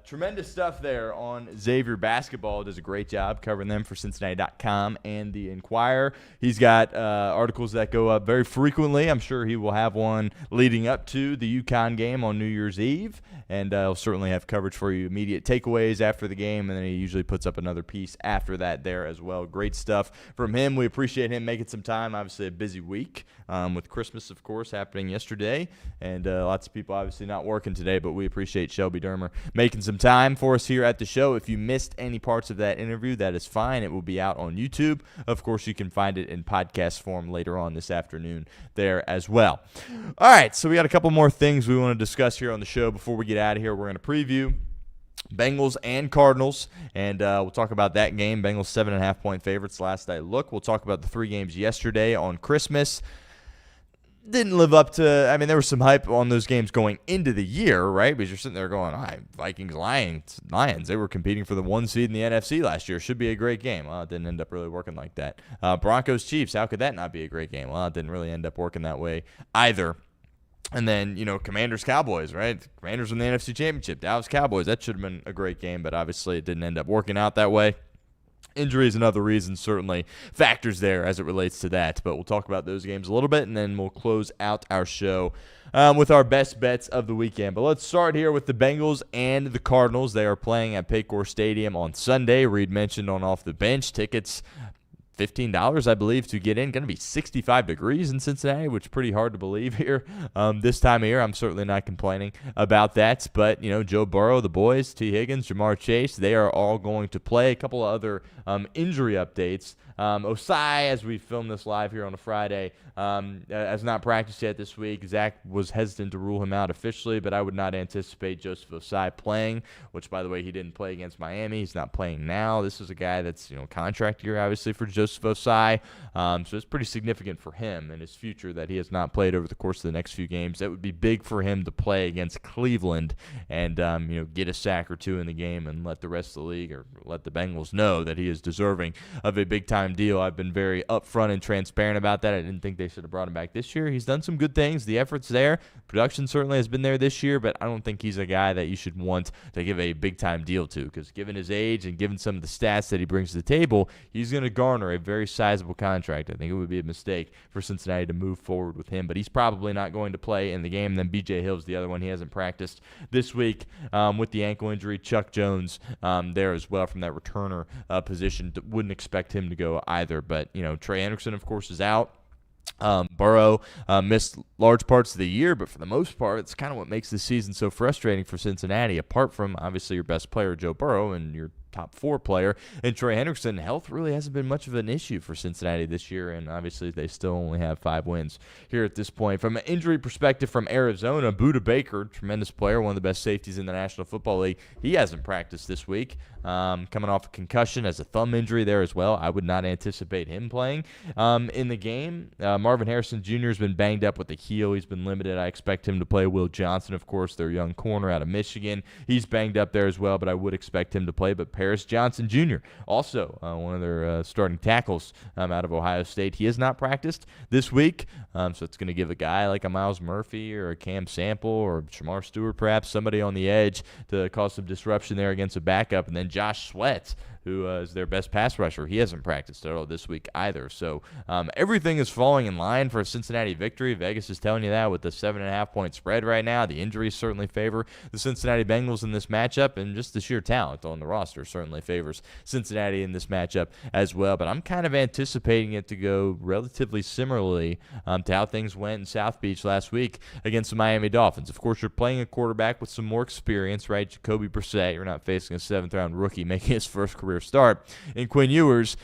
Tremendous stuff there on Xavier basketball. Does a great job covering them for Cincinnati.com and the Inquirer. He's got articles that go up very frequently. I'm sure he will have one leading up to the UConn game on New Year's Eve, and he'll certainly have coverage for you, immediate takeaways after the game, and then he usually puts up another piece after that there as well. Great stuff from him. We appreciate him making some time. Obviously a busy week with Christmas, of course, happening yesterday, and lots of people obviously not working today, but we appreciate Shelby Dermer making some time for us here at the show. If you missed any parts of that interview, that is fine. It will be out on YouTube. Of course, you can find it in podcast form later on this afternoon there as well. All right, so we got a couple more things we want to discuss here on the show before we get out of here. We're going to preview Bengals and Cardinals, and we'll talk about that game. Bengals 7.5-point favorites last I looked. We'll talk about the 3 games yesterday on Christmas. didn't live up to, I mean, there was some hype on those games going into the year, right? Because you're sitting there going, Vikings, Lions, they were competing for the 1 seed in the NFC last year. Should be a great game. Well, it didn't end up really working like that. Broncos, Chiefs, how could that not be a great game? Well, it didn't really end up working that way either. And then, Commanders, Cowboys, right? Commanders win the NFC Championship. Dallas Cowboys, that should have been a great game, but obviously it didn't end up working out that way. Injuries and other reasons, certainly factors there as it relates to that. But we'll talk about those games a little bit, and then we'll close out our show with our best bets of the weekend. But let's start here with the Bengals and the Cardinals. They are playing at Paycor Stadium on Sunday. Reed mentioned on Off the Bench tickets. $15, I believe, to get in. Going to be 65 degrees in Cincinnati, which is pretty hard to believe here this time of year. I'm certainly not complaining about that. But, Joe Burrow, the boys, T. Higgins, Jamar Chase, they are all going to play. A couple of other injury updates. Osai, as we film this live here on a Friday, has not practiced yet this week. Zach was hesitant to rule him out officially, but I would not anticipate Joseph Osai playing, which, by the way, he didn't play against Miami. He's not playing now. This is a guy that's, contract year, obviously, for Joseph Osai. So it's pretty significant for him and his future that he has not played over the course of the next few games. That would be big for him to play against Cleveland and, get a sack or two in the game and let the rest of the league or let the Bengals know that he is deserving of a big-time deal. I've been very upfront and transparent about that. I didn't think they should have brought him back this year. He's done some good things. The effort's there. Production certainly has been there this year, but I don't think he's a guy that you should want to give a big-time deal to, because given his age and given some of the stats that he brings to the table, he's going to garner a very sizable contract. I think it would be a mistake for Cincinnati to move forward with him, but he's probably not going to play in the game. And then B.J. Hill's the other one. He hasn't practiced this week with the ankle injury. Chuck Jones there as well from that returner position. Wouldn't expect him to go either, but, Trey Anderson, of course, is out. Burrow missed large parts of the year, but for the most part, it's kind of what makes this season so frustrating for Cincinnati, apart from, obviously, your best player, Joe Burrow, and your top 4 player. And Trey Hendrickson, health really hasn't been much of an issue for Cincinnati this year, and obviously they still only have 5 wins here at this point. From an injury perspective from Arizona, Budda Baker, tremendous player, one of the best safeties in the National Football League, he hasn't practiced this week, coming off a concussion, has a thumb injury there as well. I would not anticipate him playing in the game. Marvin Harrison Jr. has been banged up with the heel. He's been limited. I expect him to play. Will Johnson, of course, their young corner out of Michigan, he's banged up there as well, but I would expect him to play. But Paris Johnson Jr., also one of their starting tackles out of Ohio State, he has not practiced this week, so it's going to give a guy like a Miles Murphy or a Cam Sample or Shamar Stewart, perhaps somebody on the edge, to cause some disruption there against a backup. And then Josh Sweat, who is their best pass rusher, he hasn't practiced at all this week either. So everything is falling in line for a Cincinnati victory. Vegas is telling you that with the 7.5-point spread right now. The injuries certainly favor the Cincinnati Bengals in this matchup, and just the sheer talent on the roster certainly favors Cincinnati in this matchup as well. But I'm kind of anticipating it to go relatively similarly to how things went in South Beach last week against the Miami Dolphins. Of course, you're playing a quarterback with some more experience, right? Jacoby Brissett. You're not facing a 7th-round rookie making his first career start in Quinn Ewers.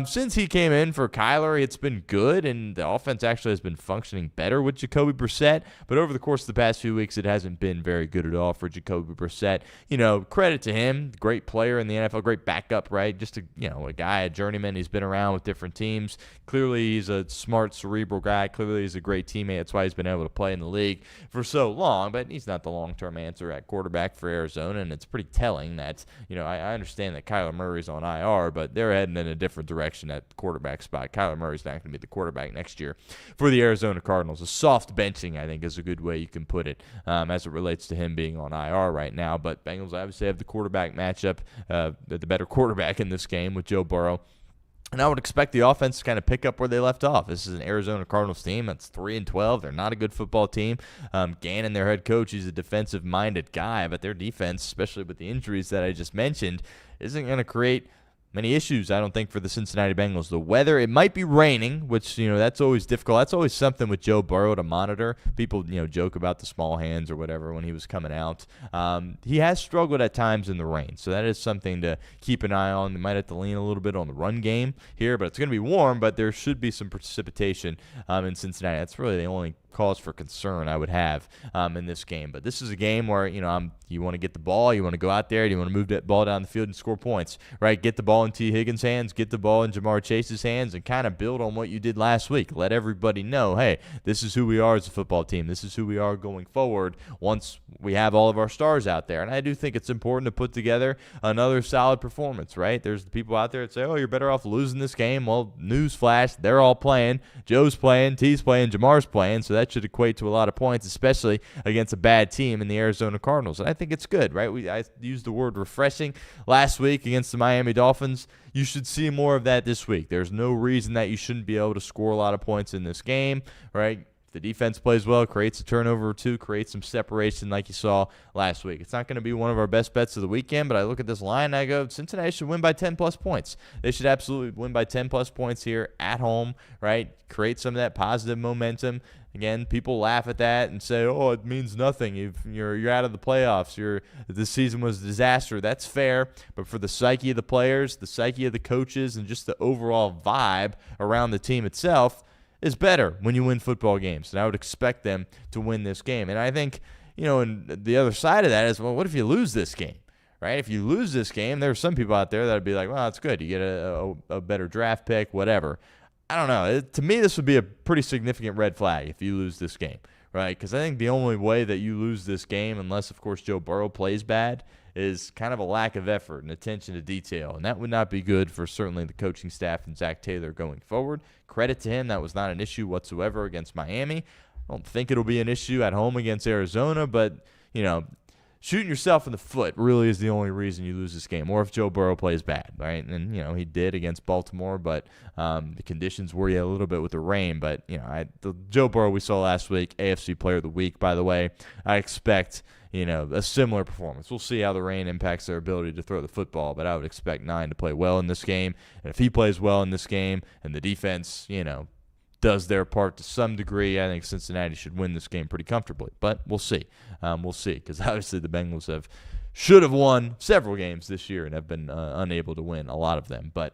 Since he came in for Kyler, it's been good, and the offense actually has been functioning better with Jacoby Brissett, but over the course of the past few weeks, it hasn't been very good at all for Jacoby Brissett. Credit to him, great player in the NFL, great backup, right? Just a guy, a journeyman. He's been around with different teams. Clearly, he's a smart, cerebral guy. Clearly, he's a great teammate. That's why he's been able to play in the league for so long, but he's not the long-term answer at quarterback for Arizona, and it's pretty telling that, I understand that Kyler Murray's on IR, but they're heading in a different direction at the quarterback spot. Kyler Murray's not going to be the quarterback next year for the Arizona Cardinals. A soft benching, I think, is a good way you can put it as it relates to him being on IR right now. But Bengals obviously have the quarterback matchup, the better quarterback in this game with Joe Burrow. And I would expect the offense to kind of pick up where they left off. This is an Arizona Cardinals team that's 3-12. They're not a good football team. Gannon, their head coach, he's a defensive-minded guy, but their defense, especially with the injuries that I just mentioned, isn't going to create many issues, I don't think, for the Cincinnati Bengals. The weather, it might be raining, which, that's always difficult. That's always something with Joe Burrow to monitor. People, joke about the small hands or whatever when he was coming out. He has struggled at times in the rain, so that is something to keep an eye on. They might have to lean a little bit on the run game here, but it's going to be warm, but there should be some precipitation in Cincinnati. That's really the only cause for concern I would have in this game. But this is a game where, you want to get the ball, you want to go out there, you want to move that ball down the field and score points, right? Get the ball in T. Higgins' hands, get the ball in Jamar Chase's hands, and kind of build on what you did last week. Let everybody know, hey, this is who we are as a football team. This is who we are going forward once we have all of our stars out there. And I do think it's important to put together another solid performance, right? There's the people out there that say, oh, you're better off losing this game. Well, newsflash, they're all playing. Joe's playing, T's playing, Jamar's playing, so that should equate to a lot of points, especially against a bad team in the Arizona Cardinals. And I think it's good, right? I used the word refreshing last week against the Miami Dolphins. You should see more of that this week. There's no reason that you shouldn't be able to score a lot of points in this game, right? If the defense plays well, creates a turnover or two, creates some separation like you saw last week. It's not going to be one of our best bets of the weekend, but I look at this line and I go, Cincinnati should win by 10-plus points. They should absolutely win by 10-plus points here at home, right? Create some of that positive momentum. Again, people laugh at that and say, oh, it means nothing. You're out of the playoffs. This season was a disaster. That's fair. But for the psyche of the players, the psyche of the coaches, and just the overall vibe around the team itself is better when you win football games. And I would expect them to win this game. And I think, and the other side of that is, well, what if you lose this game? Right? If you lose this game, there are some people out there that would be like, well, that's good. You get a better draft pick, whatever. I don't know. To me, this would be a pretty significant red flag if you lose this game, right? Because I think the only way that you lose this game, unless, of course, Joe Burrow plays bad, is kind of a lack of effort and attention to detail. And that would not be good for certainly the coaching staff and Zach Taylor going forward. Credit to him. That was not an issue whatsoever against Miami. I don't think it'll be an issue at home against Arizona, but, shooting yourself in the foot really is the only reason you lose this game, or if Joe Burrow plays bad, right? And, he did against Baltimore, but the conditions worry you a little bit with the rain. But, the Joe Burrow we saw last week, AFC Player of the Week, by the way, I expect, a similar performance. We'll see how the rain impacts their ability to throw the football, but I would expect 9 to play well in this game. And if he plays well in this game and the defense, does their part to some degree, I think Cincinnati should win this game pretty comfortably. But we'll see. We'll see, because obviously the Bengals should have won several games this year and have been unable to win a lot of them. But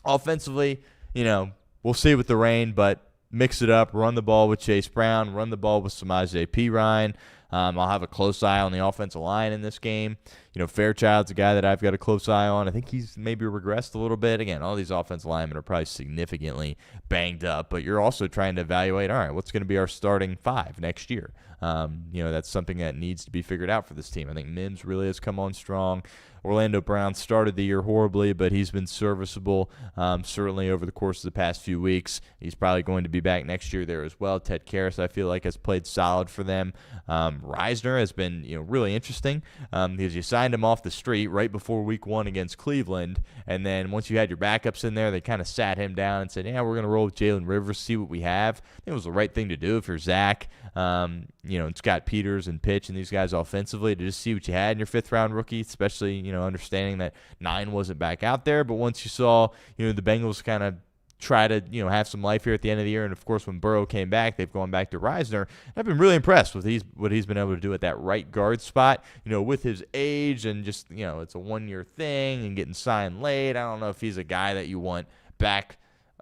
offensively, we'll see with the rain, but mix it up, run the ball with Chase Brown, run the ball with Samaje Perine. I'll have a close eye on the offensive line in this game. Fairchild's a guy that I've got a close eye on. I think he's maybe regressed a little bit. Again, all these offensive linemen are probably significantly banged up, but you're also trying to evaluate, all right, what's going to be our starting 5 next year? That's something that needs to be figured out for this team. I think Mims really has come on strong. Orlando Brown started the year horribly, but he's been serviceable certainly over the course of the past few weeks. He's probably going to be back next year there as well. Ted Karras, I feel like, has played solid for them. Reisner has been really interesting because you signed him off the street right before week 1 against Cleveland, and then once you had your backups in there, they kind of sat him down and said, yeah, we're going to roll with Jalen Rivers, see what we have. I think it was the right thing to do if you're Zach, and Scott Peters and Pitch and these guys offensively, to just see what you had in your 5th-round rookie, especially, understanding that 9 wasn't back out there. But once you saw, the Bengals kind of try to, have some life here at the end of the year, and of course when Burrow came back, they've gone back to Reisner. I've been really impressed with what he's been able to do at that right guard spot, with his age and just, it's a 1-year thing and getting signed late. I don't know if he's a guy that you want back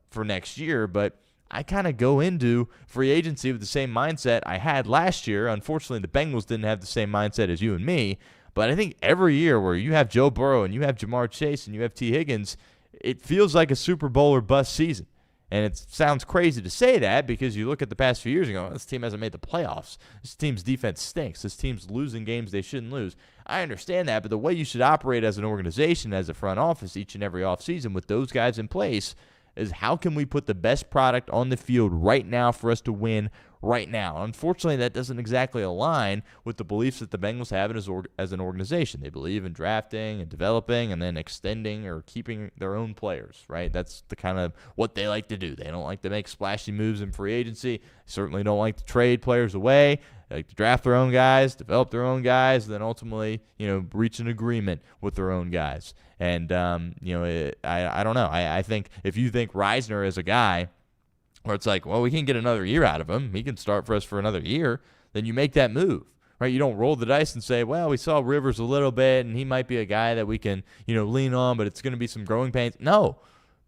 for next year, but I kind of go into free agency with the same mindset I had last year. Unfortunately, the Bengals didn't have the same mindset as you and me, but I think every year where you have Joe Burrow and you have Jamar Chase and you have T. Higgins, it feels like a Super Bowl or bust season. And it sounds crazy to say that because you look at the past few years and go, this team hasn't made the playoffs. This team's defense stinks. This team's losing games they shouldn't lose. I understand that, but the way you should operate as an organization, as a front office each and every offseason with those guys in place is how can we put the best product on the field right now for us to win right now. Unfortunately, that doesn't exactly align with the beliefs that the Bengals have as an organization. They believe in drafting and developing and then extending or keeping their own players, right? That's the kind of what they like to do. They don't like to make splashy moves in free agency. They certainly don't like to trade players away. They like to draft their own guys, develop their own guys, and then ultimately, reach an agreement with their own guys. And, I don't know. I think if you think Reisner is a guy where it's like, well, we can get another year out of him, he can start for us for another year, then you make that move, right? You don't roll the dice and say, well, we saw Rivers a little bit, and he might be a guy that we can, lean on, but it's going to be some growing pains. No.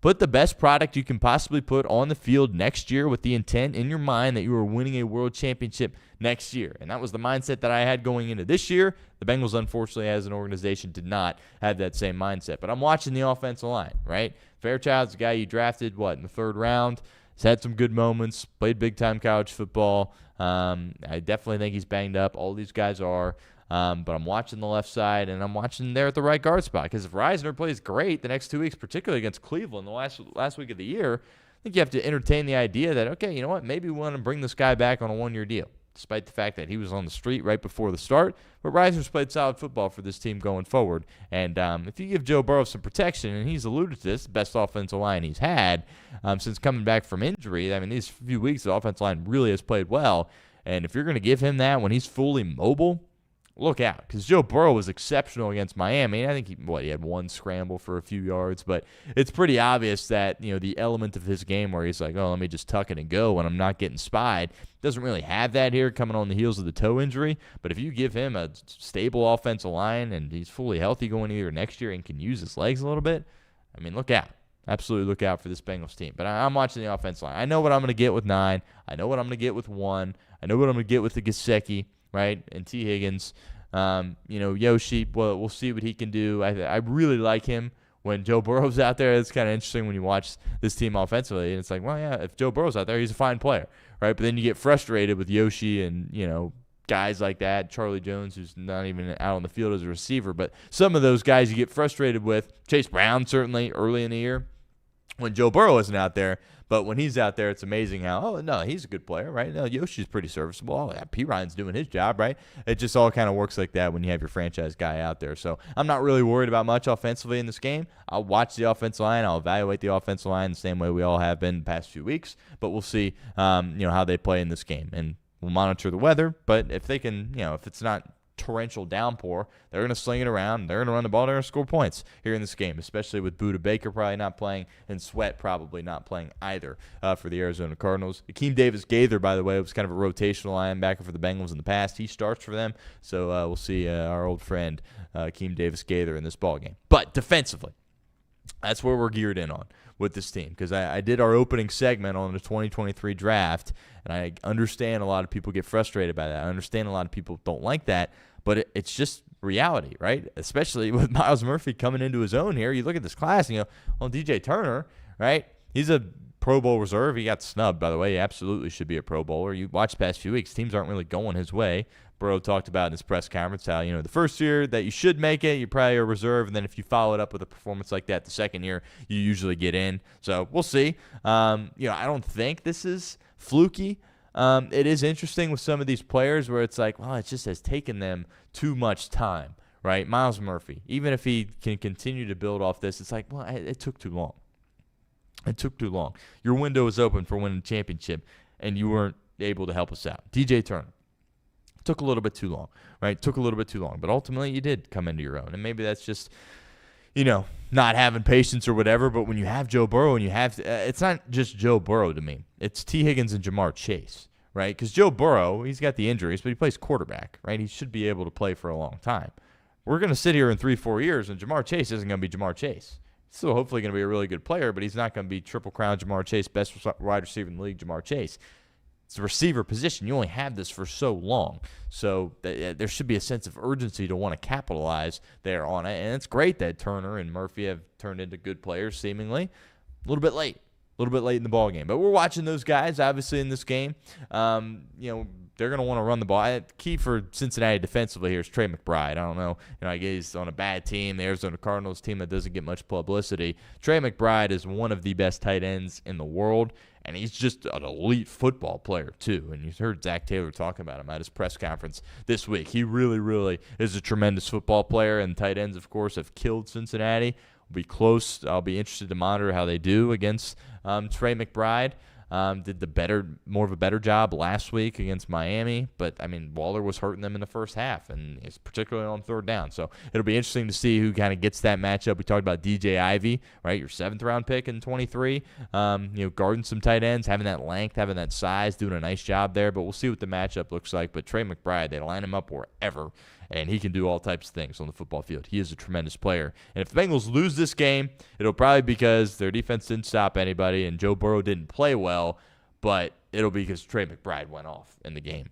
Put the best product you can possibly put on the field next year with the intent in your mind that you are winning a world championship next year. And that was the mindset that I had going into this year. The Bengals, unfortunately, as an organization, did not have that same mindset. But I'm watching the offensive line, right? Fairchild's a guy you drafted, in the 3rd round. He's had some good moments, played big-time college football. I definitely think he's banged up. All these guys are. But I'm watching the left side, and I'm watching there at the right guard spot. Because if Reisner plays great the next 2 weeks, particularly against Cleveland, the last week of the year, I think you have to entertain the idea that, okay, you know what, maybe we want to bring this guy back on a 1-year deal, despite the fact that he was on the street right before the start. But Reisner's played solid football for this team going forward. And if you give Joe Burrow some protection, and he's alluded to this, the best offensive line he's had since coming back from injury. I mean, these few weeks, the offensive line really has played well. And if you're going to give him that when he's fully mobile, look out, because Joe Burrow was exceptional against Miami. I think he had 1 scramble for a few yards, but it's pretty obvious that, the element of his game where he's like, oh, let me just tuck it and go when I'm not getting spied, doesn't really have that here coming on the heels of the toe injury. But if you give him a stable offensive line and he's fully healthy going either next year and can use his legs a little bit, I mean, look out. Absolutely look out for this Bengals team. But I'm watching the offensive line. I know what I'm going to get with 9. I know what I'm going to get with 1. I know what I'm going to get with the Gesicki, right, and T. Higgins. Yoshi, well, we'll see what he can do. I really like him when Joe Burrow's out there. It's kind of interesting when you watch this team offensively, and it's like, well, yeah, if Joe Burrow's out there, he's a fine player, right? But then you get frustrated with Yoshi and, guys like that, Charlie Jones, who's not even out on the field as a receiver. But some of those guys you get frustrated with. Chase Brown, certainly, early in the year when Joe Burrow isn't out there. But when he's out there, it's amazing how, he's a good player, right? No, Yoshi's pretty serviceable. Oh, yeah, P. Ryan's doing his job, right? It just all kind of works like that when you have your franchise guy out there. So I'm not really worried about much offensively in this game. I'll watch the offensive line. I'll evaluate the offensive line the same way we all have been the past few weeks. But we'll see, how they play in this game. And we'll monitor the weather. But if they can, if it's not torrential downpour, they're going to sling it around. They're going to run the ball. They're going to score points here in this game, especially with Budda Baker probably not playing and Sweat probably not playing either for the Arizona Cardinals. Akeem Davis-Gaither, by the way, was kind of a rotational linebacker for the Bengals in the past. He starts for them, so we'll see our old friend Akeem Davis-Gaither in this ballgame. But defensively, that's where we're geared in on with this team, because I did our opening segment on the 2023 draft, and I understand a lot of people get frustrated by that. I understand a lot of people don't like that, but it's just reality, right? Especially with Myles Murphy coming into his own here. You look at this class and you go, well, DJ Turner, right? He's a Pro Bowl reserve. He got snubbed, by the way. He absolutely should be a Pro Bowler. You watch the past few weeks, teams aren't really going his way. Burrow talked about in his press conference how, the first year that you should make it, you're probably a reserve, and then if you follow it up with a performance like that the second year, you usually get in. So we'll see. I don't think this is fluky. It is interesting with some of these players where it's like, well, it just has taken them too much time, right? Myles Murphy, even if he can continue to build off this, it's like, well, it took too long. It took too long. Your window was open for winning a championship, and you weren't able to help us out. DJ Turner. Took a little bit too long, right? Took a little bit too long. But ultimately, you did come into your own. And maybe that's just, not having patience or whatever. But when you have Joe Burrow and you have it's not just Joe Burrow to me. It's T. Higgins and Jamar Chase, right? Because Joe Burrow, he's got the injuries, but he plays quarterback, right? He should be able to play for a long time. We're going to sit here in 3-4 years, and Jamar Chase isn't going to be Jamar Chase. He's still hopefully going to be a really good player, but he's not going to be Triple Crown Jamar Chase, best wide receiver in the league, Jamar Chase. It's the receiver position. You only have this for so long. So there should be a sense of urgency to want to capitalize there on it. And it's great that Turner and Murphy have turned into good players, seemingly. A little bit late in the ballgame. But we're watching those guys, obviously, in this game. They're going to want to run the ball. Key for Cincinnati defensively here is Trey McBride. I don't know. I guess he's on a bad team, the Arizona Cardinals team that doesn't get much publicity. Trey McBride is one of the best tight ends in the world, and he's just an elite football player, too. And you heard Zach Taylor talking about him at his press conference this week. He really, really is a tremendous football player, and tight ends, of course, have killed Cincinnati. Will be close. I'll be interested to monitor how they do against Trey McBride. Did more of a better job last week against Miami, but Waller was hurting them in the first half, and it's particularly on third down. So it'll be interesting to see who kind of gets that matchup. We talked about DJ Ivey, right? Your 7th round pick in 23. Guarding some tight ends, having that length, having that size, doing a nice job there. But we'll see what the matchup looks like. But Trey McBride, they line him up wherever, and he can do all types of things on the football field. He is a tremendous player. And if the Bengals lose this game, it'll probably be because their defense didn't stop anybody and Joe Burrow didn't play well, but it'll be because Trey McBride went off in the game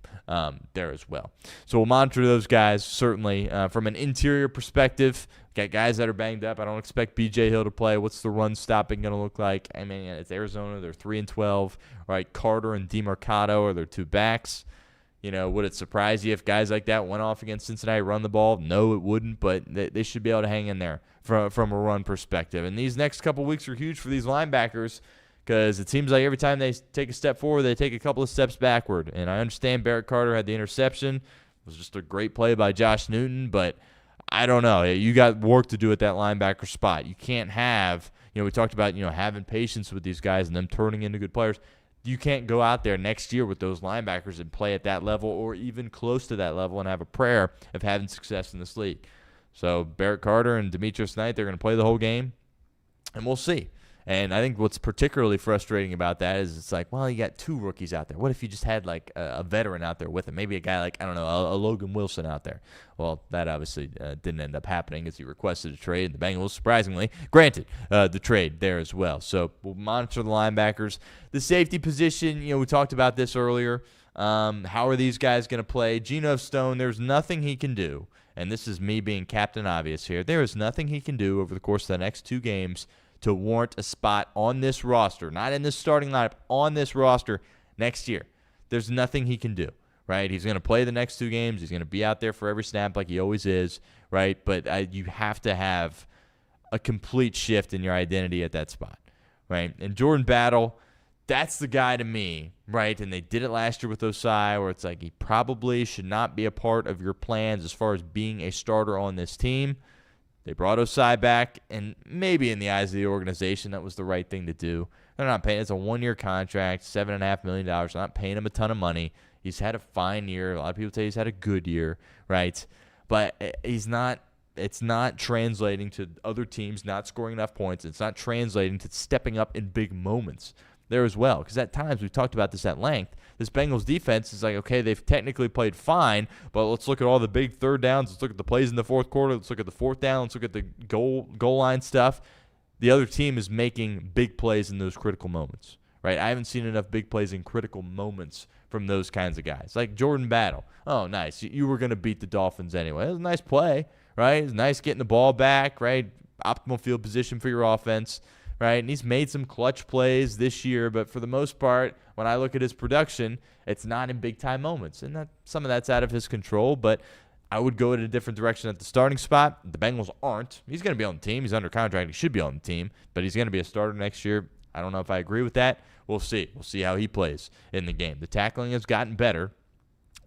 there as well. So we'll monitor those guys, certainly. From an interior perspective, got guys that are banged up. I don't expect B.J. Hill to play. What's the run stopping going to look like? I mean, it's Arizona. They're 3-12. Right, Carter and DeMarcado are their two backs. Would it surprise you if guys like that went off against Cincinnati, run the ball? No, it wouldn't, but they should be able to hang in there from a run perspective. And these next couple weeks are huge for these linebackers, because it seems like every time they take a step forward, they take a couple of steps backward. And I understand Barrett Carter had the interception. It was just a great play by Josh Newton, but I don't know. You got work to do at that linebacker spot. You can't have, we talked about, having patience with these guys and them turning into good players. You can't go out there next year with those linebackers and play at that level or even close to that level and have a prayer of having success in this league. So Barrett Carter and Demetrius Knight, they're going to play the whole game, and we'll see. And I think what's particularly frustrating about that is it's like, well, you got two rookies out there. What if you just had like a veteran out there with him? Maybe a guy like, I don't know, a Logan Wilson out there. Well, that obviously didn't end up happening as he requested a trade. And the Bengals, surprisingly, granted the trade there as well. So we'll monitor the linebackers. The safety position, we talked about this earlier. How are these guys going to play? Geno Stone, there's nothing he can do. And this is me being Captain Obvious here. There is nothing he can do over the course of the next two games to warrant a spot on this roster, not in this starting lineup, on this roster next year. There's nothing he can do, right? He's going to play the next two games. He's going to be out there for every snap like he always is, right? But you have to have a complete shift in your identity at that spot, right? And Jordan Battle, that's the guy to me, right? And they did it last year with Osai, where it's like he probably should not be a part of your plans as far as being a starter on this team. They brought Osai back, and maybe in the eyes of the organization, that was the right thing to do. They're not paying. It's a one-year contract, $7.5 million. They're not paying him a ton of money. He's had a fine year. A lot of people say he's had a good year, right? But he's not. It's not translating to other teams not scoring enough points. It's not translating to stepping up in big moments there as well. Because at times, we've talked about this at length, this Bengals defense is like, okay, they've technically played fine, but let's look at all the big third downs. Let's look at the plays in the fourth quarter. Let's look at the fourth down. Let's look at the goal line stuff. The other team is making big plays in those critical moments, right? I haven't seen enough big plays in critical moments from those kinds of guys. Like Jordan Battle. Oh, nice. You were going to beat the Dolphins anyway. It was a nice play, right? It was nice getting the ball back, right? Optimal field position for your offense. Right, and he's made some clutch plays this year, but for the most part, when I look at his production, it's not in big-time moments. And some of that's out of his control, but I would go in a different direction at the starting spot. The Bengals aren't. He's going to be on the team. He's under contract. He should be on the team, but he's going to be a starter next year. I don't know if I agree with that. We'll see. We'll see how he plays in the game. The tackling has gotten better.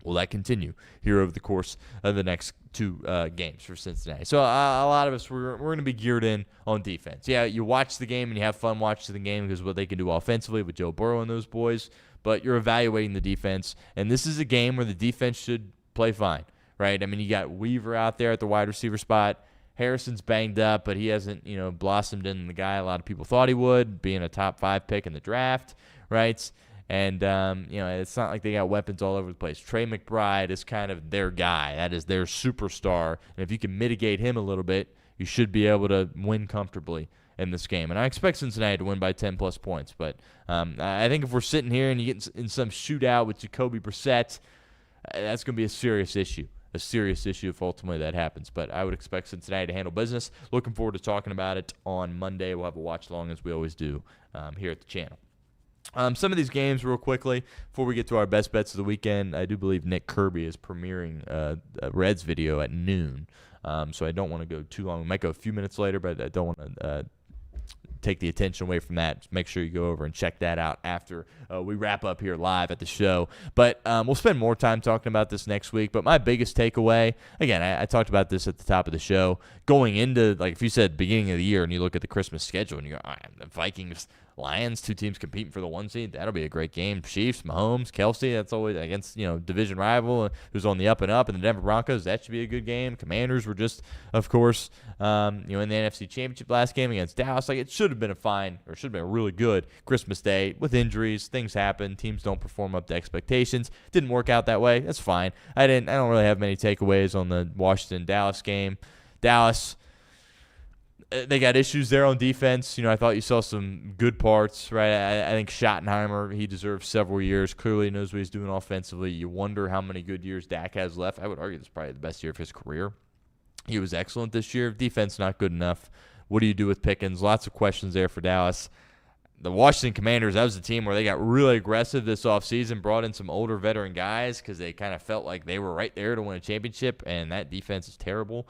Will that continue here over the course of the next two games for Cincinnati? So a lot of us, we're going to be geared in on defense. Yeah, you watch the game and you have fun watching the game because what they can do offensively with Joe Burrow and those boys, but you're evaluating the defense. And this is a game where the defense should play fine, right? I mean, you got Weaver out there at the wide receiver spot. Harrison's banged up, but he hasn't, blossomed into the guy a lot of people thought he would, being a top 5 pick in the draft, right? And, it's not like they got weapons all over the place. Trey McBride is kind of their guy. That is their superstar. And if you can mitigate him a little bit, you should be able to win comfortably in this game. And I expect Cincinnati to win by 10-plus points. But I think if we're sitting here and you get in some shootout with Jacoby Brissett, that's going to be a serious issue. A serious issue if ultimately that happens. But I would expect Cincinnati to handle business. Looking forward to talking about it on Monday. We'll have a watch-along as we always do here at the channel. Some of these games real quickly before we get to our best bets of the weekend. I do believe Nick Kirby is premiering a Reds video at noon, so I don't want to go too long. We might go a few minutes later, but I don't want to take the attention away from that. Just make sure you go over and check that out after we wrap up here live at the show. But we'll spend more time talking about this next week. But my biggest takeaway, again, I talked about this at the top of the show, going into, like if you said beginning of the year and you look at the Christmas schedule and you go, the Vikings Lions, two teams competing for the 1 seed. That'll be a great game. Chiefs, Mahomes, Kelsey, that's always against, division rival who's on the up and up. And the Denver Broncos, that should be a good game. Commanders were just, of course, in the NFC Championship last game against Dallas. Like, it should have been a really good Christmas Day. With injuries, things happen. Teams don't perform up to expectations. Didn't work out that way. That's fine. I don't really have many takeaways on the Washington-Dallas game. Dallas, they got issues there on defense. I thought you saw some good parts, right? I think Schottenheimer, he deserves several years. Clearly knows what he's doing offensively. You wonder how many good years Dak has left. I would argue this is probably the best year of his career. He was excellent this year. Defense not good enough. What do you do with Pickens? Lots of questions there for Dallas. The Washington Commanders, that was the team where they got really aggressive this offseason, brought in some older veteran guys because they kind of felt like they were right there to win a championship, and that defense is terrible.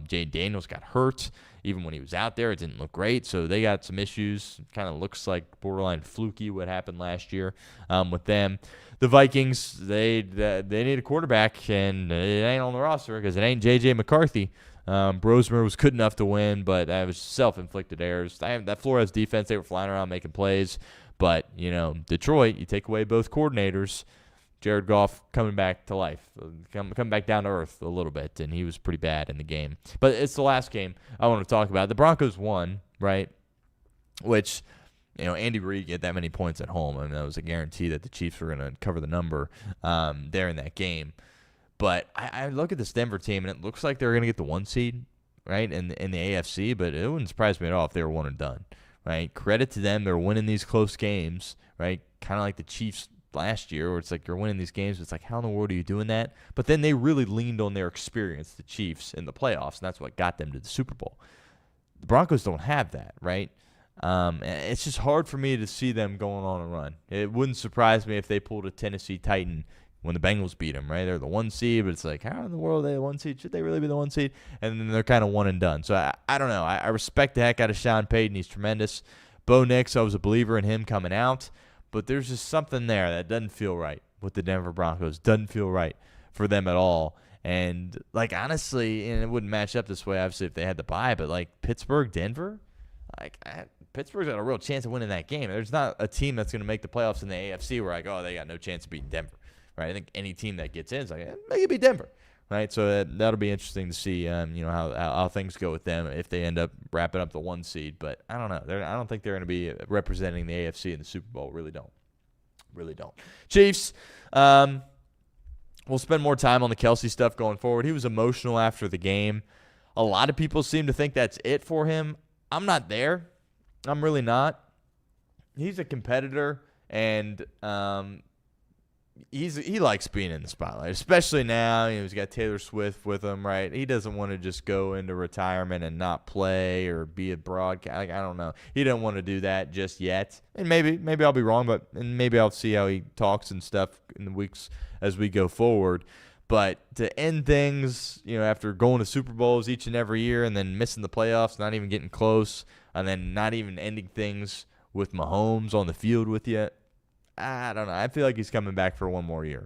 Jay Daniels got hurt. Even when he was out there, it didn't look great. So they got some issues. Kind of looks like borderline fluky what happened last year with them. The Vikings, they need a quarterback, and it ain't on the roster because it ain't J.J. McCarthy. Brosmer was good enough to win, but that was self-inflicted errors. That Flores defense, they were flying around making plays. But, Detroit, you take away both coordinators, Jared Goff coming back to life, coming back down to earth a little bit, and he was pretty bad in the game. But it's the last game I want to talk about. The Broncos won, right? Which, Andy Reid get that many points at home. I mean, that was a guarantee that the Chiefs were going to cover the number there in that game. But I look at this Denver team, and it looks like they're going to get the 1 seed, right, in the AFC, but it wouldn't surprise me at all if they were one and done, right? Credit to them. They're winning these close games, right, kind of like the Chiefs last year, where it's like you're winning these games. It's like, how in the world are you doing that? But then they really leaned on their experience, the Chiefs, in the playoffs, and that's what got them to the Super Bowl. The Broncos don't have that, right? It's just hard for me to see them going on a run. It wouldn't surprise me if they pulled a Tennessee Titan when the Bengals beat them, right? They're the 1 seed, but it's like, how in the world are they the 1 seed? Should they really be the 1 seed? And then they're kind of one and done. So I don't know. I respect the heck out of Sean Payton. He's tremendous. Bo Nix, I was a believer in him coming out. But there's just something there that doesn't feel right with the Denver Broncos. Doesn't feel right for them at all. And, honestly, and it wouldn't match up this way, obviously, if they had to bye, but, Pittsburgh, Denver, Pittsburgh's got a real chance of winning that game. There's not a team that's going to make the playoffs in the AFC where, they got no chance of beating Denver, right? I think any team that gets in is they could beat Denver, right? So that'll be interesting to see, how things go with them if they end up wrapping up the 1 seed. But I don't know. I don't think they're going to be representing the AFC in the Super Bowl. Really don't. Chiefs, we'll spend more time on the Kelsey stuff going forward. He was emotional after the game. A lot of people seem to think that's it for him. I'm not there. I'm really not. He's a competitor, and he likes being in the spotlight, especially now. He's got Taylor Swift with him, right? He doesn't want to just go into retirement and not play or be a broadcast. I don't know. He doesn't want to do that just yet. And maybe I'll be wrong, and maybe I'll see how he talks and stuff in the weeks as we go forward. But to end things, after going to Super Bowls each and every year and then missing the playoffs, not even getting close, and then not even ending things with Mahomes on the field with you, I don't know. I feel like he's coming back for one more year.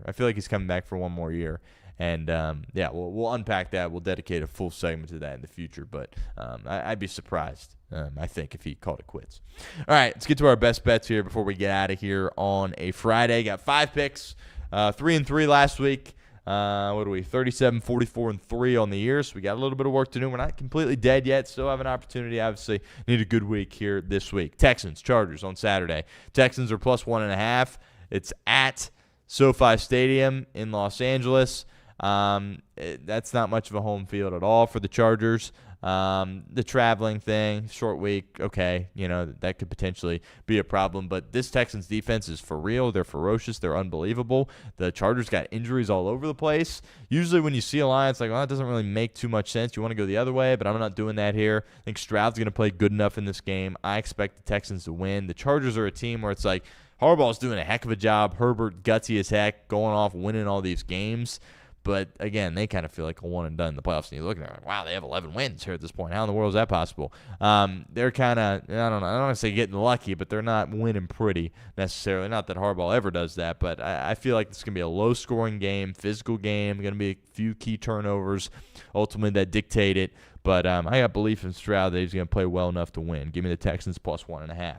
And, we'll unpack that. We'll dedicate a full segment to that in the future. But I'd be surprised, I think, if he called it quits. All right, let's get to our best bets here before we get out of here on a Friday. Got 5 picks, 3-3 last week. What are we? 37, 44, and 3 on the year. So we got a little bit of work to do. We're not completely dead yet. Still have an opportunity. Obviously, need a good week here this week. Texans, Chargers on Saturday. Texans are plus 1.5. It's at SoFi Stadium in Los Angeles. That's not much of a home field at all for the Chargers. The traveling thing, short week, okay, that could potentially be a problem. But this Texans defense is for real. They're ferocious. They're unbelievable. The Chargers got injuries all over the place. Usually when you see a line, it's like, it doesn't really make too much sense. You want to go the other way, but I'm not doing that here. I think Stroud's going to play good enough in this game. I expect the Texans to win. The Chargers are a team where it's like Harbaugh's doing a heck of a job. Herbert, gutsy as heck, going off, winning all these games. But, again, they kind of feel like a one and done in the playoffs. And you look at them like, wow, they have 11 wins here at this point. How in the world is that possible? They're kind of, I don't know. I don't want to say getting lucky, but they're not winning pretty necessarily. Not that Harbaugh ever does that, but I feel like it's going to be a low-scoring game, physical game, going to be a few key turnovers ultimately that dictate it. But I got belief in Stroud that he's going to play well enough to win. Give me the Texans plus 1.5.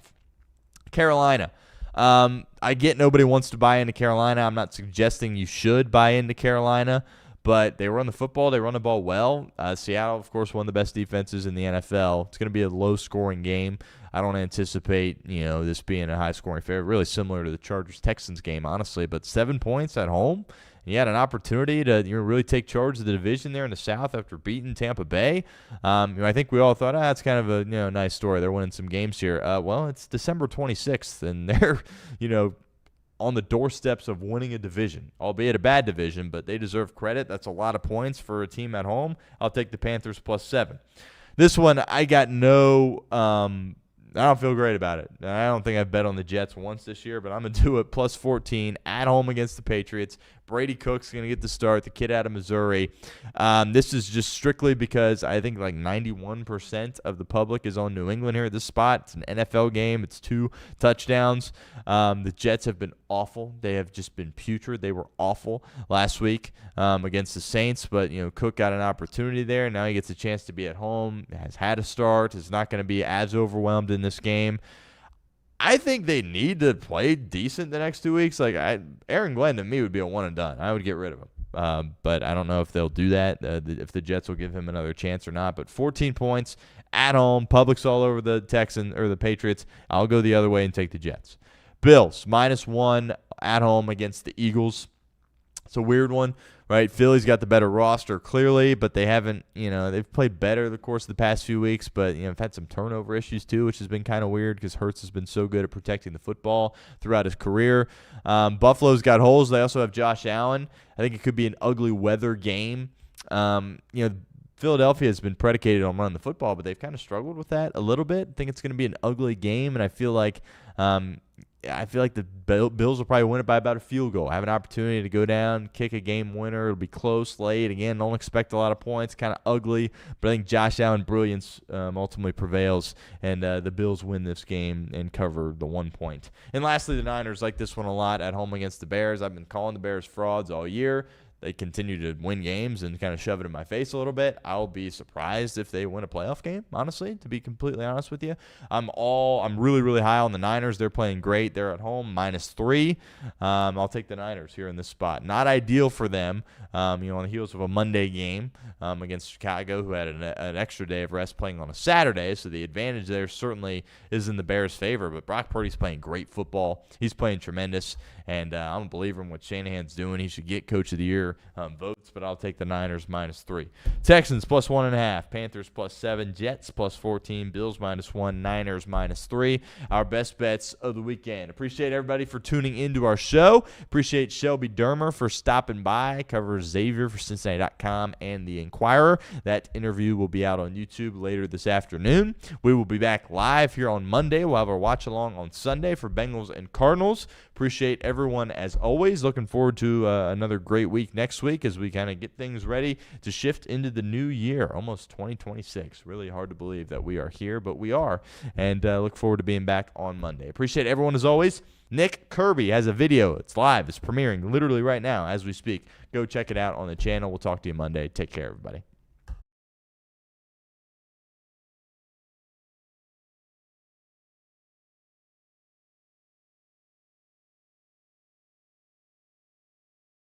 Carolina. I get nobody wants to buy into Carolina. I'm not suggesting you should buy into Carolina, but they run the football. They run the ball well. Seattle, of course, one of the best defenses in the NFL. It's going to be a low-scoring game. I don't anticipate, this being a high-scoring affair. Really similar to the Chargers-Texans game, honestly. But 7 points at home. You had an opportunity to really take charge of the division there in the South after beating Tampa Bay. I think we all thought, that's kind of a nice story. They're winning some games here. Well, it's December 26th, and they're on the doorsteps of winning a division, albeit a bad division, but they deserve credit. That's a lot of points for a team at home. I'll take the Panthers +7. This one, I got I don't feel great about it. I don't think I've bet on the Jets once this year, but I'm going to do it +14 at home against the Patriots. Brady Cook's going to get the start, the kid out of Missouri. This is just strictly because I think like 91% of the public is on New England here at this spot. It's an NFL game. It's 2 touchdowns. The Jets have been awful. They have just been putrid. They were awful last week against the Saints, but Cook got an opportunity there. Now he gets a chance to be at home, has had a start, is not going to be as overwhelmed in this game. I think they need to play decent the next 2 weeks. Aaron Glenn to me would be a one and done. I would get rid of him. But I don't know if they'll do that, if the Jets will give him another chance or not. But 14 points at home, public's all over the the Patriots. I'll go the other way and take the Jets. Bills -1 at home against the Eagles. It's a weird one, right? Philly's got the better roster clearly, but they haven't, they've played better the course of the past few weeks, but have had some turnover issues too, which has been kind of weird because Hurts has been so good at protecting the football throughout his career. Buffalo's got holes. They also have Josh Allen. I think it could be an ugly weather game. Philadelphia has been predicated on running the football, but they've kind of struggled with that a little bit. I think it's going to be an ugly game, and I feel like the Bills will probably win it by about a field goal. Have an opportunity to go down, kick a game winner. It'll be close, late. Again, don't expect a lot of points. Kind of ugly, but I think Josh Allen brilliance ultimately prevails, and the Bills win this game and cover the 1 point. And lastly, the Niners like this one a lot at home against the Bears. I've been calling the Bears frauds all year. They continue to win games and kind of shove it in my face a little bit. I'll be surprised if they win a playoff game, honestly, to be completely honest with you. I'm really, really high on the Niners. They're playing great. They're at home, -3. I'll take the Niners here in this spot. Not ideal for them, on the heels of a Monday game against Chicago, who had an extra day of rest playing on a Saturday, so the advantage there certainly is in the Bears' favor. But Brock Purdy's playing great football. He's playing tremendous, and I'm a believer in what Shanahan's doing. He should get Coach of the Year votes, but I'll take the Niners -3. Texans +1.5, Panthers +7, Jets +14, Bills -1, Niners -3. Our best bets of the weekend. Appreciate everybody for tuning into our show. Appreciate Shelby Dermer for stopping by. Covers Xavier for Cincinnati.com and the Inquirer. That interview will be out on YouTube later this afternoon. We will be back live here on Monday. We'll have our watch along on Sunday for Bengals and Cardinals. Appreciate everyone as always. Looking forward to another great week next week as we kind of get things ready to shift into the new year, almost 2026. Really hard to believe that we are here, but we are, and look forward to being back on Monday. Appreciate everyone as always. Nick Kirby has a video. It's live. It's premiering literally right now as we speak. Go check it out on the channel. We'll talk to you Monday. Take care, everybody.